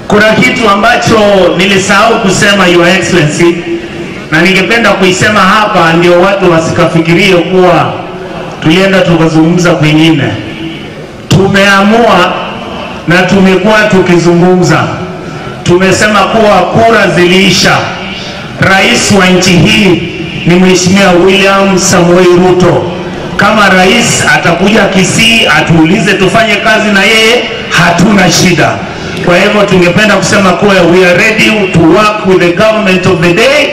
Kuna kitu ambacho nilisahau kusema, Your Excellency, na ningependa kuisema hapa ndio watu wasikafikirie kuwa tulienda tukazungumza kwingine. Tumeamua na tumekuwa tukizungumza. Tumesema kuwa kura ziliisha. Rais wa nchi hii ni Mheshimiwa William Samoei Ruto. Kama rais atakuja Gusii atuulize tufanye kazi na yeye, hatuna shida. Kwa hivyo tungependa kusema kuwa we are ready to work with the government of the day,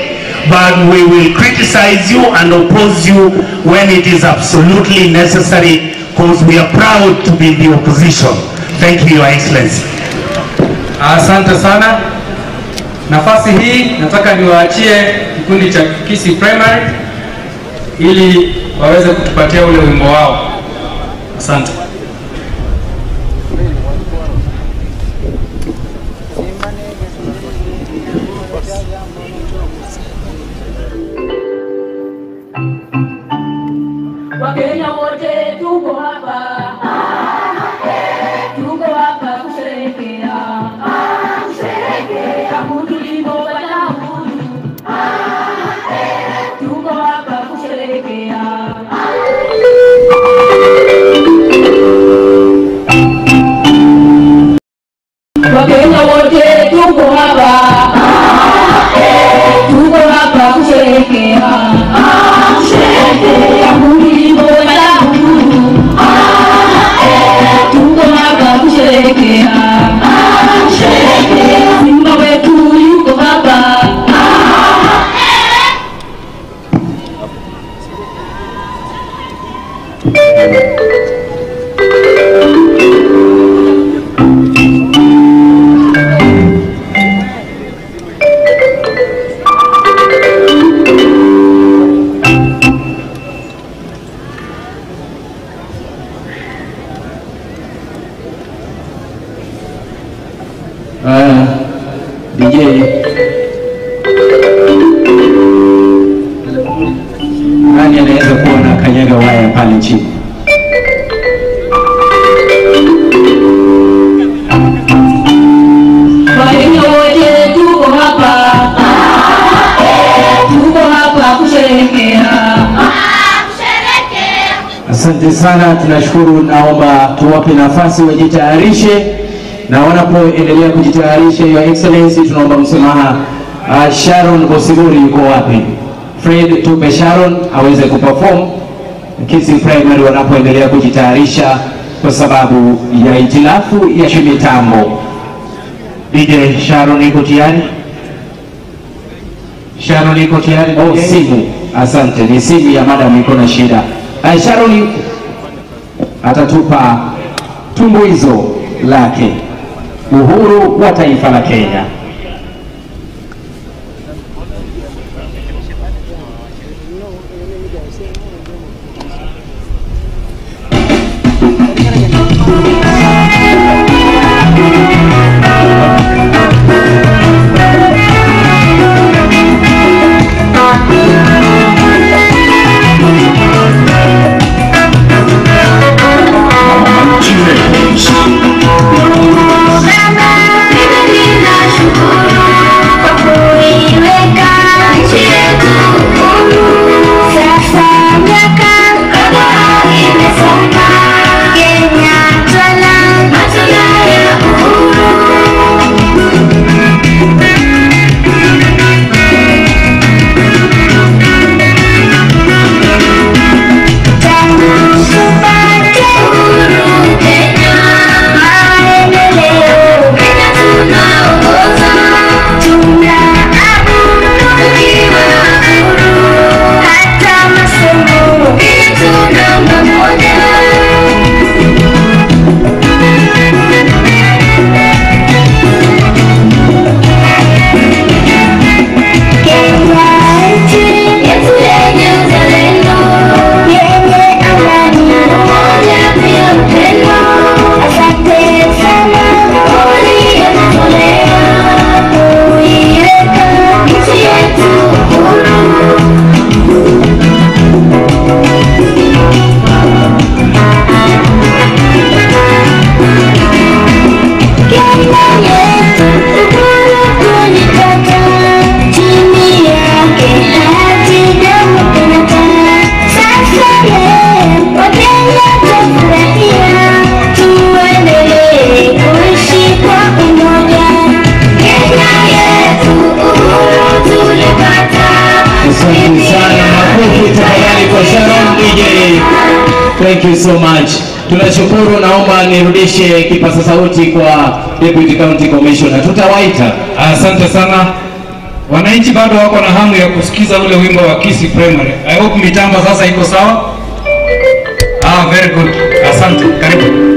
but we will criticize you and oppose you when it is absolutely necessary, because we are proud to be in the opposition. Thank you, Your Excellency. Asante sana. Nafasi hii nataka niwaachie kikundi cha Gusii Primary ili waweze kutupatia ule wimbo wao. Asante. Wakenya wote tuko hapa, tuko hapa kusherehekea, tangu tulipopata uhuru, tuko hapa kusherehekea. Wakenya wote tuko hapa, tuko hapa kusherehekea. Simba wetu yuko hapa. DJ nani anaweza kuwa na kanyaga waya pale chini? Wakenya wote tuko hapa, tuko hapa kusherehekea. Asante sana, tunashukuru. Naomba tuwape nafasi wajitayarishe, na wanapoendelea kujitayarisha, Your Excellency, tunaomba msamaha. Sharon Bosiburi yuko wapi? Fred, tupe Sharon aweze kuperform Gusii Primary wanapoendelea kujitayarisha kwa sababu ya hitilafu ya mitambo. DJ Sharon iko tayari? Sharon iko tayari? Oh, simu. Asante, ni simu ya madam iko na shida. Sharon atatupa tumbuizo lake, uhuru wa taifa la Kenya. Mimi ninashukuru Thank you so much. Tunashukuru, naomba nirudishe kipasa sauti kwa Deputy County Commissioner. Tutawaita. Asante sana. Wananchi bado wako na hamu ya kusikiza ule wimbo wa Gusii Primary. I hope mitambo sasa iko sawa. Very good. Asante. Karibu.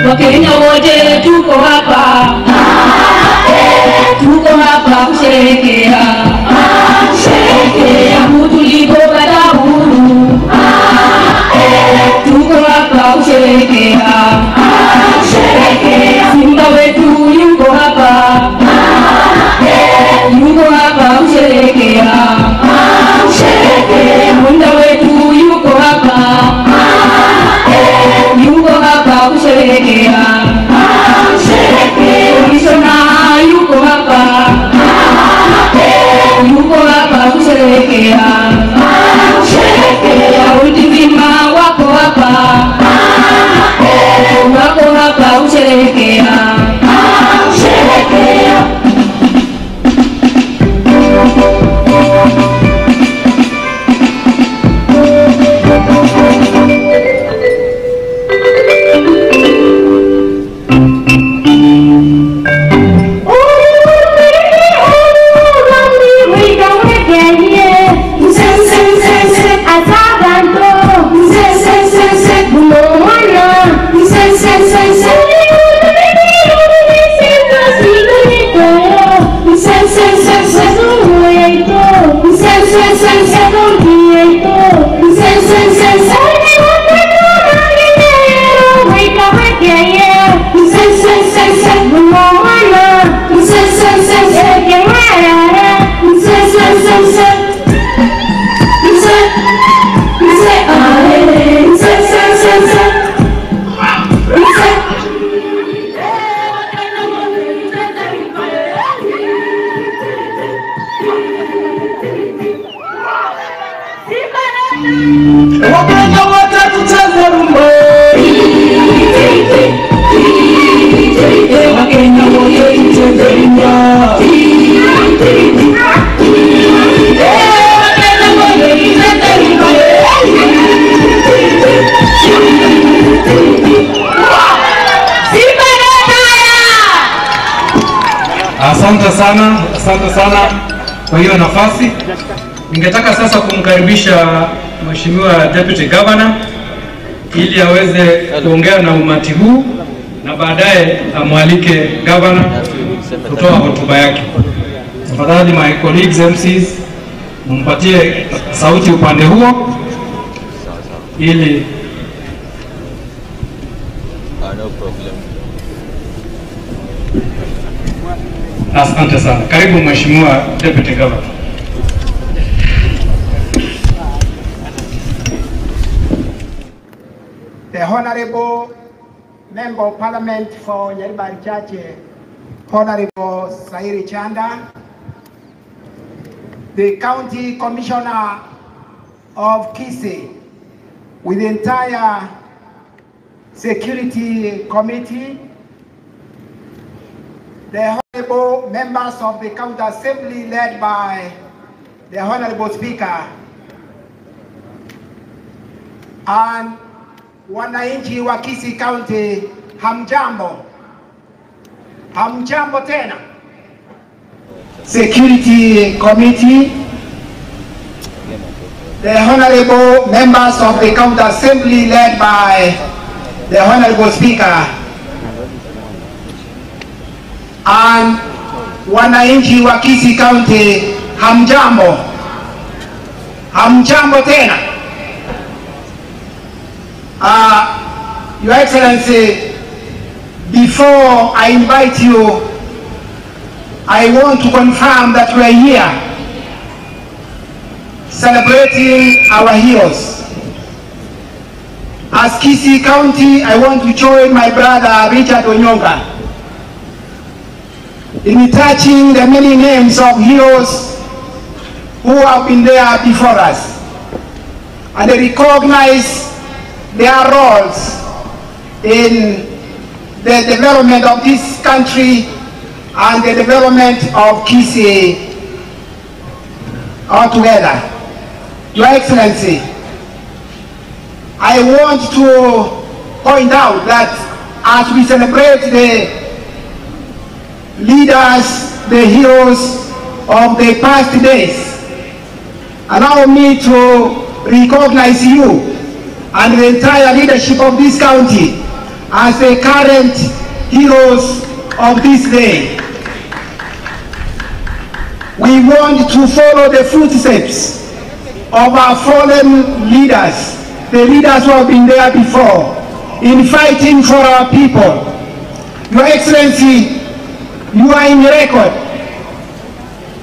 Wakenya wote tuko hapa, tuko hapa kusherehekea, tulipopata uhuru. Tuko hapa kusherehekea, Simba wetu yuko hapa, yuko hapa kusherehekea, Munda wetu yuko hapa, yuko hapa kusherehekea, Commissioner yuko hapa, yuko hapa kusherehekea, Kaunti nzima wako hapa, wako hapa kusherehekea. Asante sana kwa hiyo nafasi. Ningetaka sasa kumkaribisha Mheshimiwa Deputy Governor ili aweze kuongea na umati huu na baadaye amwalike Governor kutoa hotuba yake. Tafadhali my colleagues MCs, mumpatie sauti upande huo ili no problem. Asante sana. Karibu Mheshimiwa Deputy Governor. The Honorable Member of Parliament for Nyaribari Chache, Honorable Sahiri Chanda, the County Commissioner of Gusii, with the entire Security Committee, the honorable members of the County Assembly led by the Honorable Speaker, and wananchi wa Gusii County, hamjambo. Hamjambo tena. Security Committee, the honorable members of the County Assembly led by the Honorable Speaker, and wananchi wa Gusii County, hamjambo. Hamjambo tena. Your Excellency, before I invite you, I want to confirm that we are here celebrating our heroes. As Gusii County, I want to join my brother Richard Onyonga in touching the many names of heroes who have been there before us, and they recognize their roles in the development of this country and the development of Gusii altogether. Your Excellency, I want to point out that as we celebrate the leaders, the heroes of the past days, allow me to recognize you and the entire leadership of this county as the current heroes of this day. We want to follow the footsteps of our fallen leaders, the leaders who have been there before, in fighting for our people. Your Excellency, you are in record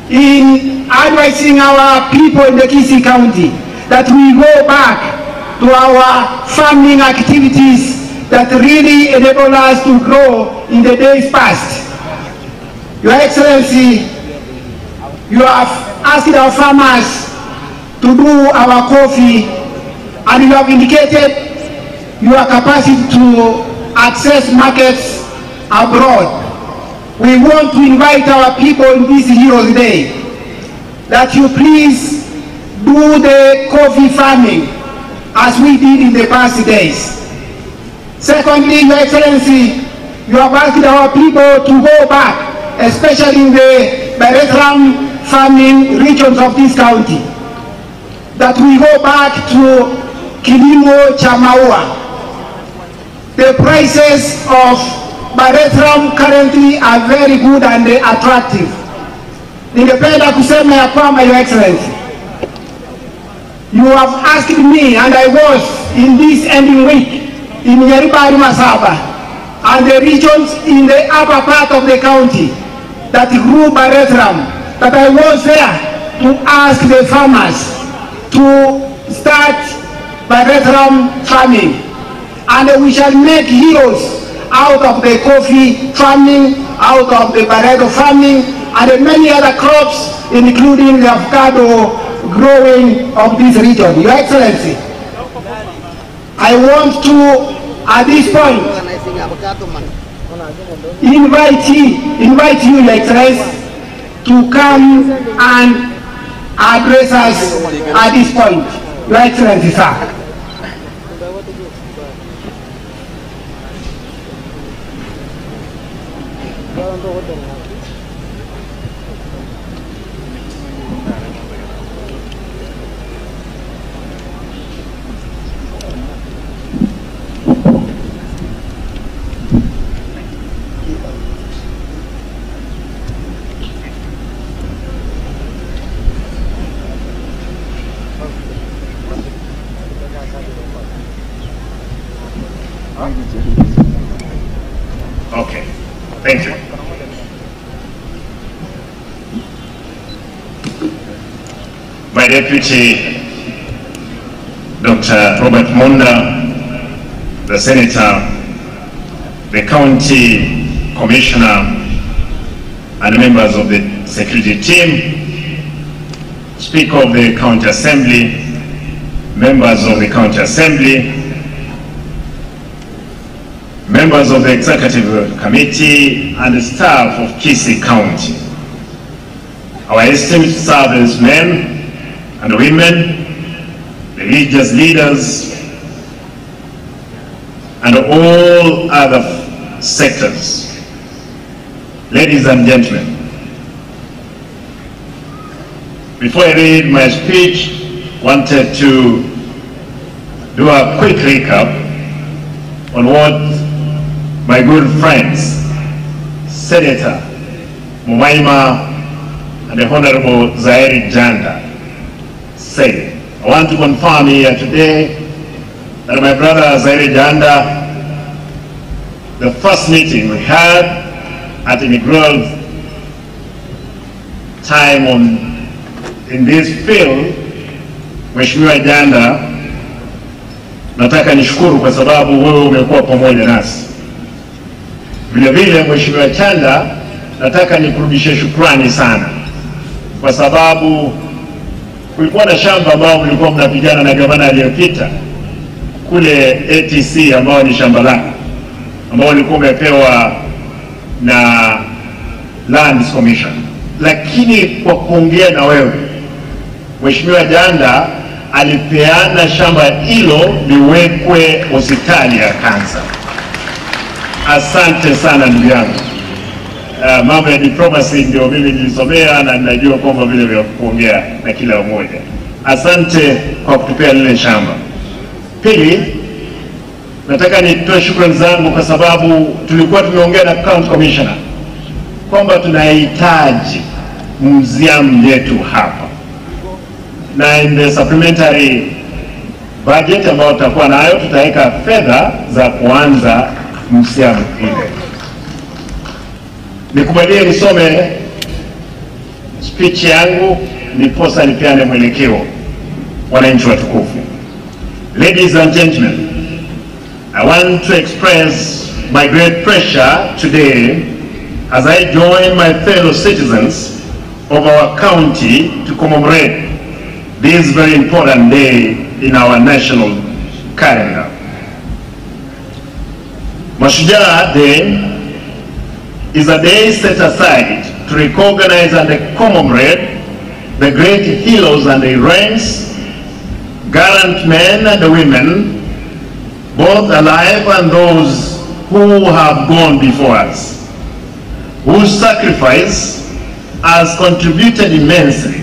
in advising our people in the Gusii County that we go back to our farming activities that really enable us to grow in the days past. Your Excellency, you have asked our farmers to do our coffee, and you have indicated your capacity to access markets abroad. We want to invite our people in this Heroes Day that you please do the coffee farming as we did in the past days. Secondly, Your Excellency, you have asked our people to go back, especially in the Baretram farming regions of this county, that we go back to Kilimo Chamaua. The prices of Baretram currently are very good and attractive. Ningependa kusema ya kwamba, Your Excellency, you have asked me, and I was in this ending week in Nyaribari Masaba and the regions in the upper part of the county that grew Baretram, that I was there to ask the farmers to start Baretram farming, and we shall make heroes out of the coffee farming, out of the Bareto farming, and many other crops, including the avocado growing of this region. Your Excellency, I want to, at this point, invite you, Your Excellency, to come and address us at this point. Your Excellency, sir. Okay, thank you. My deputy, Dr. Robert Munda, the Senator, the County Commissioner, and members of the security team, Speaker of the County Assembly, members of the County Assembly, members of the Executive Committee, and the staff of Gusii County, our esteemed servicemen and women, religious leaders, and all other sectors. Ladies and gentlemen, before I read my speech, I wanted to do a quick recap on what my good friends, Senator Mumaima and the Honorable Zairi Janda said. I want to confirm here today that my brother Zairi Janda, the first meeting we had at Imigrove time in this field, Mheshimiwa Janda, nataka nishukuru kwa sababu wewe umekuwa pamoja nasi. Vile vile Mheshimiwa Chanda, nataka nikurudishe shukrani sana kwa sababu kulikuwa na shamba ambao mlikuwa mnapigana na gavana aliyopita kule ATC ambao ni shamba lako. ambao ulikuwa umepewa na Lands Commission, lakini kwa kuongea na wewe Mheshimiwa Janda alipeana shamba hilo liwekwe hospitali ya kansa. Asante sana ndugu yangu. Mambo ya diplomacy ndio mimi nilisomea na ninajua kwamba vile vya kuongea na kila mmoja. Asante kwa kutupea lile shamba. Pili, nataka nitoe shukrani zangu kwa sababu tulikuwa tumeongea na county commissioner kwamba tunahitaji museum yetu hapa, na in the supplementary budget ambayo tutakuwa nayo tutaweka fedha za kuanza museum ile. Nikubalie nisome speech yangu niposa nipeane mwelekeo wananchi watukufu. Ladies and gentlemen, I want to express my great pleasure today as I join my fellow citizens of our county to commemorate this very important day in our national calendar. Mashujaa Day is a day set aside to recognize and commemorate the great heroes and heroines, gallant men and women, both alive and those who have gone before us, whose sacrifice has contributed immensely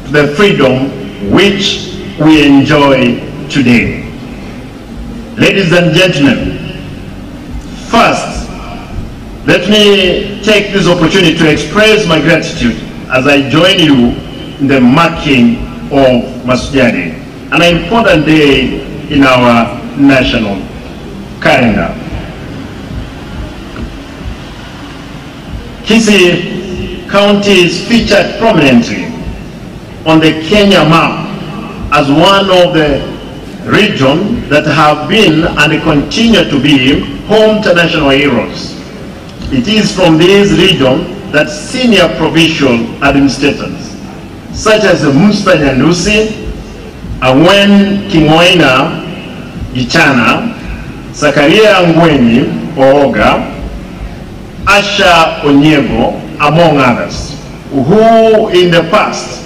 to the freedom which we enjoy today. Ladies and gentlemen, first, let me take this opportunity to express my gratitude as I join you in the marking of Mashujaa Day, an important day in our national calendar. Gusii County is featured prominently on the Kenya map as one of the regions that have been and continue to be home to national heroes. It is from this region that senior provincial administrators such as Musta Nyandusi, Awen Kingoina Gichana, Zakaria Ngwenyi Ooga, Asha Onyego, among others, who in the past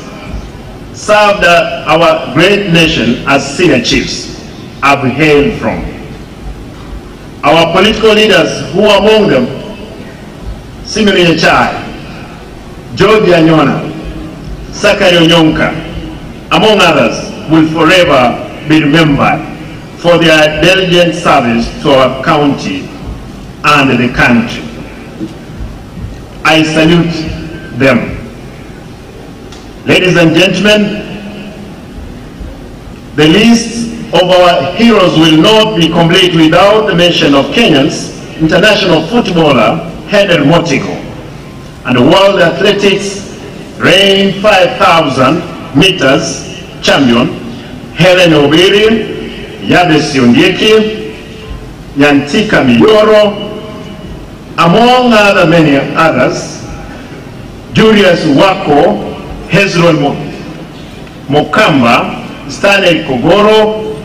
served our great nation as senior chiefs, have hailed from. Our political leaders, who among them, Simba Chai, George Anyona, Sakari Onyonka, among others, will forever be remembered for their diligent service to our county and the country. I salute them. Ladies and gentlemen, the list of our heroes will not be complete without the mention of Kenya's international footballer Henry Motigo and the World Athletics Reign 5,000 meters champion Helen Obiri, Yabesi Ondieki, Yantika Miyoro, among other many others, Julius Wako, Hezron Mokamba, Stanley Kogoro,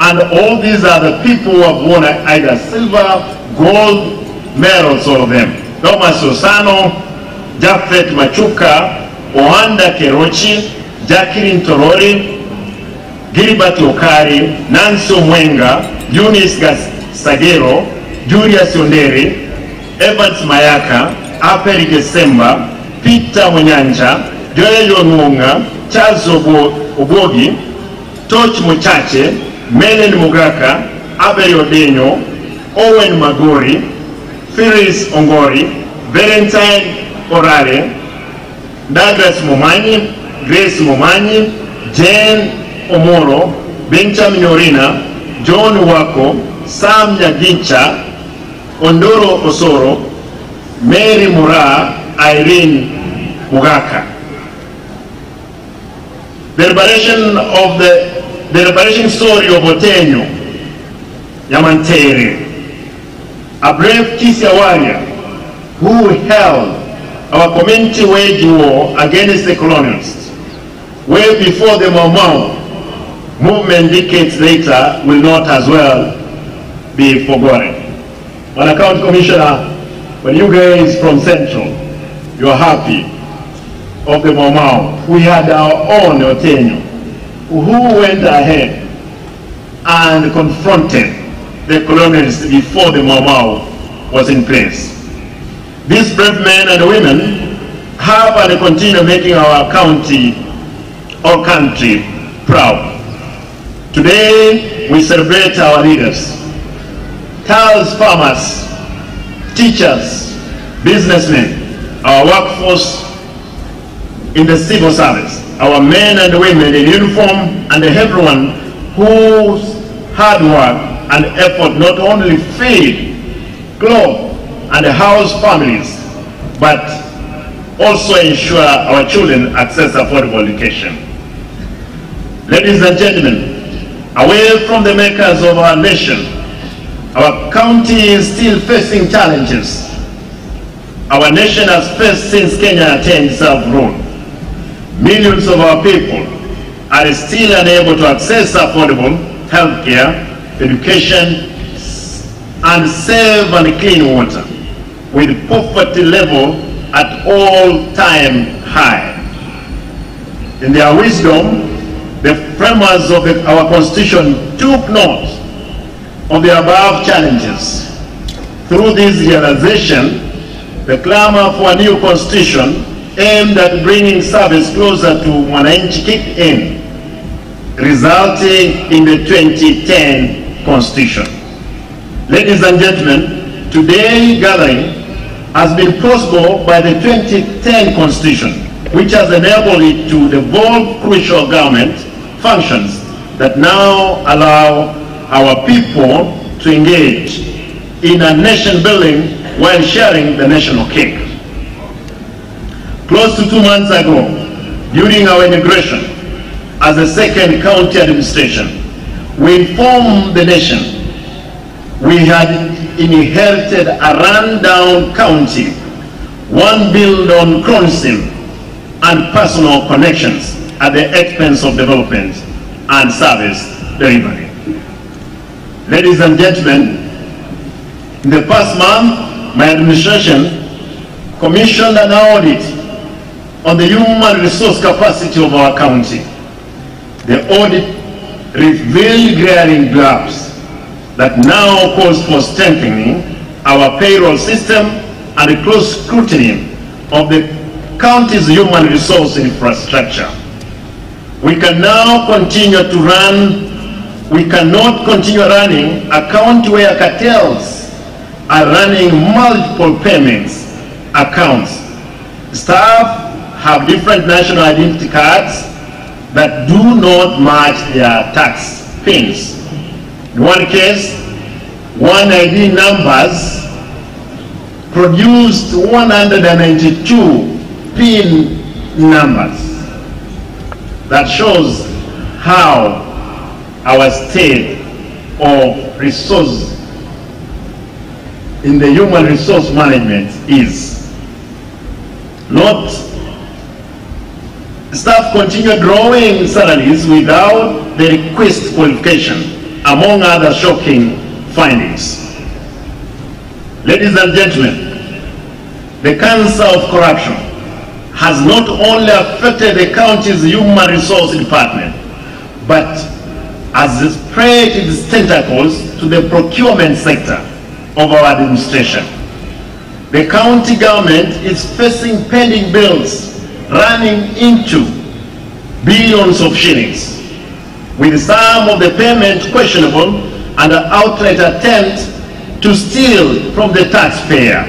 and all these are the people who have won either silver, gold medals, all of them. Thomas Osano, Jafet Machuka, Oanda Kerochi, Jacqueline Torori, Gilbert Okari, Nancy Mwenga, Eunice Sagero, Julius Onderi, Evans Mayaka, Aperi Gesemba, Peter Munyanja, Joel Onunga, Charles Obogi, Toch Muchache, Melen Mugaka, Abel Odenyo, Owen Magori, Phyllis Ongori, Valentine Orale, Douglas Momanyi, Grace Momanyi, Jane Omoro, Benjamin Orina, John Wako, Sam Nyagincha, Ondoro Osoro, Mary Mura, Irene Mugaka. The liberation story of Otenyo Yamantere, a brave Kisia warrior who held our community wage war against the colonialists, way before the Mau Mau movement decades later will not as well be forgotten. When a county commissioner, when you guys from Central, you are happy of the Mau, we had our own Otenyo, who went ahead and confronted the colonialists before the Mau was in place. These brave men and women have and continue making our county or country proud. Today, we celebrate our leaders, cows farmers, teachers, businessmen, our workforce in the civil service, our men and women in uniform, and everyone whose hard work and effort not only feed, clothe, and house families, but also ensure our children access affordable education. Ladies and gentlemen, away from the makers of our nation, our county is still facing challenges our nation has faced since Kenya attained self-rule. Millions of our people are still unable to access affordable health care, education, and safe and clean water, with poverty level at all-time high. In their wisdom, the framers of our Constitution took note of the above challenges. Through this realization, the clamor for a new Constitution aimed at bringing service closer to Mwananchi kicked in, resulting in the 2010 Constitution. Ladies and gentlemen, today's gathering has been possible by the 2010 Constitution, which has enabled it to devolve crucial government functions that now allow our people to engage in a nation building while sharing the national cake. Close to 2 months ago, during our inauguration as the second county administration, we informed the nation we had inherited a run-down county, one built on cronyism and personal connections at the expense of development and service delivery. Ladies and gentlemen, in the past month, my administration commissioned an audit on the human resource capacity of our county. The audit revealed glaring gaps that now calls for strengthening our payroll system and a close scrutiny of the county's human resource infrastructure. We cannot continue running a county where cartels are running multiple payments accounts. Staff have different national identity cards that do not match their tax pins. In one case, one ID numbers produced 192 PIN numbers. That shows how our state of resource in the human resource management is. Not staff continue drawing salaries without the request qualification, among other shocking findings. Ladies and gentlemen, the cancer of corruption has not only affected the county's human resource department, but has spread its tentacles to the procurement sector of our administration. The county government is facing pending bills running into billions of shillings, with some of the payment questionable and an outright attempt to steal from the taxpayer.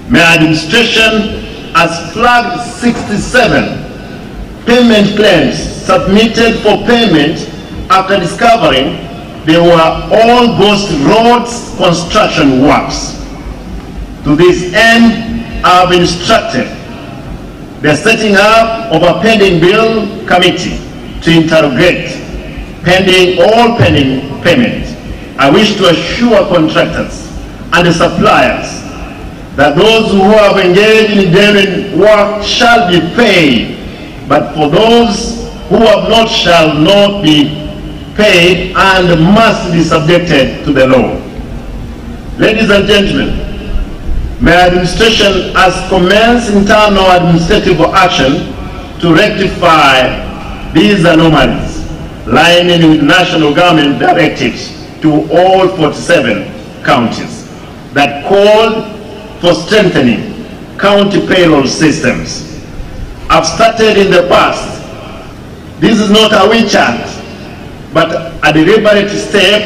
My administration has flagged 67 payment claims submitted for payment after discovering they were all ghost roads construction works. To this end, I have instructed the setting up of a pending bill committee to interrogate all pending payments. I wish to assure contractors and the suppliers that those who have engaged in genuine work shall be paid, but for those who have not shall not be paid and must be subjected to the law. Ladies and gentlemen, my administration has commenced internal administrative action to rectify these anomalies, lining with national government directives to all 47 counties that called for strengthening county payroll systems. I've started in the past. This is not a witch hunt, but a deliberate step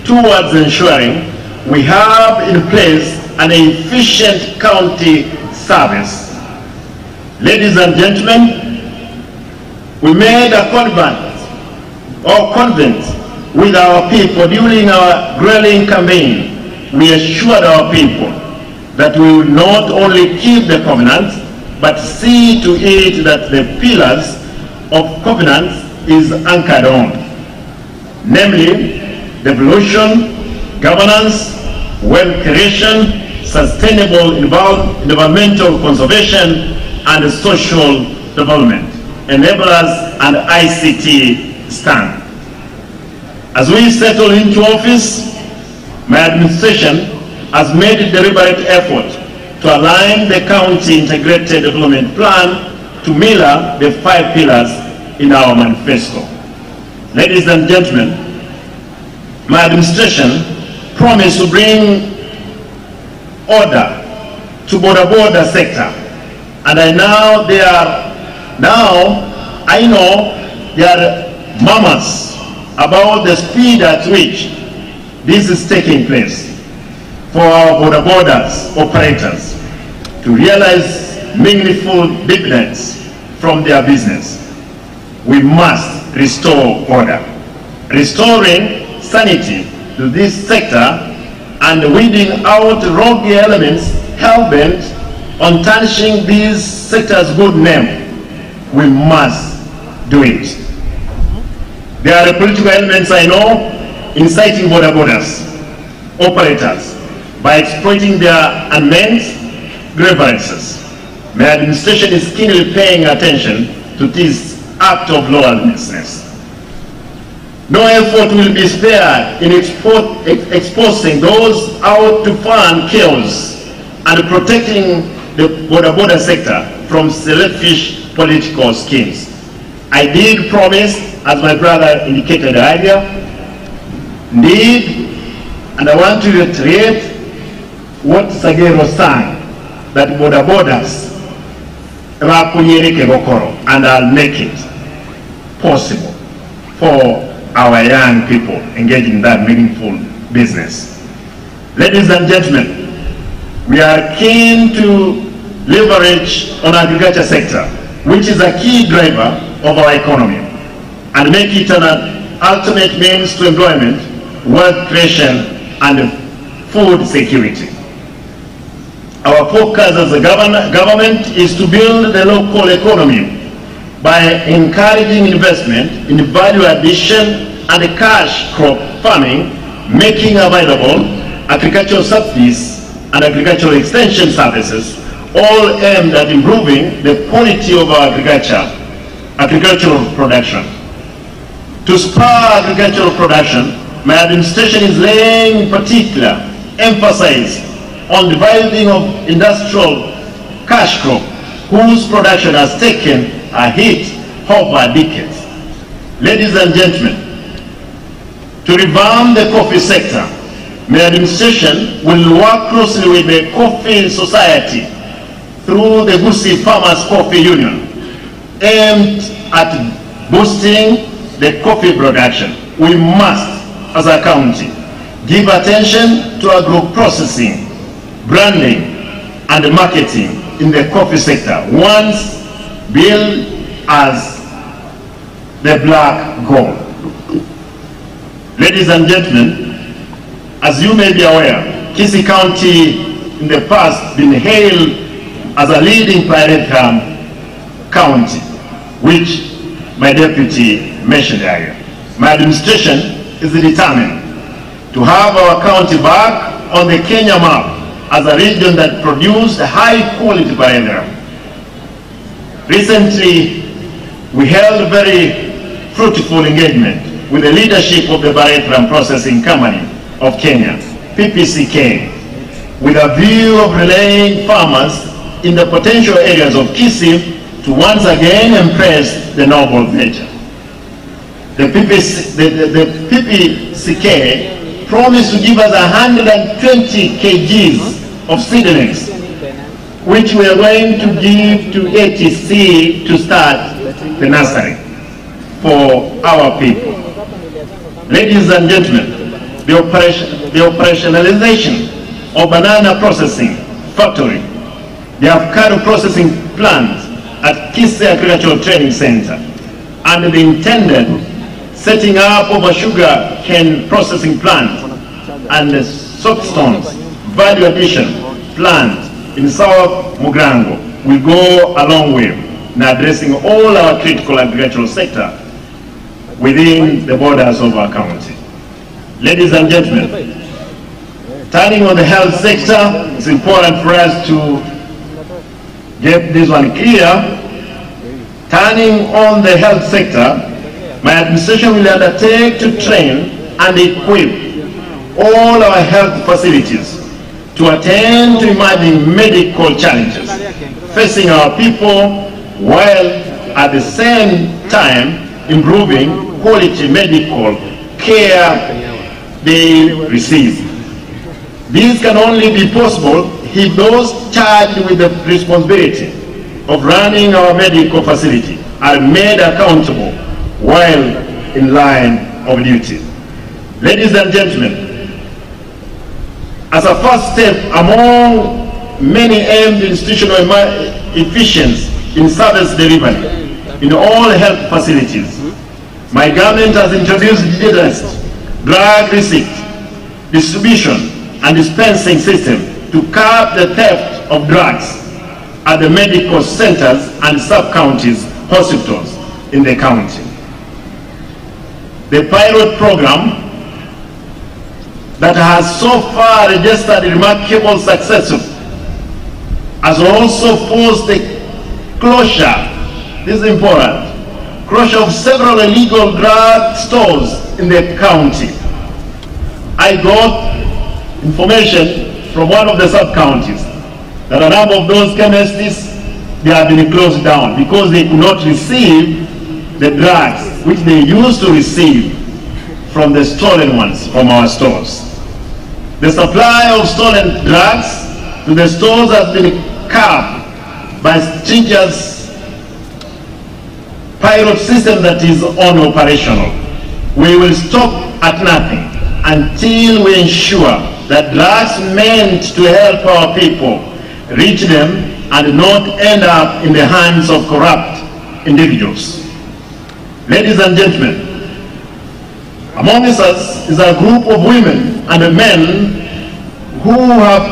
towards ensuring we have in place an efficient county service. Ladies and gentlemen, we made a convent with our people during our grilling campaign. We assured our people that we will not only keep the covenant, but see to it that the pillars of covenant is anchored on, namely devolution, governance, wealth creation, sustainable environmental conservation, and social development, enablers and ICT stand. As we settle into office, my administration has made a deliberate effort to align the county integrated development plan to mirror the 5 pillars in our manifesto. Ladies and gentlemen, my administration promised to bring order to border sector, and I know there are murmurs about the speed at which this is taking place for our borders operators to realize meaningful dividends from their business. We must restore order, restoring sanity to this sector and weeding out rogue elements hell-bent on tarnishing this sector's good name. We must do it. There are political elements I know inciting borders operators by exploiting their unmeant grievances. My administration is keenly paying attention to this act of lawlessness. No effort will be spared in exposing those out to fund chaos and protecting the border sector from selfish political schemes. I did promise, as my brother indicated earlier, indeed, and I want to reiterate what Sagero sang, that borders and I'll make it possible for our young people engaged in that meaningful business. Ladies and gentlemen, we are keen to leverage on agriculture sector, which is a key driver of our economy, and make it an ultimate means to employment, wealth creation, and food security. Our focus as a government is to build the local economy by encouraging investment in value addition and cash crop farming, making available agricultural subsidies and agricultural extension services, all aimed at improving the quality of our agricultural production. To spur agricultural production, my administration is laying particular emphasis on the developing of industrial cash crop, whose production has taken a hit over decades. Ladies and gentlemen, to revamp the coffee sector, my administration will work closely with the Coffee Society through the Gusii Farmers Coffee Union, aimed at boosting the coffee production. We must, as a county, give attention to agro-processing, branding, and marketing in the coffee sector, once billed as the black gold. Ladies and gentlemen, as you may be aware, Gusii County in the past been hailed as a leading private county, which my deputy mentioned earlier. My administration is determined to have our county back on the Kenya map as a region that produced high quality barley. Recently, we held a very fruitful engagement with the leadership of the barley processing company of Kenya PPCK, with a view of relaying farmers in the potential areas of Gusii to once again embrace the noble venture. The PPCK promised to give us 120 kgs of seedlings, which we are going to give to ATC to start the nursery for our people. Ladies and gentlemen, the operationalization of banana processing factory, the avocado processing plant at Gusii Agricultural Training Center, and the intended setting up of a sugar cane processing plant and the soapstones value addition plant in South Mugrango will go a long way in addressing all our critical agricultural sector within the borders of our county. Ladies and gentlemen, turning on the health sector, it's important for us to get this one clear. Turning on the health sector, my administration will undertake to train and equip all our health facilities to attend to emerging medical challenges facing our people, while at the same time improving quality medical care they receive. This can only be possible if those charged with the responsibility of running our medical facility are made accountable while in line of duty. Ladies and gentlemen, as a first step among many aimed institutional efficiency in service delivery in all health facilities, my government has introduced digitized drug receipt, distribution and dispensing system to curb the theft of drugs at the medical centers and sub-counties hospitals in the county. The pilot program that has so far registered remarkable success has also forced the closure, this is important, closure of several illegal drug stores in the county. I got information from one of the sub-counties that a number of those chemists, they have been closed down because they could not receive the drugs which they used to receive from the stolen ones from our stores. The supply of stolen drugs to the stores has been curbed by stringent pilot system that is operational. We will stop at nothing until we ensure that drugs meant to help our people reach them and not end up in the hands of corrupt individuals. Ladies and gentlemen, among us is a group of women and men who have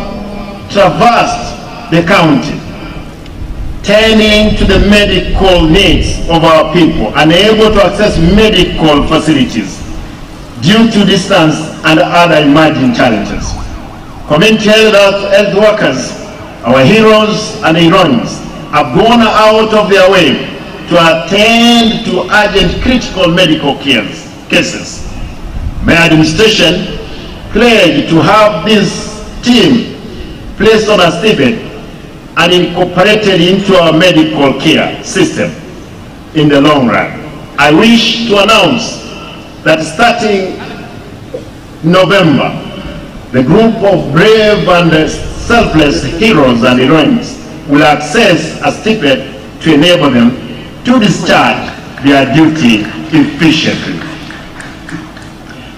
traversed the county, tending to the medical needs of our people, unable to access medical facilities due to distance and other emerging challenges. Community health workers, our heroes and heroines, have gone out of their way to attend to urgent critical medical cases. My administration pledged to have this team placed on a stipend and incorporated into our medical care system in the long run. I wish to announce that starting November, the group of brave and selfless heroes and heroines will access a stipend to enable them to discharge their duty efficiently.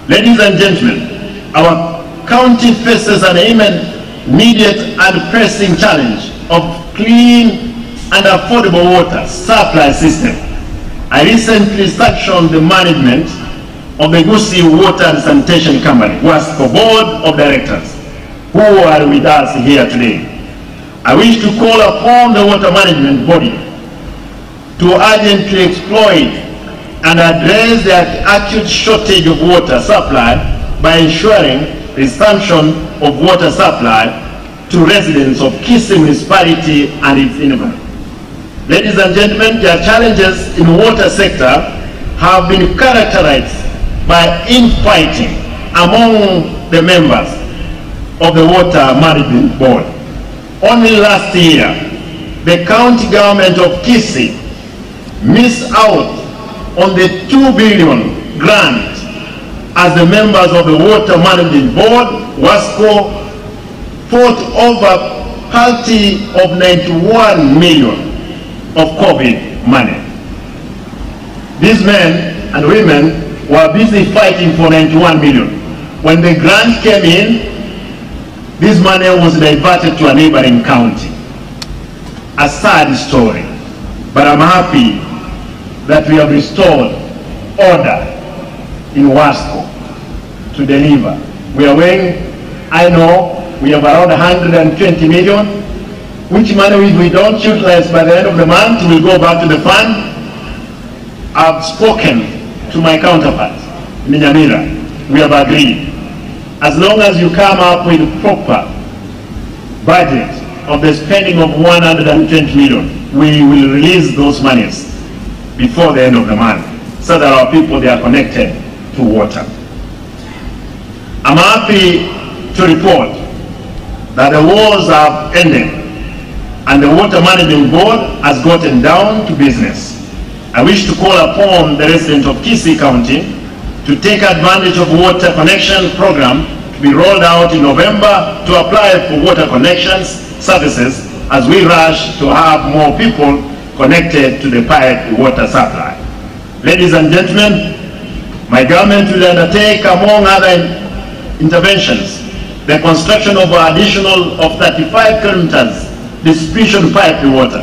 Ladies and gentlemen, our county faces an immediate and pressing challenge of clean and affordable water supply system. I recently sanctioned the management of the Gusii Water and Sanitation Company, WASCO Board of Directors, who are with us here today. I wish to call upon the water management body to urgently exploit and address the acute shortage of water supply by ensuring resumption of water supply to residents of Gusii municipality and its environment. Ladies and gentlemen, their challenges in the water sector have been characterized by infighting among the members of the Water Management Board. Only last year, the county government of Gusii missed out on the 2 billion grant as the members of the Water Management Board, WASCO, fought over party of 91 million of COVID money. These men and women were busy fighting for 91 million. When the grant came in, this money was diverted to a neighboring county. A sad story, but I'm happy that we have restored order in WASCO to deliver. We are weighing, I know, we have around 120 million, which money if we don't utilize by the end of the month will go back to the fund. I've spoken to my counterparts in Nyamira. We have agreed. As long as you come up with a proper budget of the spending of 120 million, we will release those monies before the end of the month so that our people, they are connected to water. I'm happy to report that the wars have ended and the Water Management Board has gotten down to business. I wish to call upon the residents of Gusii County to take advantage of water connection program to be rolled out in November to apply for water connections services as we rush to have more people connected to the piped water supply. Ladies and gentlemen, my government will undertake, among other interventions, the construction of an additional of 35 kilometers distribution piped water.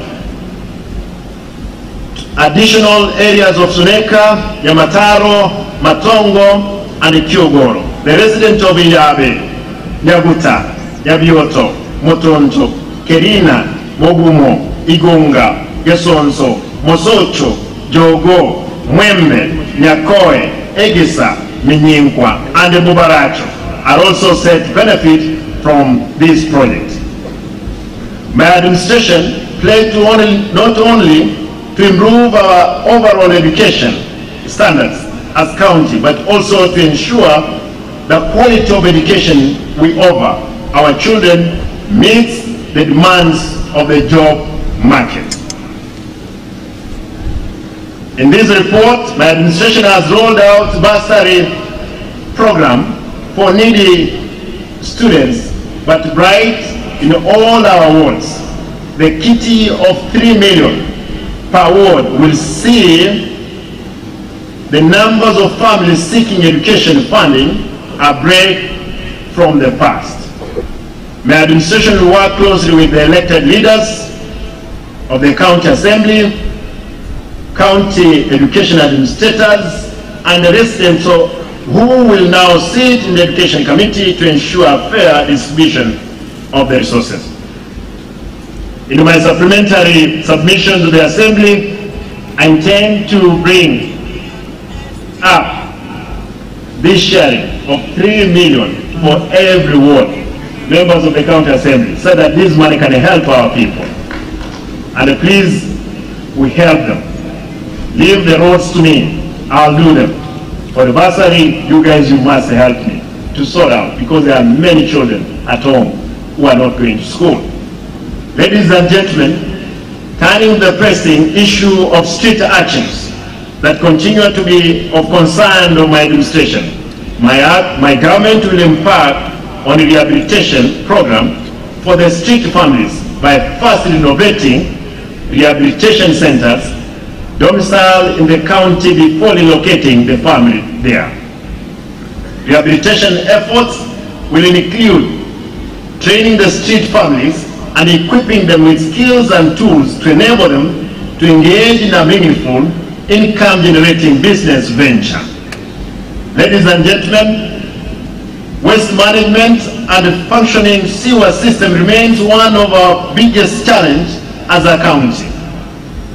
Additional areas of Suneka, Yamataro, Matongo, and Kyogoro. The residents of Iyabe, Nyaguta, Nyabioto, Motonto, Kerina, Mogumo, Igunga, Gesonso, Mosocho, Jogo, Mwembe, Nyakoe, Egisa, Minyinkwa, and Mubaracho are also set to benefit from this project. My administration pledged to not only to improve our overall education standards as county, but also to ensure the quality of education we offer our children meets the demands of the job market. In this report, my administration has rolled out bursary program for needy students, but bright in all our wards. The kitty of 3 million per ward will see the numbers of families seeking education funding a break from the past. My administration will work closely with the elected leaders of the county assembly, county education administrators, and the residents who will now sit in the education committee to ensure fair distribution of the resources. In my supplementary submission to the assembly, I intend to bring up this sharing of 3 million for every ward, members of the county assembly, so that this money can help our people. And please, we help them. Leave the roads to me, I'll do them. For the bursary, you guys, you must help me to sort out, because there are many children at home who are not going to school. Ladies and gentlemen, turning the pressing issue of street actions that continue to be of concern of my administration, my government will embark on a rehabilitation program for the street families by first renovating rehabilitation centers domiciled in the county before relocating the family there. Rehabilitation efforts will include training the street families and equipping them with skills and tools to enable them to engage in a meaningful income-generating business venture. Ladies and gentlemen, waste management and a functioning sewer system remains one of our biggest challenges as a county.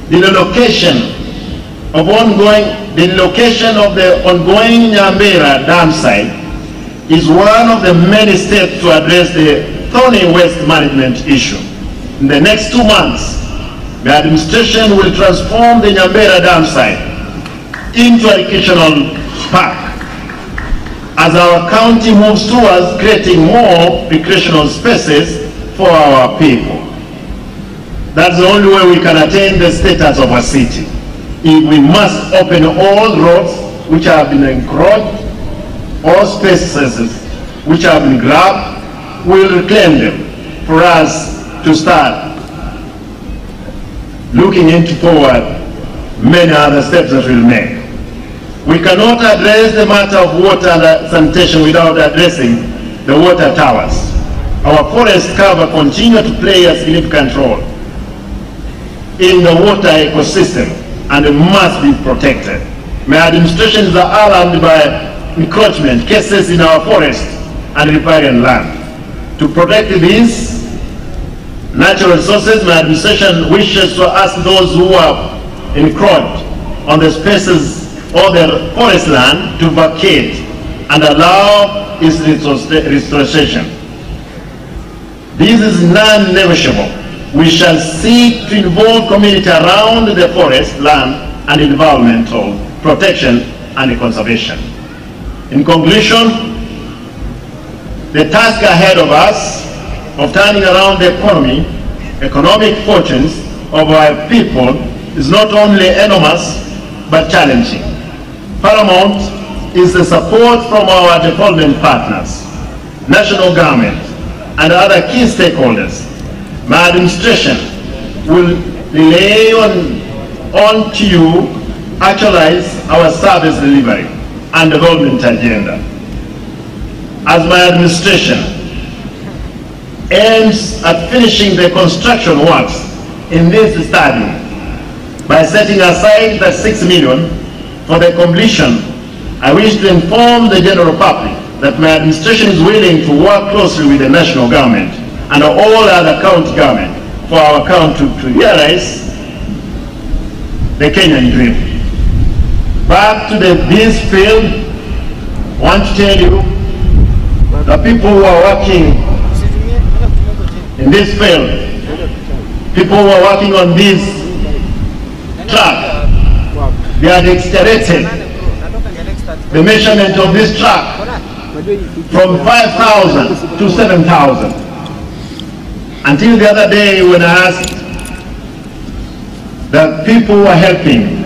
The relocation of the ongoing Nyambera dam site is one of the many steps to address the thorny waste management issue. In the next 2 months, the administration will transform the Nyambera dam site into an educational park. as our county moves towards creating more recreational spaces for our people. That's the only way we can attain the status of a city. We must open all roads which have been encroached, all spaces which have been grabbed. We'll reclaim them for us to start looking into forward many other steps that we'll make. We cannot address the matter of water and sanitation without addressing the water towers. Our forest cover continue to play a significant role in the water ecosystem and must be protected. My administrations are alarmed by encroachment cases in our forest and riparian land. To protect these natural resources, my administration wishes to ask those who have encroached on the spaces or the forest land to vacate and allow its restoration. This is non-negotiable. We shall seek to involve community around the forest, land, and environmental protection and conservation. In conclusion, the task ahead of us of turning around the economic fortunes of our people is not only enormous but challenging. Paramount is the support from our development partners, national government, and other key stakeholders. My administration will rely on to you actualize our service delivery and development agenda. As my administration aims at finishing the construction works in this stadium by setting aside the 6 million for the completion, I wish to inform the general public that my administration is willing to work closely with the national government and all other county government for our county to realize the Kenyan dream. Back to this field, I want to tell you, the people who are working in this field, people who are working on this track, they are dexterous. The measurement of this track from 5,000 to 7,000. Until the other day when I asked the people who are helping,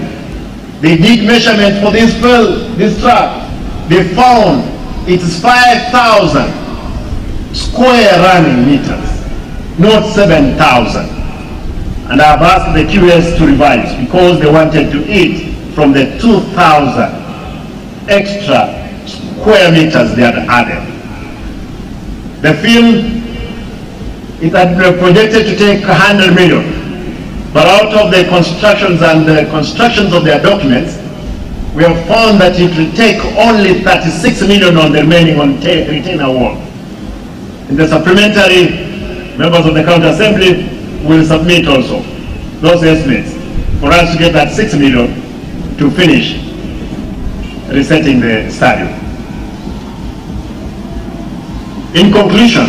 they did measurement for this field, this track. They found it is 5,000 square running meters, not 7,000. And I've asked the QS to revise because they wanted to eat from the 2,000 extra square meters they had added. The field, it had been projected to take 100 million. But out of the constructions and the constructions of their documents, we have found that it will take only 36 million on the remaining retainer wall. In the supplementary, members of the county assembly will submit also those estimates for us to get that 6 million to finish resetting the stadium. In conclusion,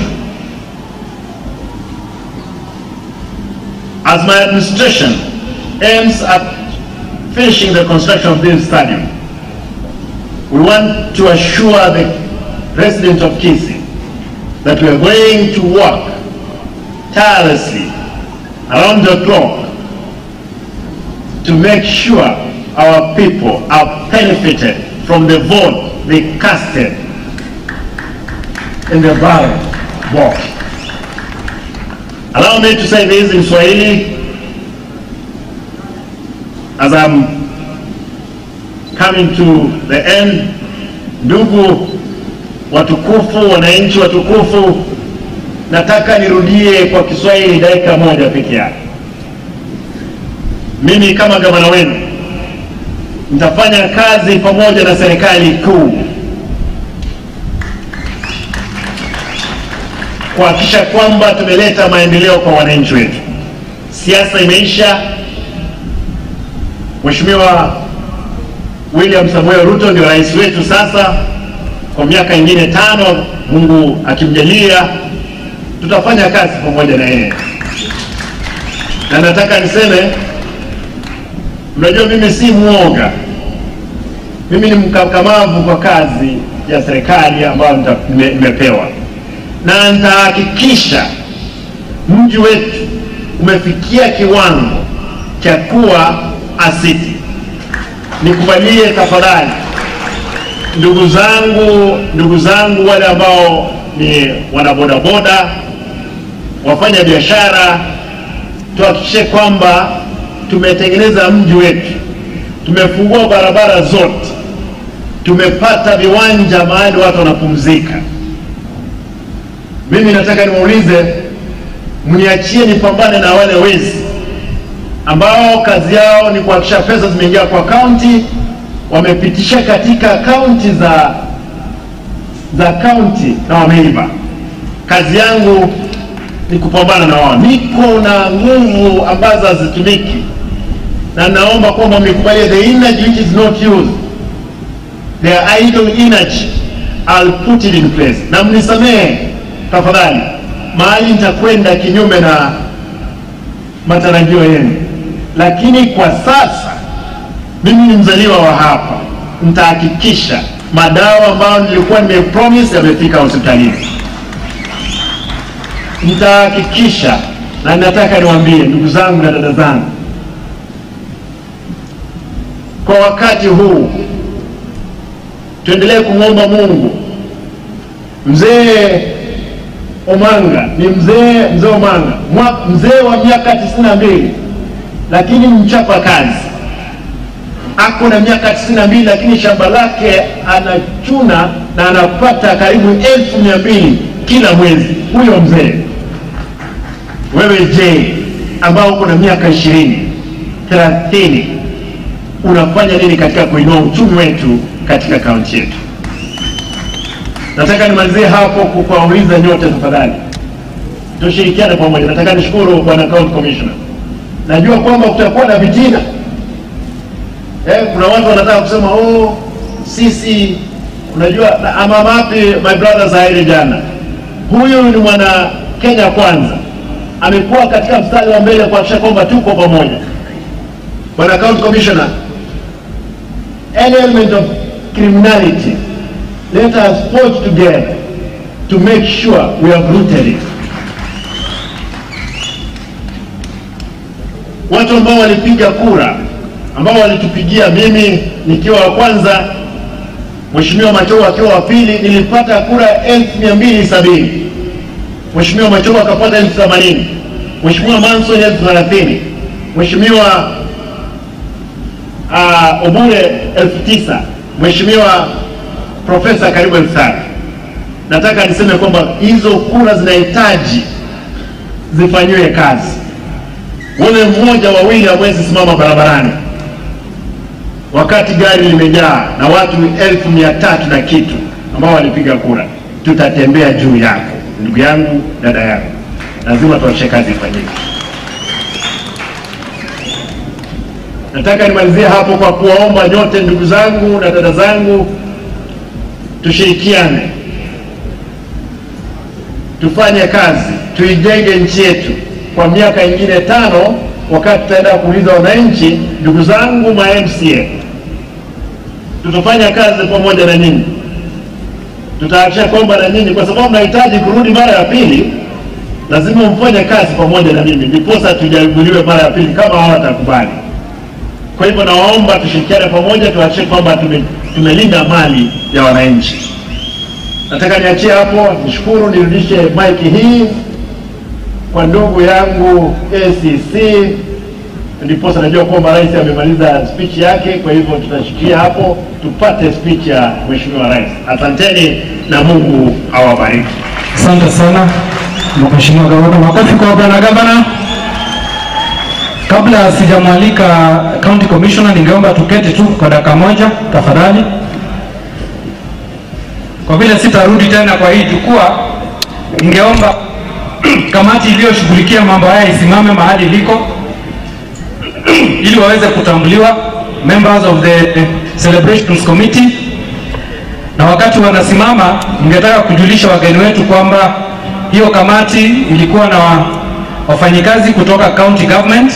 as my administration aims at finishing the construction of this stadium, we want to assure the residents of Gusii that we are going to work tirelessly around the clock to make sure our people are benefited from the vote they casted in the ballot box. Allow me to say this in Swahili as I'm coming to the end. Ndugu watukufu, wananchi watukufu, nataka nirudie kwa Kiswahili dakika moja peke yake. Mimi kama gavana wenu nitafanya kazi pamoja na serikali kuu kuhakikisha kwamba tumeleta maendeleo kwa wananchi wetu. Siasa imeisha. Mheshimiwa William Samoei Ruto ndio rais wetu sasa kwa miaka ingine 5, Mungu akimjalia tutafanya kazi pamoja na yeye. Na nataka niseme, mnajua mimi si muoga. Mimi ni mkakamavu kwa kazi ya serikali ambayo nimepewa, na nitahakikisha mji wetu umefikia kiwango cha kuwa asiti. Nikubalie tafadhali ndugu zangu wale ambao ni wanabodaboda, wafanya biashara, tuhakikishe kwamba tumetengeneza mji wetu, tumefungua barabara zote, tumepata viwanja mahali watu wanapumzika. Mimi nataka niwaulize, mniachie nipambane na wale wezi ambao kazi yao ni kuhakikisha pesa zimeingia kwa kaunti, wamepitisha katika kaunti za kaunti na wameiba. Kazi yangu ni kupambana na wao. Niko na nguvu ambazo hazitumiki, na naomba kwamba mnikubalie the energy which is not used, the idle energy, I'll put it in place. Na mnisamehe tafadhali mahali nitakwenda kinyume na matarajio yenu, lakini kwa sasa mimi ni mzaliwa wa hapa. Nitahakikisha madawa ambayo nilikuwa nimepromise yamefika hospitalini. Nitahakikisha, na nataka niwaambie ndugu zangu na dada zangu, kwa wakati huu tuendelee kumwomba Mungu. Mzee Omanga ni mzee Omanga, mzee wa miaka 92, lakini mchapa kazi. Ako na miaka 92, lakini shamba lake anachuna na anapata karibu 1200 kila mwezi. Huyo mzee. Wewe je, ambao uko na miaka 20, 30, unafanya nini katika kuinua uchumi wetu katika kaunti yetu? Nataka nimalizie hapo kuwauliza nyote tafadhali, tushirikiane pamoja. Nataka nishukuru bwana county commissioner. Najua kwamba kutakuwa na vitina. Kuna watu wanataka kusema sisi unajua I'm happy my brothers are jana. Huyu ni mwana Kenya kwanza. Amekuwa katika mstari wa mbele kuhakikisha kwamba tuko pamoja. Bwana county commissioner, any element of criminality, let us forge together to make sure we have rooted it. Watu ambao walipiga kura, ambao walitupigia, mimi nikiwa wa kwanza, Mheshimiwa Machogo akiwa wa pili, nilipata kura 1270. Mheshimiwa Machogo akapata 1080. Mheshimiwa Manson 1030. Mheshimiwa Obure 9000. Mheshimiwa Profesa karibu 1000. Nataka niseme kwamba hizo kura zinahitaji zifanywe kazi. Wale mmoja wawili hawezi simama barabarani wakati gari limejaa na watu 1300 na kitu ambao walipiga kura. Tutatembea juu yako ndugu yangu, dada yangu. Lazima tuache kazi ifanyike. Nataka nimalizie hapo kwa kuwaomba nyote ndugu zangu na dada zangu, tushirikiane, tufanye kazi, tuijenge nchi yetu kwa miaka ingine 5, wakati tutaenda kuuliza wananchi. Ndugu zangu ma MCA, tutafanya kazi pamoja na nyinyi. Tutahakikisha kwamba na nyinyi, kwa sababu nahitaji kurudi mara ya pili, lazima mfanye kazi pamoja na mimi, ndiposa tujaguliwe mara ya pili kama hawatakubali. Kwa hivyo nawaomba tushirikiane pamoja, tuhakikishe kwamba tumelinda mali ya wananchi. Nataka niachie hapo, nishukuru, nirudishe mic hii kwa ndugu yangu ACC, ndiposa najua kwamba rais amemaliza speech yake. Kwa hivyo tutashikia hapo tupate speech ya Mheshimiwa Rais. Asanteni na Mungu awabariki. Asante sana Mheshimiwa Gavana. Makofi kwa Bwana Gavana. Kabla sijamwalika County Commissioner, ningeomba tuketi tu kwa dakika moja tafadhali. Kwa vile sitarudi tena kwa hii jukwaa, ningeomba kamati iliyoshughulikia mambo haya isimame mahali liko ili waweze kutambuliwa, members of the celebrations committee. Na wakati wanasimama, ningetaka kujulisha wageni wetu kwamba hiyo kamati ilikuwa na wafanyikazi kutoka county government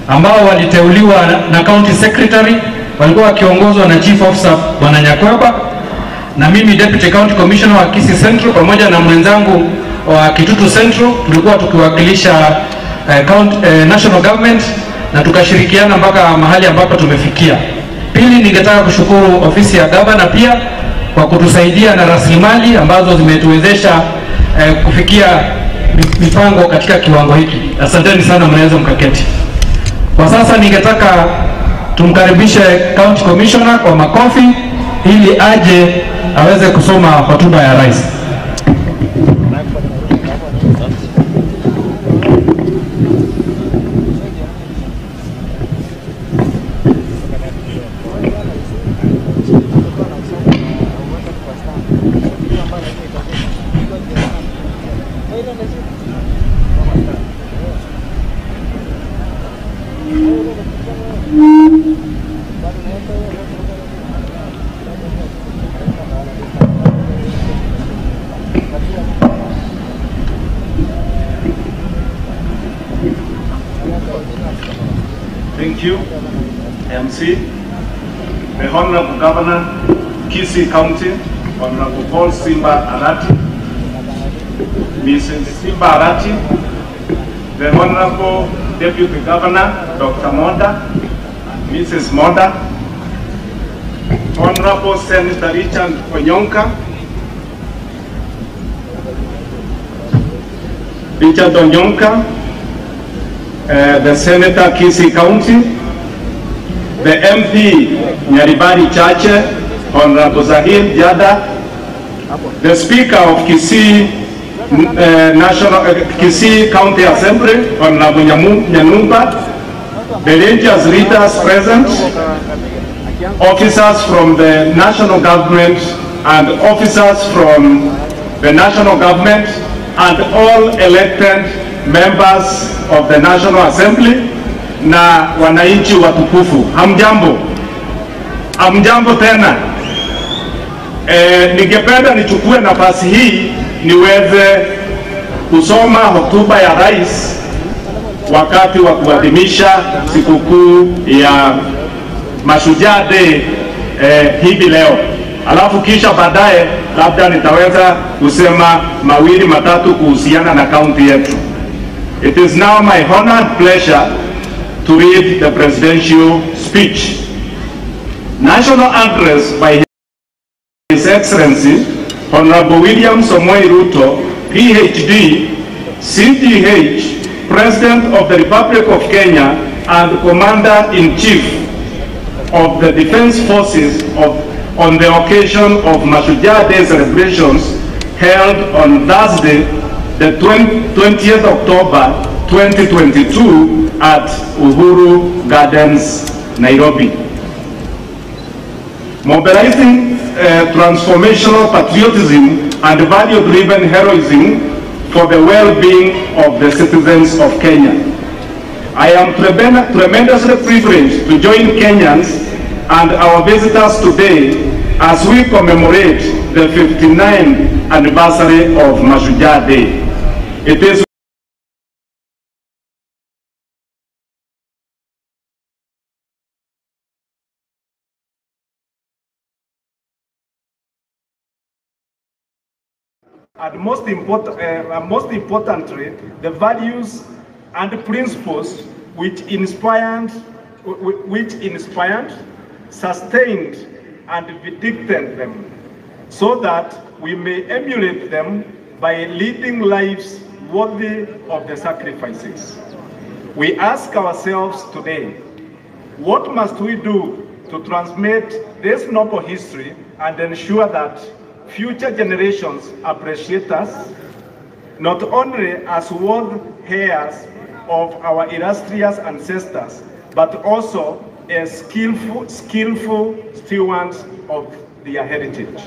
ambao waliteuliwa na county secretary, walikuwa wakiongozwa na chief officer Bwana Nyakweba, na mimi Deputy County Commissioner wa Gusii Central pamoja na mwenzangu wa Kitutu Central tulikuwa tukiwakilisha national government na tukashirikiana mpaka mahali ambapo tumefikia. Pili, ningetaka kushukuru ofisi ya governor pia kwa kutusaidia na rasilimali ambazo zimetuwezesha kufikia mipango katika kiwango hiki. Asanteni sana, mnaweza mkaketi. Kwa sasa ningetaka tumkaribishe County Commissioner kwa makofi ili aje aweze kusoma hotuba ya rais. Thank you, MC. The Honorable Governor, Gusii County, Honorable Paul Simba Arati, Mrs. Simba Arati, the Honorable Deputy Governor, Dr. Moda, Mrs. Moda, Honorable Senator Richard Onyonka, the Senator Gusii County, the MP Nyaribari Chache, Honorable Zahir Jada, the Speaker of Gusii Gusii County Assembly, Honorable Nyanumba, the Rangers leaders present, officers from the national government and officers from the national government and all elected members of the National Assembly na wananchi watukufu. Hamjambo. Hamjambo tena. Ningependa nichukue nafasi hii niweze kusoma hotuba ya rais wakati wa kuadhimisha sikukuu ya Mashujaa Day hivi leo. Alafu kisha baadaye labda nitaweza kusema mawili matatu kuhusiana na kaunti yetu. It is now my honor and pleasure to read the presidential speech. National address by His Excellency Honorable William Samoei Ruto, PhD, CDH, President of the Republic of Kenya and Commander-in-Chief of the Defense Forces on the occasion of Mashujaa Day celebrations held on Thursday, the 20th October 2022 at Uhuru Gardens, Nairobi. Mobilizing transformational patriotism and value-driven heroism for the well-being of the citizens of Kenya. I am tremendously privileged to join Kenyans and our visitors today as we commemorate the 59th anniversary of Mashujaa Day. It is and most importantly, the values and principles which inspired, sustained, and vindicated them, so that we may emulate them by leading lives worthy of the sacrifices. We ask ourselves today, what must we do to transmit this noble history and ensure that future generations appreciate us, not only as worthy heirs of our illustrious ancestors, but also as skillful stewards of their heritage.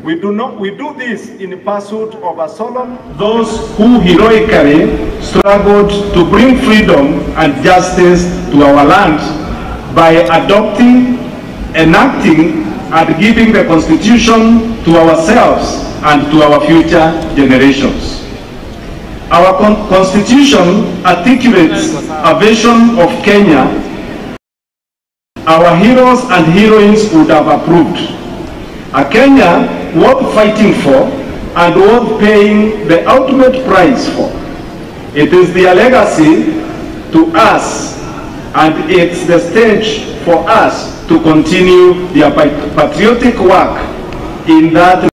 We do this in pursuit of a solemn those who heroically struggled to bring freedom and justice to our land by adopting, enacting, and giving the Constitution to ourselves and to our future generations. Our Constitution articulates a vision of Kenya our heroes and heroines would have approved. A Kenya worth fighting for and worth paying the ultimate price for. It is their legacy to us, and it's the stage for us to continue their patriotic work in that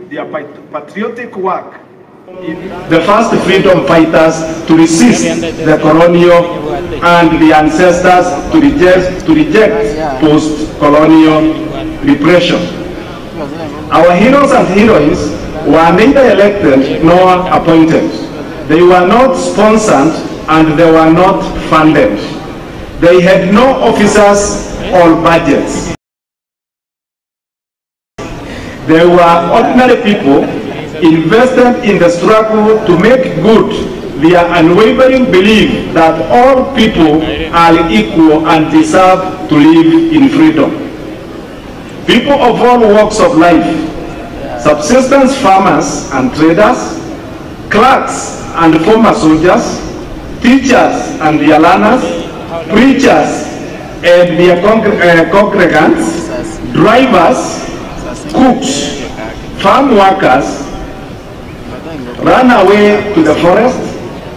their patriotic work. The first freedom fighters to resist the colonial and the ancestors to reject post-colonial repression. Our heroes and heroines were neither elected nor appointed. They were not sponsored and they were not funded. They had no officers or budgets. They were ordinary people invested in the struggle to make good their unwavering belief that all people are equal and deserve to live in freedom. People of all walks of life, subsistence farmers and traders, clerks and former soldiers, teachers and their learners, preachers and their congregants, drivers, cooks, farm workers, ran away to the forest,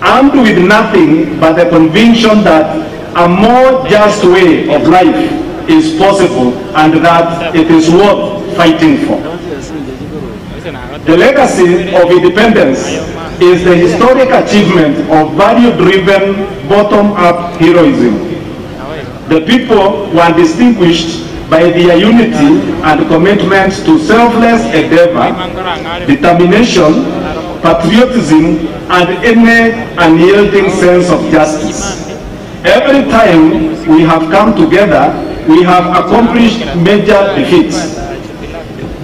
armed with nothing but the conviction that a more just way of life is possible and that it is worth fighting for. The legacy of independence is the historic achievement of value-driven, bottom-up heroism. The people were distinguished by their unity and commitment to selfless endeavor, determination, patriotism, and any unyielding sense of justice. Every time we have come together, we have accomplished major defeats.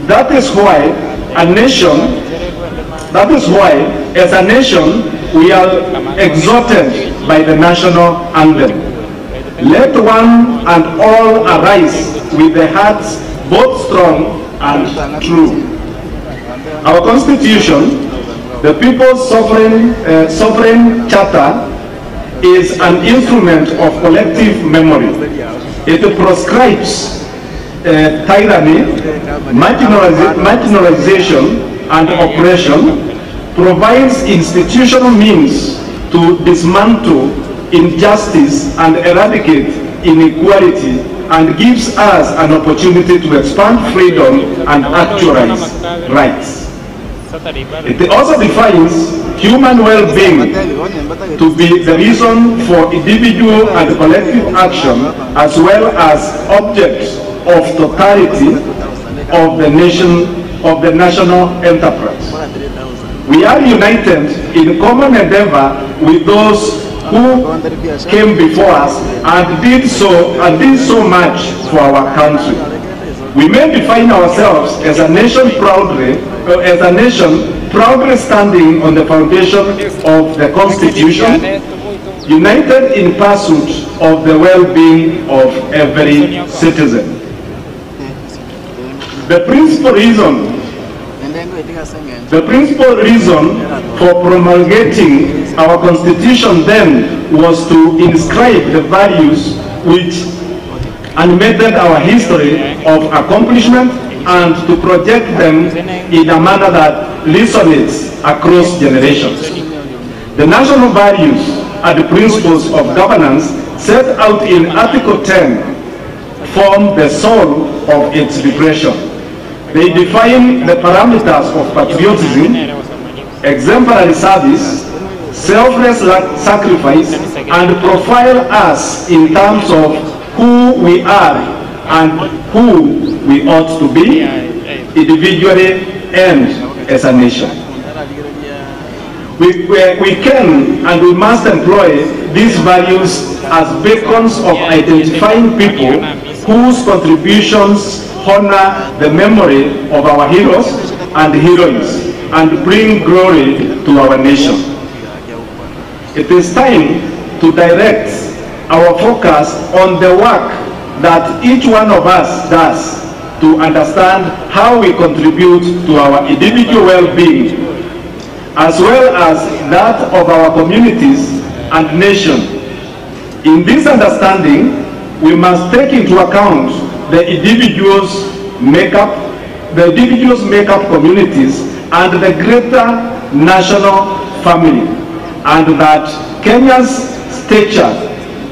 That is why, as a nation, we are exalted by the national anthem. Let one and all arise with the hearts both strong and true. Our Constitution, the People's Sovereign Charter, is an instrument of collective memory. It proscribes tyranny, marginalization, and oppression, provides institutional means to dismantle injustice and eradicate inequality, and gives us an opportunity to expand freedom and actualize rights. It also defines human well-being to be the reason for individual and collective action, as well as objects of totality of the nation, of the national enterprise. We are united in common endeavor with those who came before us and did so much for our country. We may define ourselves as a nation proudly standing on the foundation of the Constitution, united in pursuit of the well-being of every citizen. The principal reason for promulgating our Constitution then was to inscribe the values which animated our history of accomplishment and to project them in a manner that resonates across generations. The national values and the principles of governance set out in Article 10 form the soul of its liberation. They define the parameters of patriotism, exemplary service, selfless sacrifice, and profile us in terms of who we are and who we ought to be, individually and as a nation. We can and we must employ these values as beacons of identifying people whose contributions honor the memory of our heroes and heroines and bring glory to our nation. It is time to direct our focus on the work that each one of us does to understand how we contribute to our individual well-being, as well as that of our communities and nation. In this understanding, we must take into account the individuals make up communities and the greater national family, and that Kenya's stature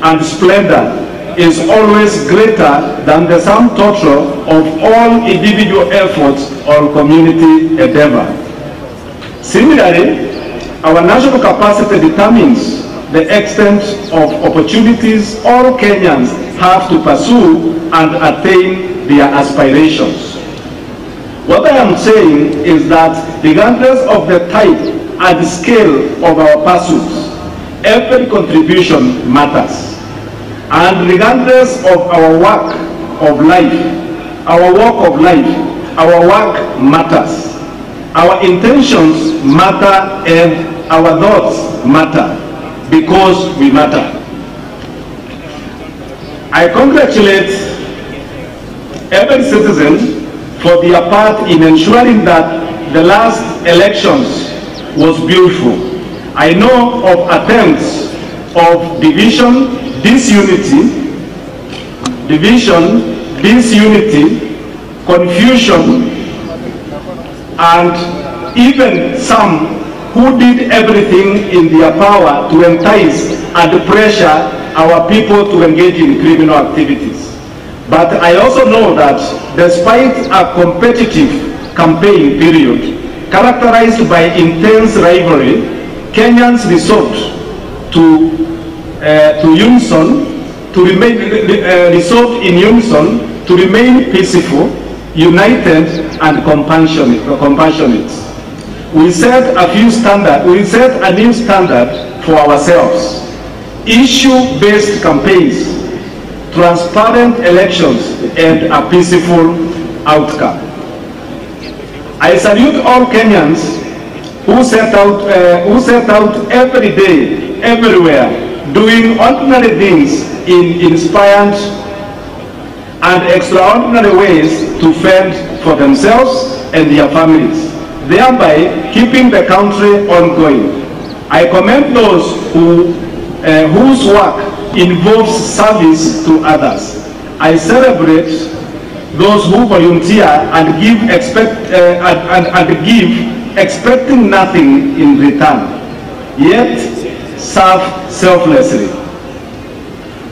and splendor is always greater than the sum total of all individual efforts or community endeavor. Similarly, our national capacity determines the extent of opportunities all Kenyans have to pursue and attain their aspirations. What I am saying is that regardless of the type and scale of our pursuits, every contribution matters. And regardless of our walk of life, our work matters. Our intentions matter and our thoughts matter because we matter. I congratulate every citizen for their part in ensuring that the last elections was beautiful. I know of attempts of division, disunity, confusion, and even some who did everything in their power to entice and pressure our people to engage in criminal activities. But I also know that despite a competitive campaign period characterized by intense rivalry, Kenyans resolved to remain peaceful, united, and compassionate. We set a new standard for ourselves. Issue-based campaigns, transparent elections, and a peaceful outcome. I salute all Kenyans who set out every day, everywhere, doing ordinary things in inspired and extraordinary ways to fend for themselves and their families, thereby keeping the country ongoing. I commend those whose work involves service to others. I celebrate those who volunteer and give expecting nothing in return, yet serve selflessly.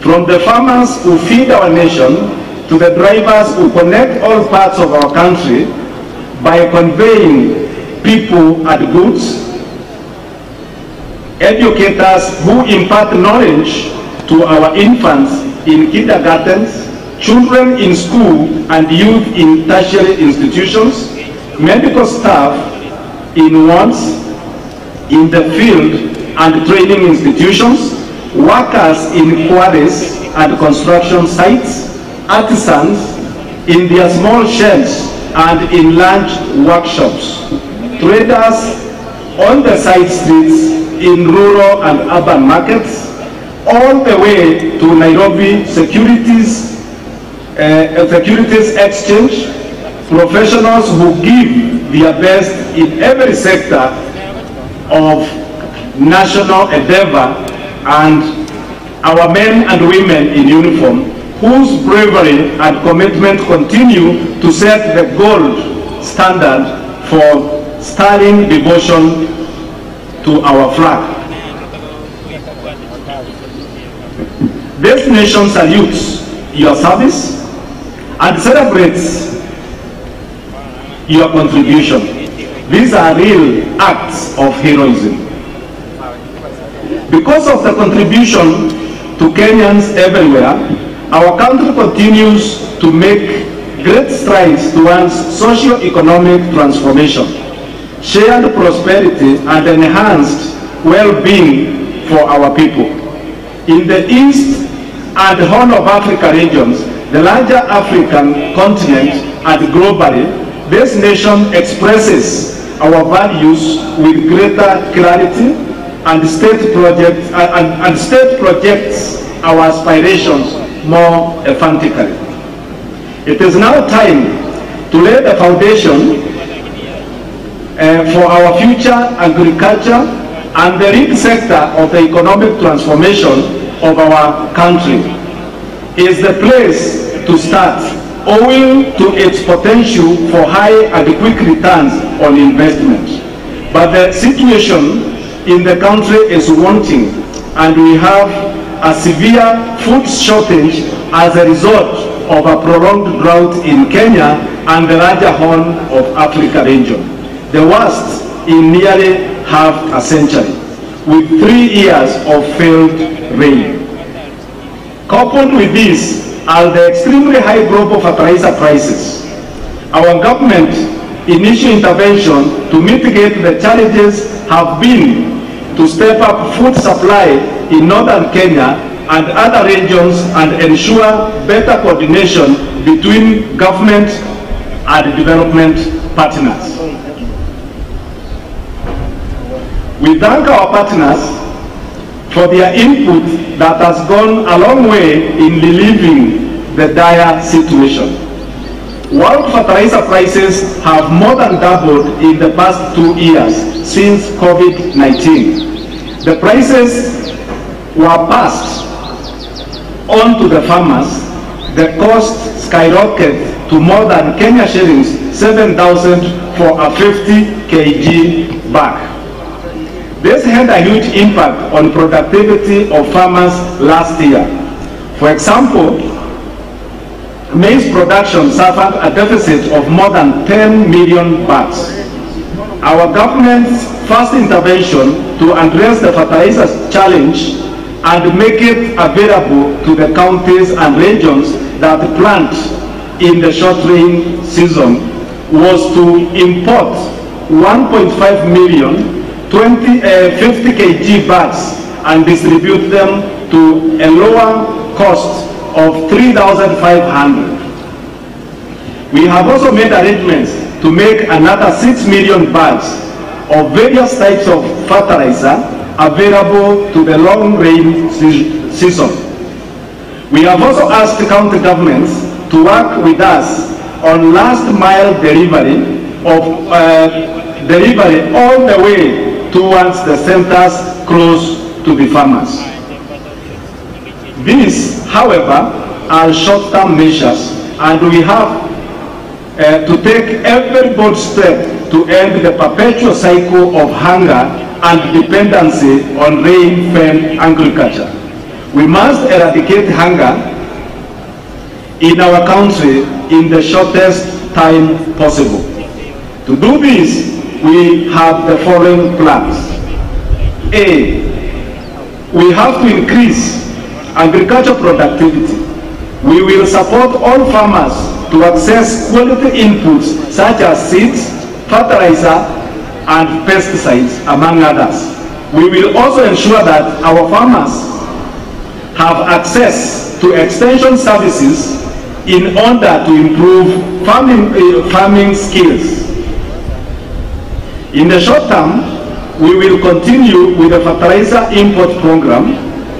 From the farmers who feed our nation to the drivers who connect all parts of our country by conveying people and goods, educators who impart knowledge to our infants in kindergartens, children in school and youth in tertiary institutions, medical staff in wards, in the field and training institutions, workers in quarries and construction sites, artisans in their small sheds and in large workshops, traders on the side streets, in rural and urban markets, all the way to Nairobi Securities Exchange, professionals who give their best in every sector of national endeavor, and our men and women in uniform whose bravery and commitment continue to set the gold standard for sterling devotion to our flag. This nation salutes your service and celebrates your contribution. These are real acts of heroism. Because of the contribution to Kenyans everywhere, our country continues to make great strides towards socio-economic transformation, shared prosperity, and enhanced well-being for our people. In the East and Horn of Africa regions, the larger African continent, and globally, this nation expresses our values with greater clarity, and state projects our aspirations more emphatically. It is now time to lay the foundation for our future agriculture and the rich sector of the economic transformation of our country. is the place to start, owing to its potential for high and quick returns on investment. But the situation in the country is wanting, and we have a severe food shortage as a result of a prolonged drought in Kenya and the larger Horn of Africa region, the worst in nearly half a century, with 3 years of failed rain. Coupled with this are the extremely high global fertilizer prices. Our government initial intervention to mitigate the challenges have been to step up food supply in northern Kenya and other regions and ensure better coordination between government and development partners. We thank our partners for their input that has gone a long way in relieving the dire situation. World fertilizer prices have more than doubled in the past 2 years since COVID-19. The prices were passed on to the farmers. The cost skyrocketed to more than Kenya shillings 7,000 for a 50 kg bag. This had a huge impact on productivity of farmers last year. For example, maize production suffered a deficit of more than 10 million bags. Our government's first intervention to address the fertilizer challenge and make it available to the counties and regions that plant in the short rain season was to import 1.5 million 50 kg bags and distribute them to a lower cost of 3,500. We have also made arrangements to make another 6 million bags of various types of fertilizer available to the long rain season. We have also asked county governments to work with us on last mile delivery all the way towards the centers close to the farmers. These, however, are short-term measures, and we have to take every bold step to end the perpetual cycle of hunger and dependency on rain-fed agriculture. We must eradicate hunger in our country in the shortest time possible. To do this, we have the following plans. A, we have to increase agricultural productivity. We will support all farmers to access quality inputs such as seeds, fertilizer, and pesticides, among others. We will also ensure that our farmers have access to extension services in order to improve farming skills. In the short term, we will continue with the fertilizer import program,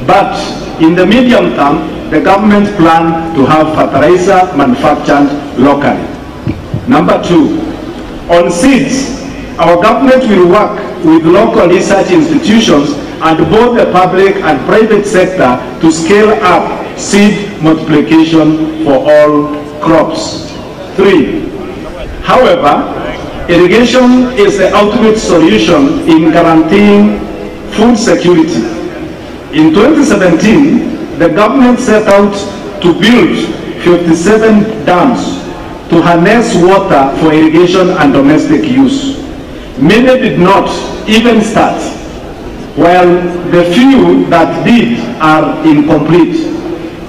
but in the medium term, the government plan to have fertilizer manufactured locally. Number 2, on seeds, our government will work with local research institutions and both the public and private sector to scale up seed multiplication for all crops. 3, however, irrigation is the ultimate solution in guaranteeing food security. In 2017, the government set out to build 57 dams to harness water for irrigation and domestic use. Many did not even start, while the few that did are incomplete.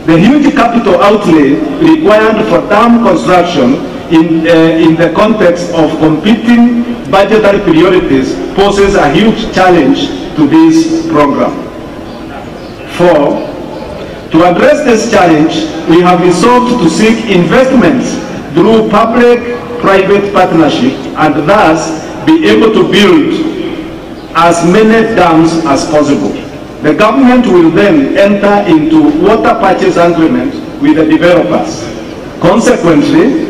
The huge capital outlay required for dam construction in the context of competing budgetary priorities poses a huge challenge to this program. 4, to address this challenge, we have resolved to seek investments through public-private partnership and thus be able to build as many dams as possible. The government will then enter into water purchase agreement with the developers. Consequently,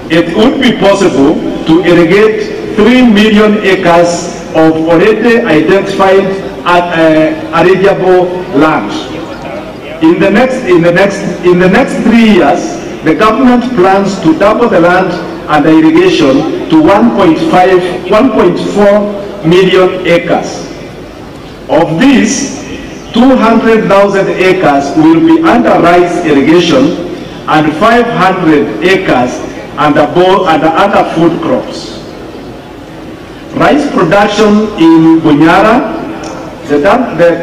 it would be possible to irrigate 3 million acres of already identified arable land. In the next 3 years, the government plans to double the land under irrigation to 1.4 million acres. Of these, 200,000 acres will be under rice irrigation and 500 acres under other food crops. Rice production in Bunyara, the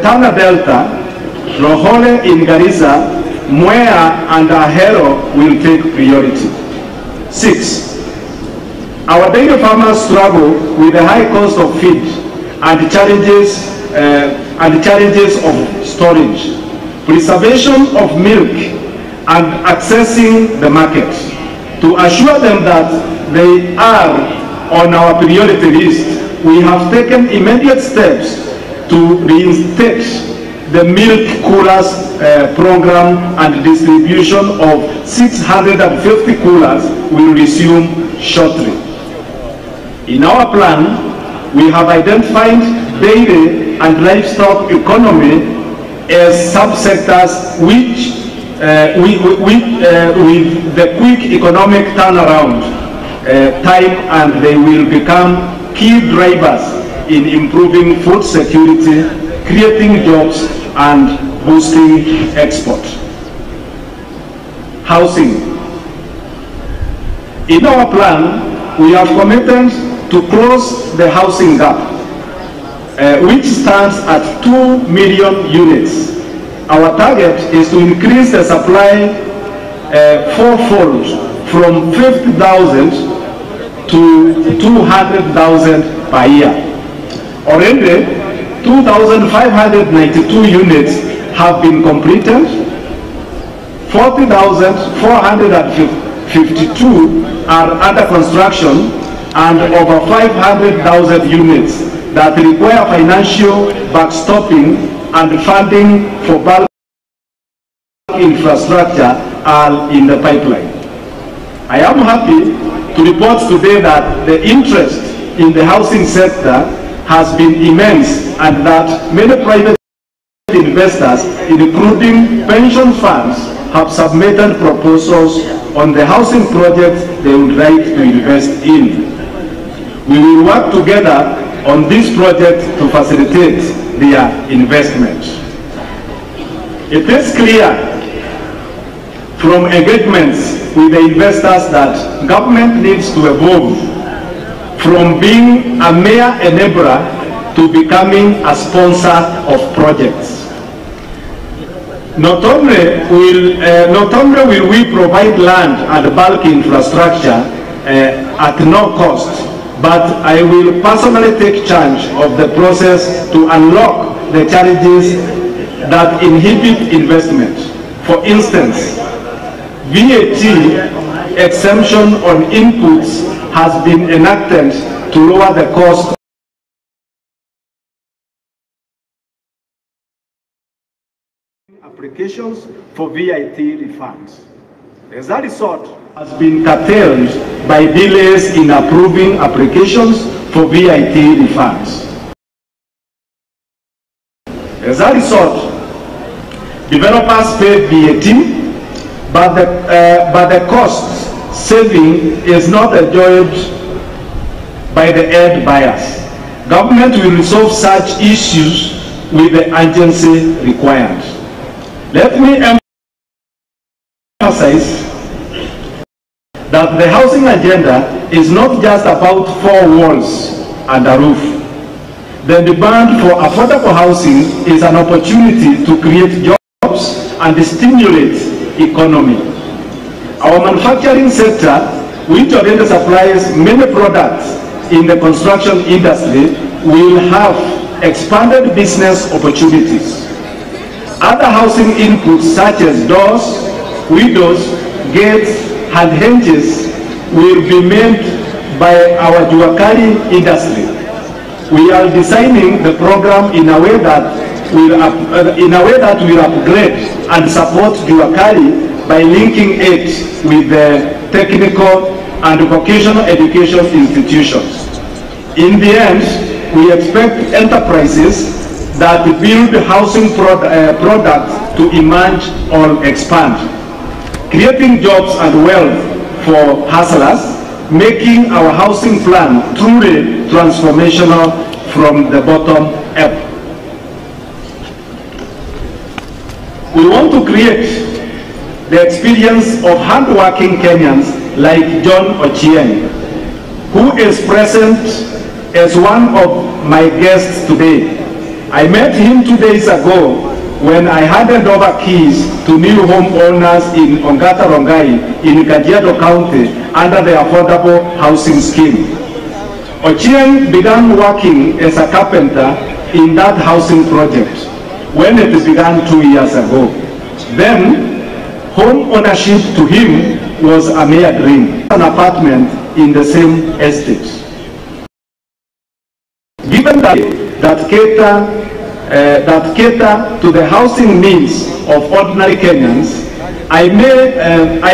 Tana Delta, Rohole in Garissa, Mwea and Ahero will take priority. 6. Our dairy farmers struggle with the high cost of feed and challenges of storage, preservation of milk, and accessing the market. To assure them that they are on our priority list, we have taken immediate steps to reinstate the milk coolers program, and distribution of 650 coolers will resume shortly. In our plan, we have identified dairy and livestock economy as subsectors with the quick economic turnaround time, and they will become key drivers in improving food security, creating jobs, and boosting export. Housing. In our plan, we have committed to close the housing gap, which stands at 2 million units. Our target is to increase the supply fourfold from 50,000 to 200,000 per year. Already, 2,592 units have been completed, 40,452 are under construction, and over 500,000 units that require financial backstopping and funding for bulk infrastructure are in the pipeline. I am happy to report today that the interest in the housing sector has been immense, and that many private investors, including pension funds, have submitted proposals on the housing projects they would like to invest in. We will work together on this project to facilitate their investment. It is clear from engagements with the investors that government needs to evolve from being a mere enabler to becoming a sponsor of projects. Not only will we provide land and bulk infrastructure at no cost, but I will personally take charge of the process to unlock the challenges that inhibit investment. For instance, VAT exemption on inputs has been enacted to lower the cost applications for VAT refunds. As a result, has been curtailed by delays in approving applications for VAT refunds. As a result, developers pay VAT, but the cost saving is not enjoyed by the end buyers. Government will resolve such issues with the urgency required. Let me emphasize that the housing agenda is not just about 4 walls and a roof. The demand for affordable housing is an opportunity to create jobs and stimulate economy. Our manufacturing sector, which already supplies many products in the construction industry, will have expanded business opportunities. Other housing inputs such as doors, windows, gates, and hinges will be made by our Juakali industry. We are designing the program in a way that will upgrade and support Juakali by linking it with the technical and vocational education institutions. In the end, we expect enterprises that build housing products to emerge or expand, creating jobs and wealth for hustlers, making our housing plan truly transformational from the bottom up. We want to create the experience of hardworking Kenyans like John Ochieng, who is present as one of my guests today. I met him 2 days ago when I handed over keys to new homeowners in Ongata Rongai in Kajiado County under the Affordable Housing Scheme. Ochieng began working as a carpenter in that housing project when it began 2 years ago. Then, home ownership to him was a mere dream, an apartment in the same estate. Given that cater to the housing needs of ordinary Kenyans, I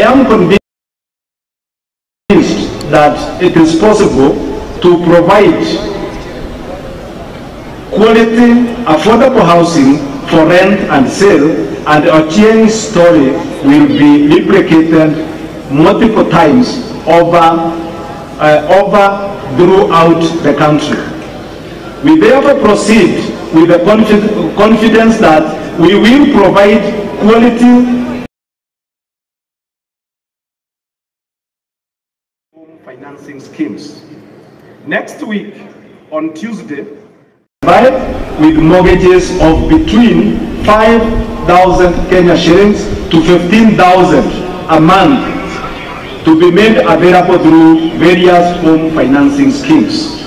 am convinced that it is possible to provide quality, affordable housing for rent and sale, and Ochieng's story will be replicated multiple times over throughout the country. We therefore proceed with the confidence that we will provide quality home financing schemes. Next week, on Tuesday, with mortgages of between 5,000 Kenya shillings to 15,000 a month to be made available through various home financing schemes.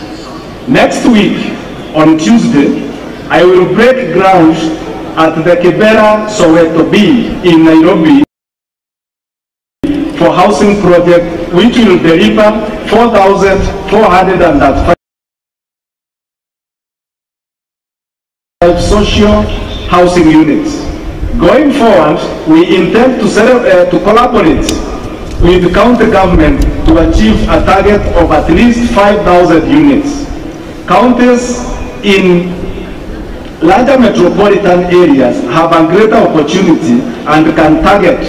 Next week, on Tuesday, I will break ground at the Kibera Soweto B in Nairobi for housing project which will deliver 4,405 social housing units. Going forward, we intend to collaborate with the county government to achieve a target of at least 5,000 units. Counties in larger metropolitan areas have a greater opportunity and can target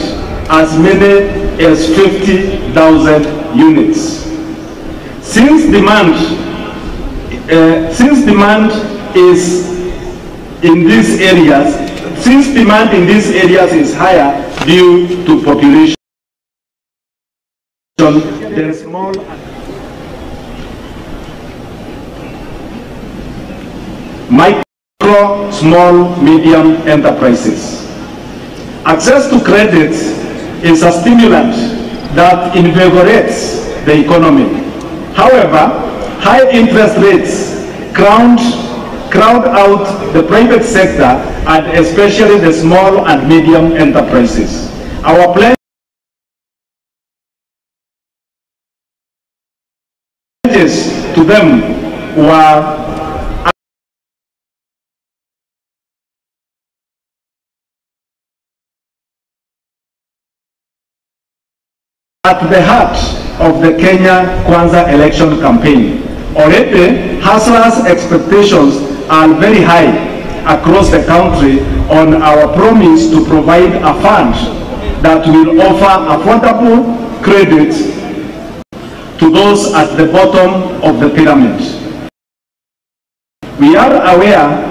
as many as 50,000 units. Since demand in these areas is higher due to population, there is small micro, small, medium enterprises. Access to credit is a stimulant that invigorates the economy. However, high interest rates crowd out the private sector and especially the small and medium enterprises. Our pledges to them were at the heart of the Kenya Kwanza election campaign. Already, hustlers' expectations are very high across the country on our promise to provide a fund that will offer affordable credit to those at the bottom of the pyramid. We are aware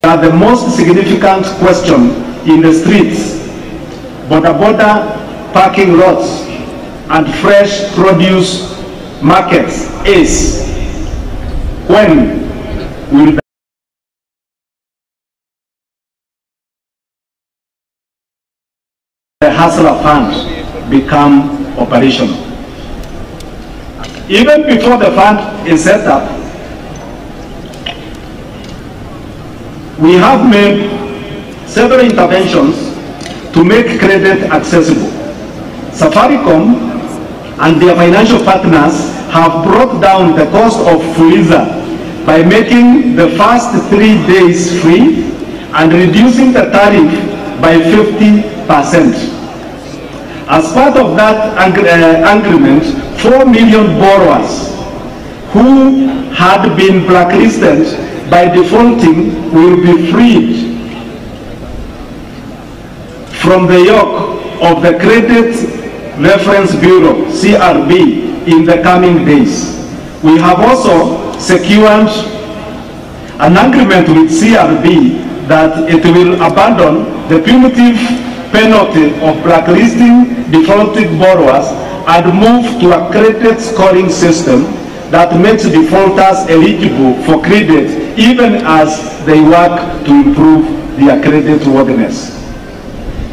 that the most significant question in the streets, border parking lots, and fresh produce markets is, when will the hustler fund become operational? Even before the fund is set up, we have made several interventions to make credit accessible. Safaricom and their financial partners have brought down the cost of Fuliza by making the first 3 days free and reducing the tariff by 50%. As part of that agreement, 4 million borrowers who had been blacklisted by defaulting will be freed from the yoke of the Credit Reference Bureau, CRB, in the coming days. We have also secured an agreement with CRB that it will abandon the punitive penalty of blacklisting defaulted borrowers and move to a credit scoring system that makes defaulters eligible for credit even as they work to improve their credit worthiness.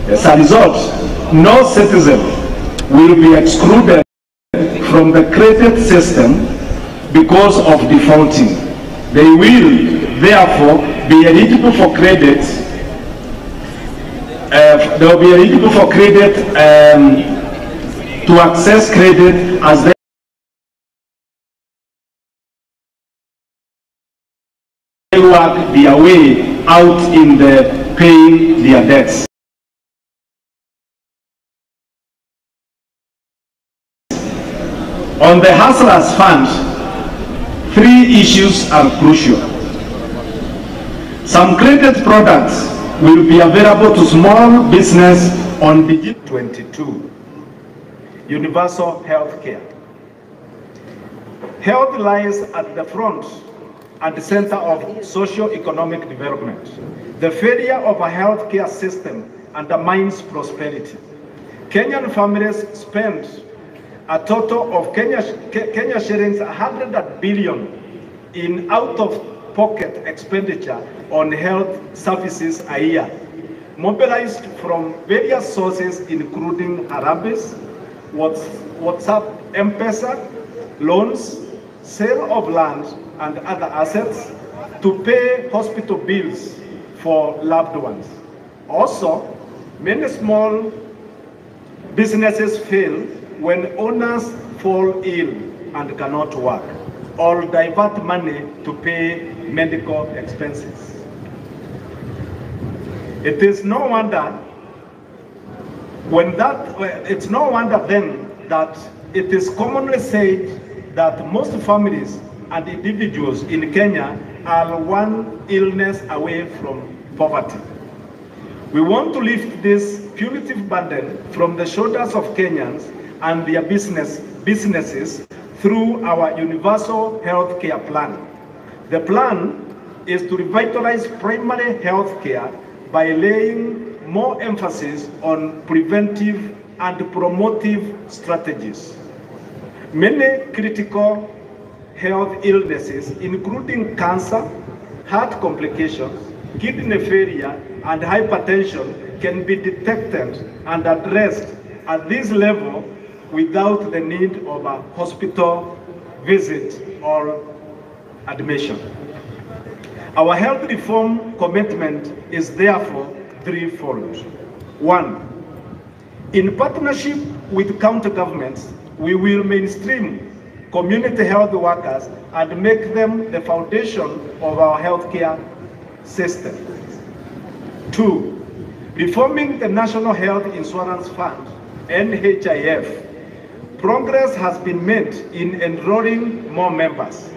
As a result, no citizen will be excluded from the credit system because of defaulting. They will therefore be eligible for credit. They will be eligible for credit to access credit as they work their way out in the paying their debts. On the Hustlers Fund, three issues are crucial. Some credit products will be available to small business on Digit 22. Universal health care. Health lies at the front and the center of socio-economic development. The failure of a healthcare system undermines prosperity. Kenyan families spend a total of Kenya shillings 100 billion in out-of-pocket expenditure on health services a year, mobilized from various sources including Arabis, WhatsApp, M-Pesa, loans, sale of land and other assets to pay hospital bills for loved ones. Also, many small businesses fail when owners fall ill and cannot work, or divert money to pay medical expenses. It is no wonder it's no wonder then that it is commonly said that most families and individuals in Kenya are one illness away from poverty. We want to lift this punitive burden from the shoulders of Kenyans and their businesses through our universal health care plan. The plan is to revitalize primary health care by laying more emphasis on preventive and promotive strategies. Many critical health illnesses, including cancer, heart complications, kidney failure, and hypertension, can be detected and addressed at this level without the need of a hospital visit or admission. Our health reform commitment is therefore threefold. One, in partnership with county governments, we will mainstream community health workers and make them the foundation of our healthcare system. Two, reforming the National Health Insurance Fund, NHIF. Progress has been made in enrolling more members.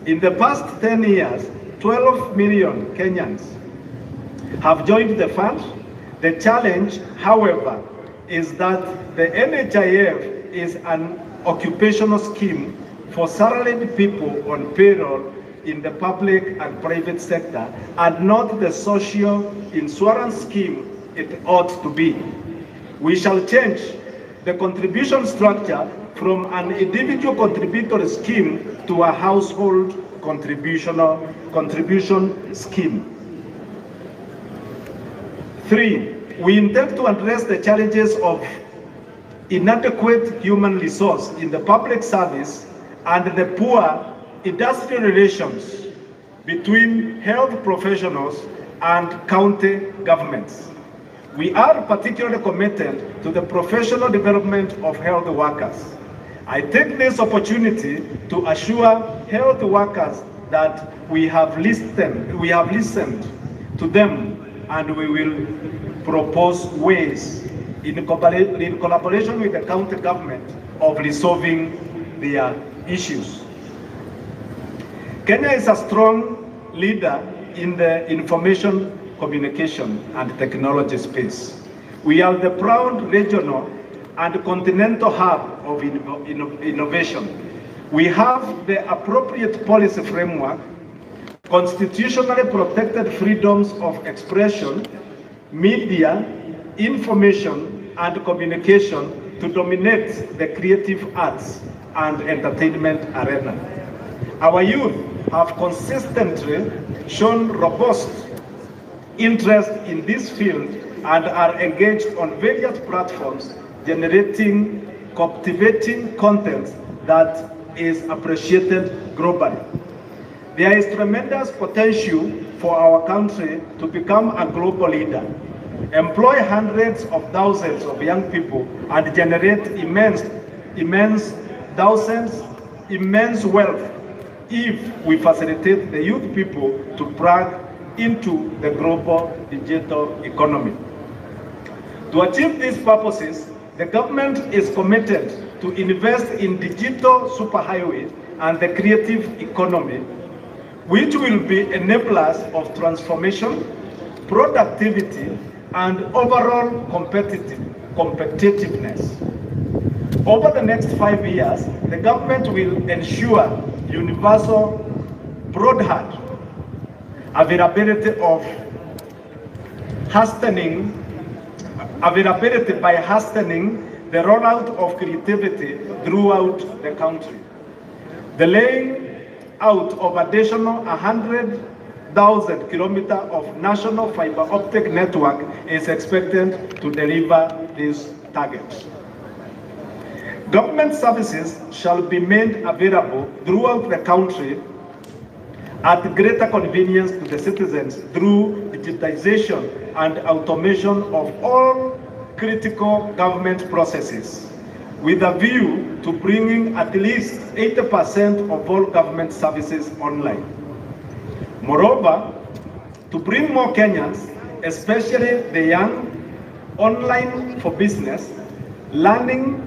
In the past 10 years, 12 million Kenyans have joined the fund. The challenge, however, is that the NHIF is an occupational scheme for salaried people on payroll in the public and private sector, and not the social insurance scheme it ought to be. We shall change the contribution structure from an individual contributory scheme to a household contribution scheme. Three, we intend to address the challenges of inadequate human resource in the public service and the poor industrial relations between health professionals and county governments. We are particularly committed to the professional development of health workers. I take this opportunity to assure health workers that we have listened to them, and we will propose ways in collaboration with the county government of resolving their issues. Kenya is a strong leader in the information communication and technology space. We are the proud regional and continental hub of innovation. We have the appropriate policy framework, constitutionally protected freedoms of expression, media, information, and communication to dominate the creative arts and entertainment arena. Our youth have consistently shown robust interest in this field and are engaged on various platforms, generating, captivating content that is appreciated globally. There is tremendous potential for our country to become a global leader, employ hundreds of thousands of young people, and generate immense wealth if we facilitate the youth people to plug into the global digital economy. To achieve these purposes, the government is committed to invest in digital superhighway and the creative economy, which will be enablers of transformation, productivity, and overall competitiveness. Over the next 5 years, the government will ensure universal broadband availability by hastening the rollout of creativity throughout the country. The laying out of additional 100,000 kilometers of national fiber optic network is expected to deliver this target. Government services shall be made available throughout the country at greater convenience to the citizens through digitization and automation of all critical government processes, with a view to bringing at least 80% of all government services online. Moreover, to bring more Kenyans, especially the young, online for business, learning,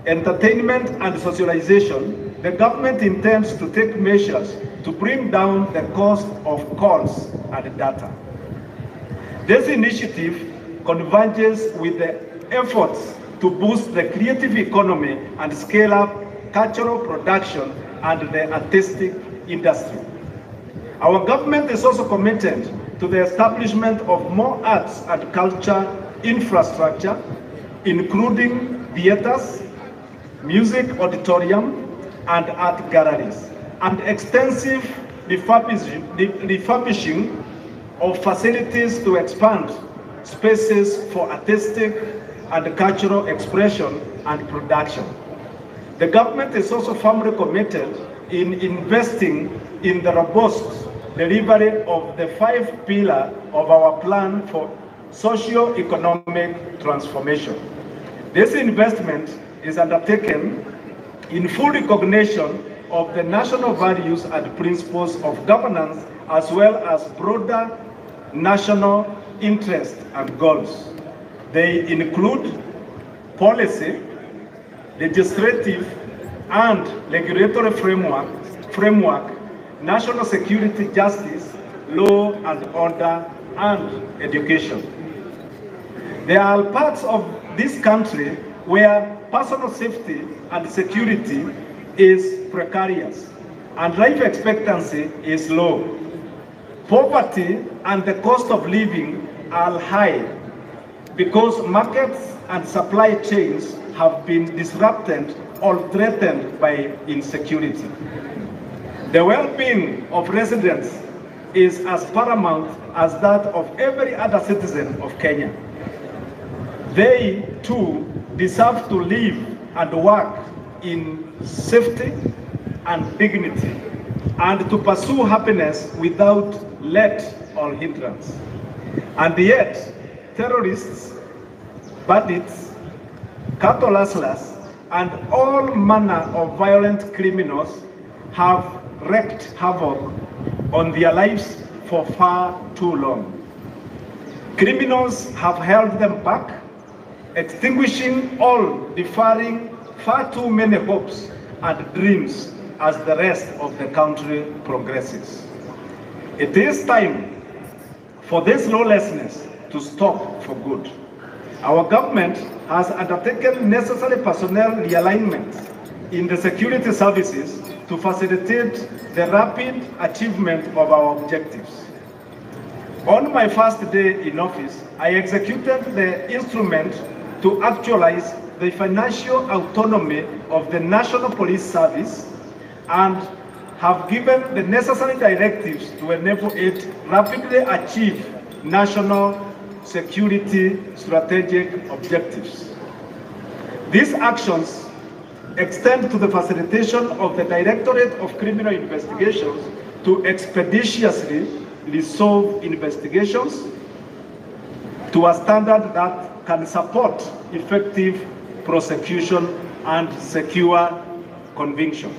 entertainment, and socialization, the government intends to take measures to bring down the cost of calls and data. This initiative converges with the efforts to boost the creative economy and scale up cultural production and the artistic industry. Our government is also committed to the establishment of more arts and culture infrastructure, including theaters, music auditorium, and art galleries, and extensive refurbishing of facilities to expand spaces for artistic and cultural expression and production. The government is also firmly committed in investing in the robust delivery of the 5 pillars of our plan for socio-economic transformation. This investment is undertaken in full recognition of the national values and principles of governance, as well as broader national interests and goals. They include policy, legislative, and regulatory framework, national security, justice, law and order, and education. There are parts of this country where personal safety and security is precarious and life expectancy is low. Poverty and the cost of living are high because markets and supply chains have been disrupted or threatened by insecurity. The well-being of residents is as paramount as that of every other citizen of Kenya. They too deserve to live and work in safety and dignity, and to pursue happiness without let or hindrance. And yet, terrorists, bandits, cattle rustlers, and all manner of violent criminals have wreaked havoc on their lives for far too long. Criminals have held them back, extinguishing all, deferring far too many hopes and dreams as the rest of the country progresses. It is time for this lawlessness to stop for good. Our government has undertaken necessary personnel realignments in the security services to facilitate the rapid achievement of our objectives. On my first day in office, I executed the instrument to actualize the financial autonomy of the National Police Service and have given the necessary directives to enable it rapidly achieve national security strategic objectives. These actions extend to the facilitation of the Directorate of Criminal Investigations to expeditiously resolve investigations to a standard that can support effective prosecution and secure conviction.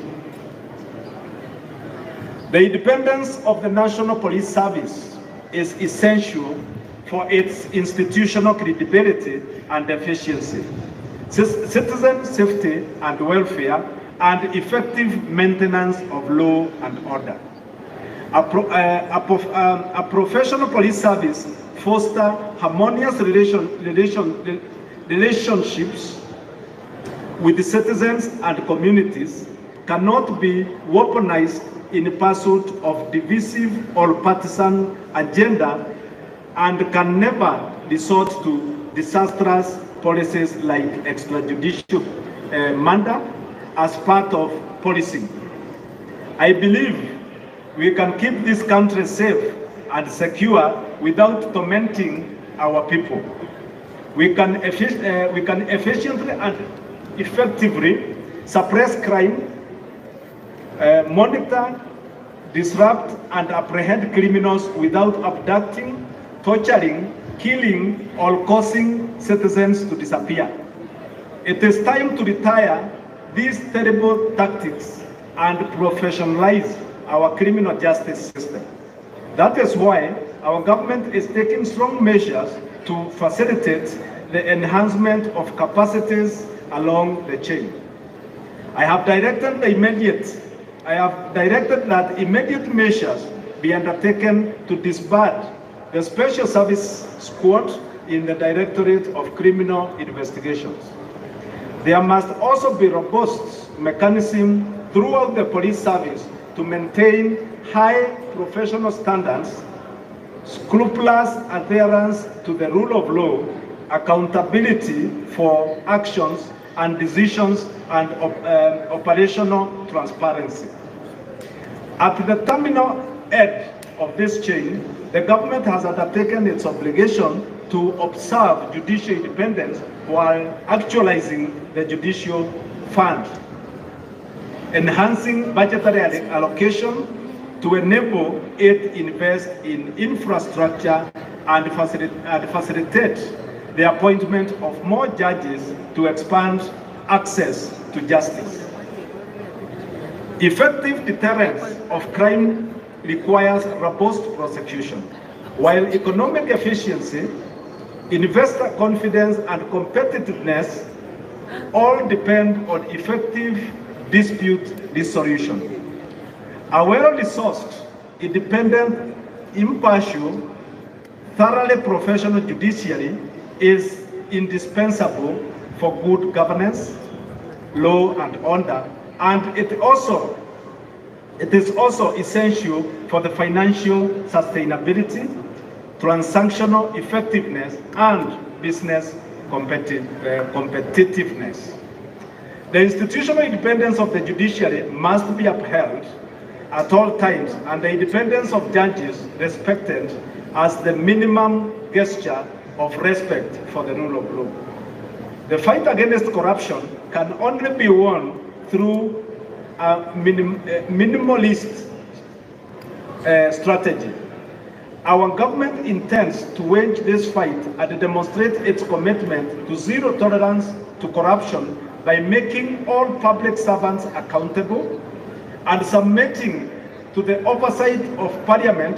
The independence of the National Police Service is essential for its institutional credibility and efficiency, citizen safety and welfare, and effective maintenance of law and order. A professional police service fosters harmonious relationships with the citizens and communities, cannot be weaponized in pursuit of divisive or partisan agenda, and can never resort to disastrous policies like extrajudicial murder as part of policing. I believe we can keep this country safe and secure without tormenting our people. We can efficiently and effectively suppress crime, monitor, disrupt, and apprehend criminals without abducting, torturing, killing, or causing citizens to disappear. It is time to retire these terrible tactics and professionalize our criminal justice system. That is why our government is taking strong measures to facilitate the enhancement of capacities along the chain. I have directed that immediate measures be undertaken to disband the Special Service Squad in the Directorate of Criminal Investigations. There must also be robust mechanism throughout the police service to maintain high professional standards, scrupulous adherence to the rule of law, accountability for actions and decisions, and operational transparency. At the terminal end of this chain, the government has undertaken its obligation to observe judicial independence while actualizing the judicial fund, enhancing budgetary allocation to enable it invest in infrastructure and facilitate the appointment of more judges to expand access to justice. Effective deterrence of crime requires robust prosecution, while economic efficiency, investor confidence, and competitiveness all depend on effective dispute resolution. A well-resourced, independent, impartial, thoroughly professional judiciary is indispensable for good governance, law and order, and it is also essential for the financial sustainability, transactional effectiveness, and business competitiveness. The institutional independence of the judiciary must be upheld at all times, and the independence of judges respected as the minimum gesture of respect for the rule of law. The fight against corruption can only be won through a minimalist strategy. Our government intends to wage this fight and demonstrate its commitment to zero tolerance to corruption by making all public servants accountable and submitting to the oversight of Parliament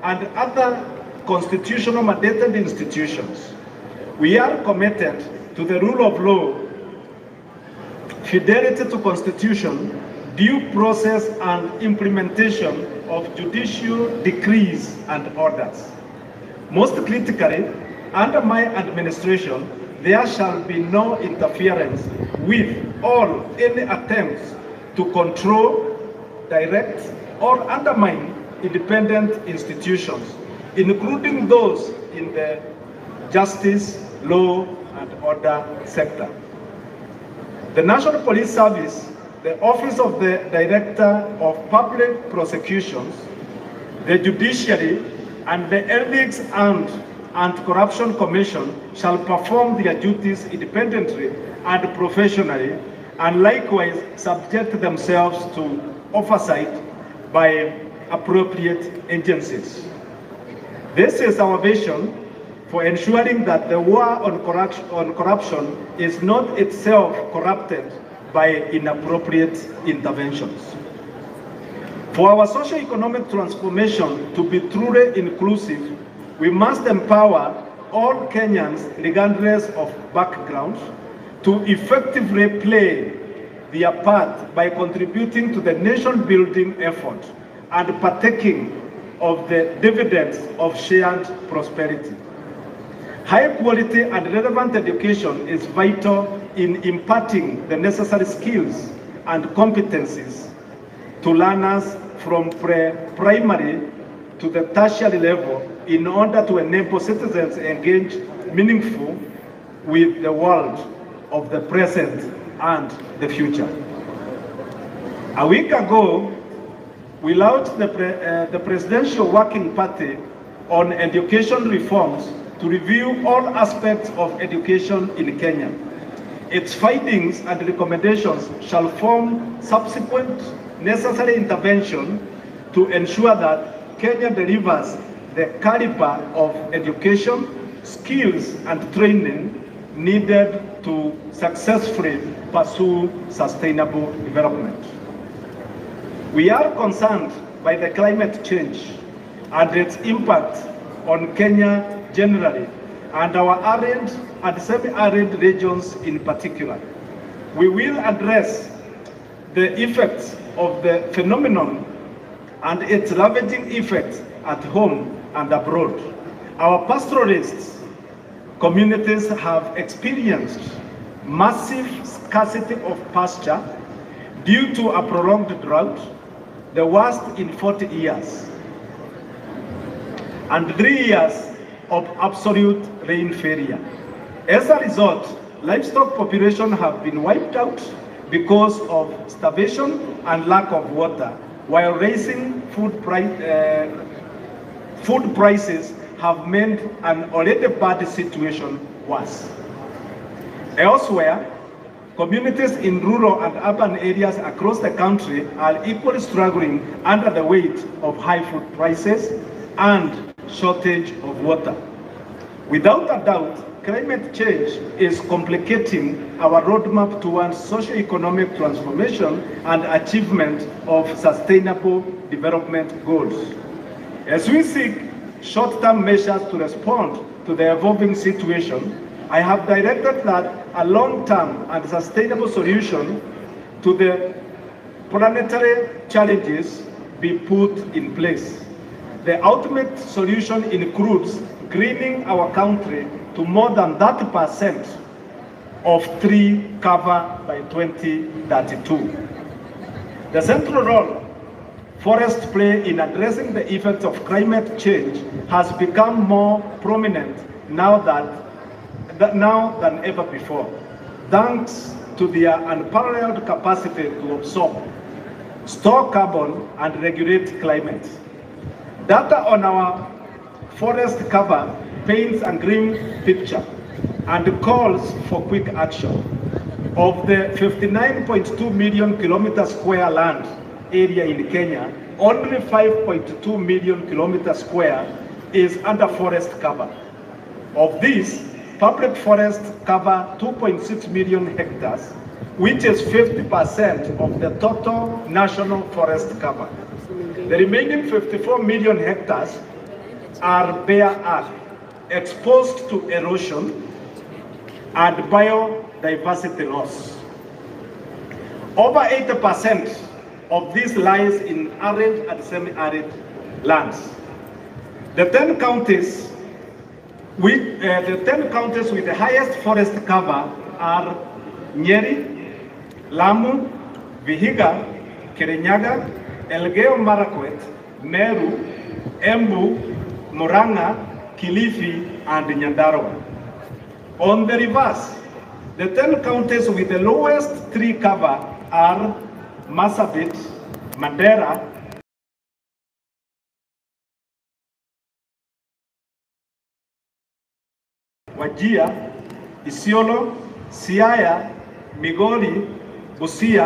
and other constitutional mandated institutions. We are committed to the rule of law, fidelity to Constitution, due process and implementation of judicial decrees and orders. Most critically, under my administration, there shall be no interference with or any attempts to control, direct, or undermine independent institutions, including those in the justice, law, and order sector. The National Police Service, the Office of the Director of Public Prosecutions, the Judiciary, and the Ethics and Anti-Corruption Commission shall perform their duties independently and professionally, and likewise subject themselves to oversight by appropriate agencies. This is our vision for ensuring that the war on corruption is not itself corrupted by inappropriate interventions. For our socio-economic transformation to be truly inclusive, we must empower all Kenyans, regardless of background, to effectively play their part by contributing to the nation-building effort and partaking of the dividends of shared prosperity. High quality and relevant education is vital in imparting the necessary skills and competencies to learners from primary to the tertiary level in order to enable citizens engage meaningfully with the world of the present and the future. A week ago, we launched the Presidential Working Party on Education Reforms to review all aspects of education in Kenya. Its findings and recommendations shall form subsequent necessary intervention to ensure that Kenya delivers the caliber of education, skills, and training needed to successfully pursue sustainable development. We are concerned by the climate change and its impact on Kenya generally, and our arid and semi-arid regions in particular. We will address the effects of the phenomenon and its ravaging effects at home and abroad. Our pastoralists communities have experienced massive scarcity of pasture due to a prolonged drought, the worst in 40 years, and 3 years of absolute rain failure. As a result, livestock population have been wiped out because of starvation and lack of water, while raising food prices have made an already bad situation worse. Elsewhere, communities in rural and urban areas across the country are equally struggling under the weight of high food prices and shortage of water. Without a doubt, climate change is complicating our roadmap towards socio-economic transformation and achievement of sustainable development goals. As we seek short-term measures to respond to the evolving situation, I have directed that a long-term and sustainable solution to the planetary challenges be put in place. The ultimate solution includes greening our country to more than 30% of tree cover by 2032. The central role forests play in addressing the effects of climate change has become more prominent now than ever before, thanks to their unparalleled capacity to absorb, store carbon, and regulate climate. Data on our forest cover paints a grim picture and calls for quick action. Of the 59.2 million kilometer square land area in Kenya, only 5.2 million kilometer square is under forest cover. Of this, public forests cover 2.6 million hectares, which is 50% of the total national forest cover. The remaining 54 million hectares are bare earth, exposed to erosion and biodiversity loss. Over 80% of this lies in arid and semi-arid lands. The 10 counties with the highest forest cover are Nyeri, Lamu, Vihiga, Kirinyaga, Elgeyo Marakwet, Meru, Embu, Murang'a, Kilifi, and Nyandarua. On the reverse, the 10 counties with the lowest tree cover are Marsabit, Mandera, Wajir, Isiolo, Siaya, Migori, Gusii,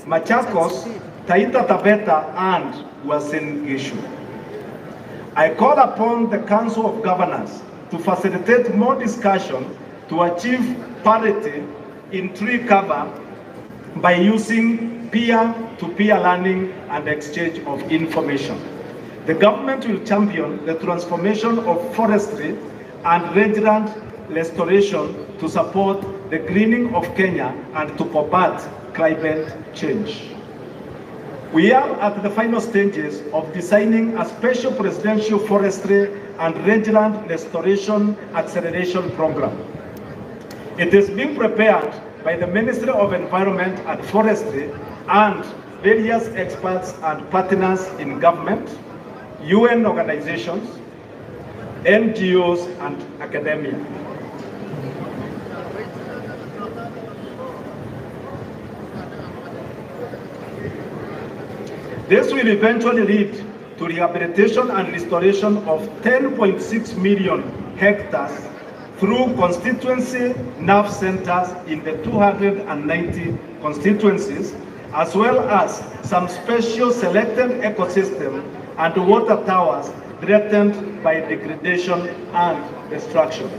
Machakos, Taita Taveta, and Uasin Gishu. I call upon the Council of Governors to facilitate more discussion to achieve parity in tree cover by using peer-to-peer learning and exchange of information. The government will champion the transformation of forestry and rangeland restoration to support the greening of Kenya and to combat climate change. We are at the final stages of designing a special presidential forestry and rangeland restoration acceleration program. It is being prepared by the Ministry of Environment and Forestry and various experts and partners in government, UN organizations, NGOs, and academia. This will eventually lead to rehabilitation and restoration of 10.6 million hectares through constituency nerve centers in the 290 constituencies, as well as some special selected ecosystem and water towers threatened by degradation and destruction.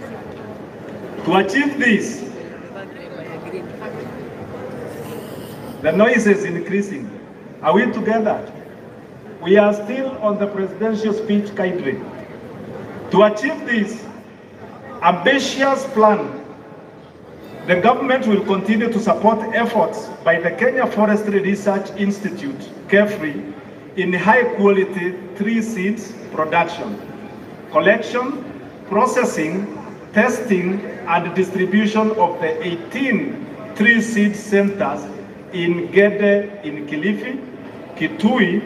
To achieve this, the noise is increasing. Are we together? We are still on the presidential speech cadre. To achieve this ambitious plan, the government will continue to support efforts by the Kenya Forestry Research Institute, KEFRI, in high-quality tree seeds production, collection, processing, testing, and distribution of the 18 tree seed centers in Gede in Kilifi, Kitui,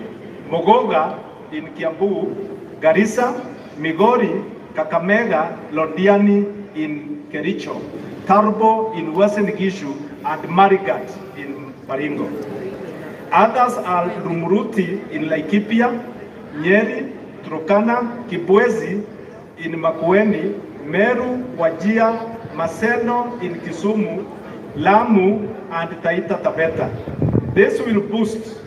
Mogoga in Kiambu, Garissa, Migori, Kakamega, Londiani in Kericho, Tarbo in Uasin Gishu, and Marigat in Baringo. Others are Rumuruti in Laikipia, Nyeri, Turkana, Kibwezi in Makueni, Meru, Wajir, Maseno in Kisumu, Lamu, and Taita Taveta. This will boost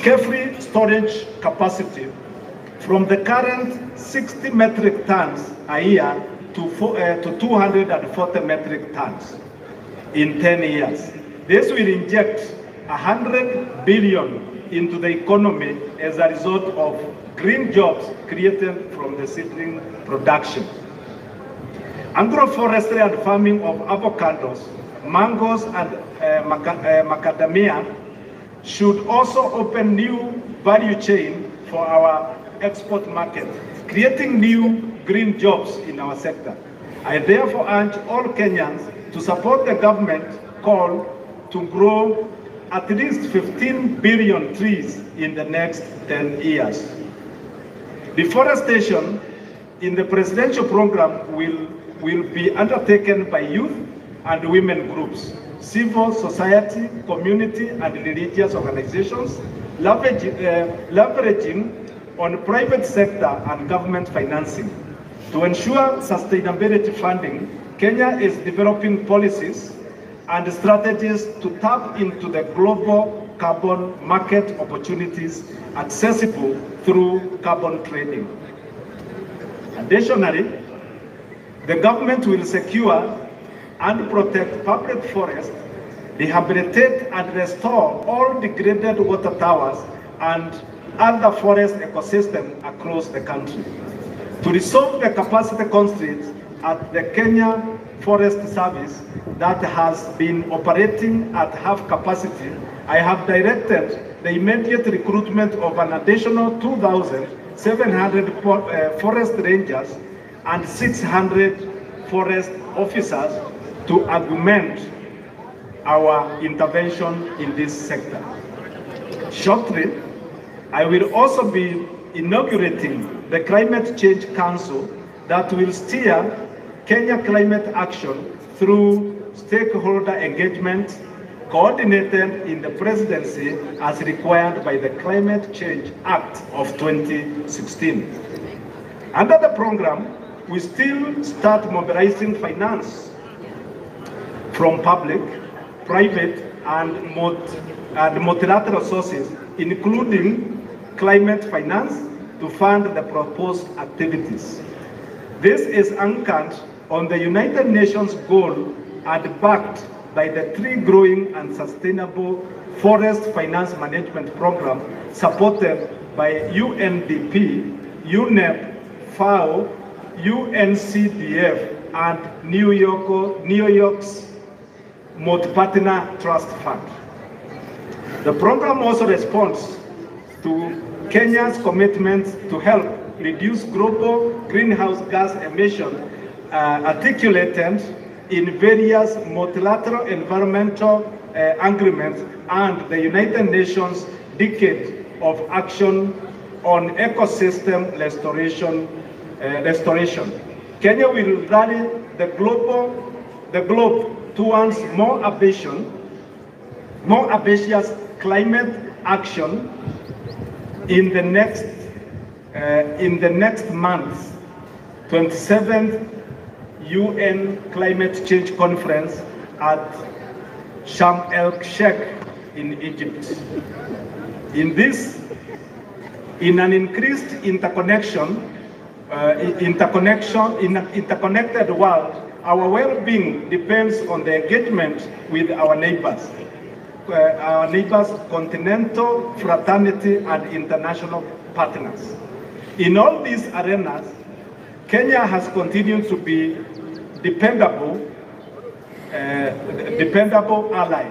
KEFRI storage capacity from the current 60 metric tons a year to 240 metric tons in 10 years. This will inject 100 billion into the economy as a result of green jobs created from the seedling production. Agroforestry and farming of avocados, mangoes, and macadamia should also open new value chain for our export market, creating new green jobs in our sector. I therefore urge all Kenyans to support the government call to grow at least 15 billion trees in the next 10 years. Deforestation in the presidential program will be undertaken by youth and women groups, civil society, community, and religious organizations, leveraging on private sector and government financing. To ensure sustainability funding, Kenya is developing policies and strategies to tap into the global carbon market opportunities accessible through carbon trading. Additionally, the government will secure and protect public forests, rehabilitate and restore all degraded water towers and other forest ecosystems across the country. To resolve the capacity constraints at the Kenya Forest Service that has been operating at half capacity I have directed the immediate recruitment of an additional 2,700 forest rangers and 600 forest officers to augment our intervention in this sector. Shortly, I will also be inaugurating the Climate Change Council that will steer Kenya climate action through stakeholder engagement coordinated in the presidency as required by the Climate Change Act of 2016. Under the program, we still start mobilizing finance from public, private, and multilateral sources, including climate finance, to fund the proposed activities. This is anchored on the United Nations goal and backed by the Tree Growing and Sustainable Forest Finance Management Program supported by UNDP, UNEP, FAO, UNCDF, and New York's Multi-Partner Trust Fund. The program also responds to Kenya's commitment to help reduce global greenhouse gas emissions articulated in various multilateral environmental agreements and the United Nations Decade of Action on Ecosystem Restoration. Kenya will rally the globe towards more ambitious climate action in the next month, 27th UN Climate Change Conference at Sharm el-Sheikh in Egypt. In an increased interconnected world, our well-being depends on the engagement with our neighbors, continental fraternity, and international partners. In all these arenas, Kenya has continued to be dependable ally,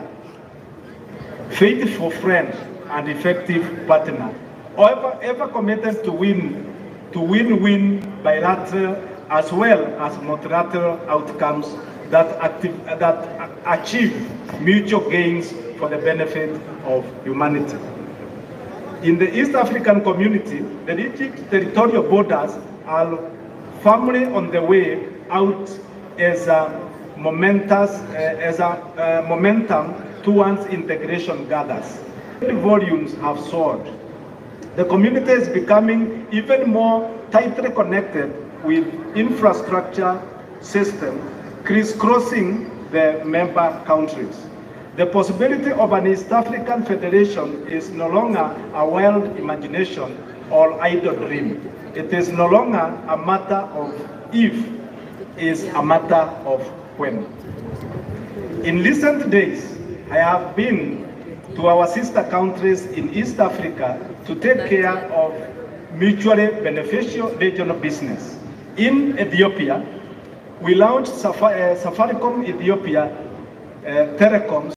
faithful friend, and effective partner, ever committed to win-win bilateral as well as multilateral outcomes that achieve mutual gains for the benefit of humanity. In the East African community, the Egypt territorial borders are firmly on the way out as a momentum towards integration gathers. Volumes have soared. The community is becoming even more tightly connected with infrastructure system crisscrossing the member countries. The possibility of an East African federation is no longer a wild imagination or idle dream. It is no longer a matter of if, it is a matter of when. In recent days, I have been to our sister countries in East Africa to take care of mutually beneficial regional business. In Ethiopia, we launched Safaricom Ethiopia Telecoms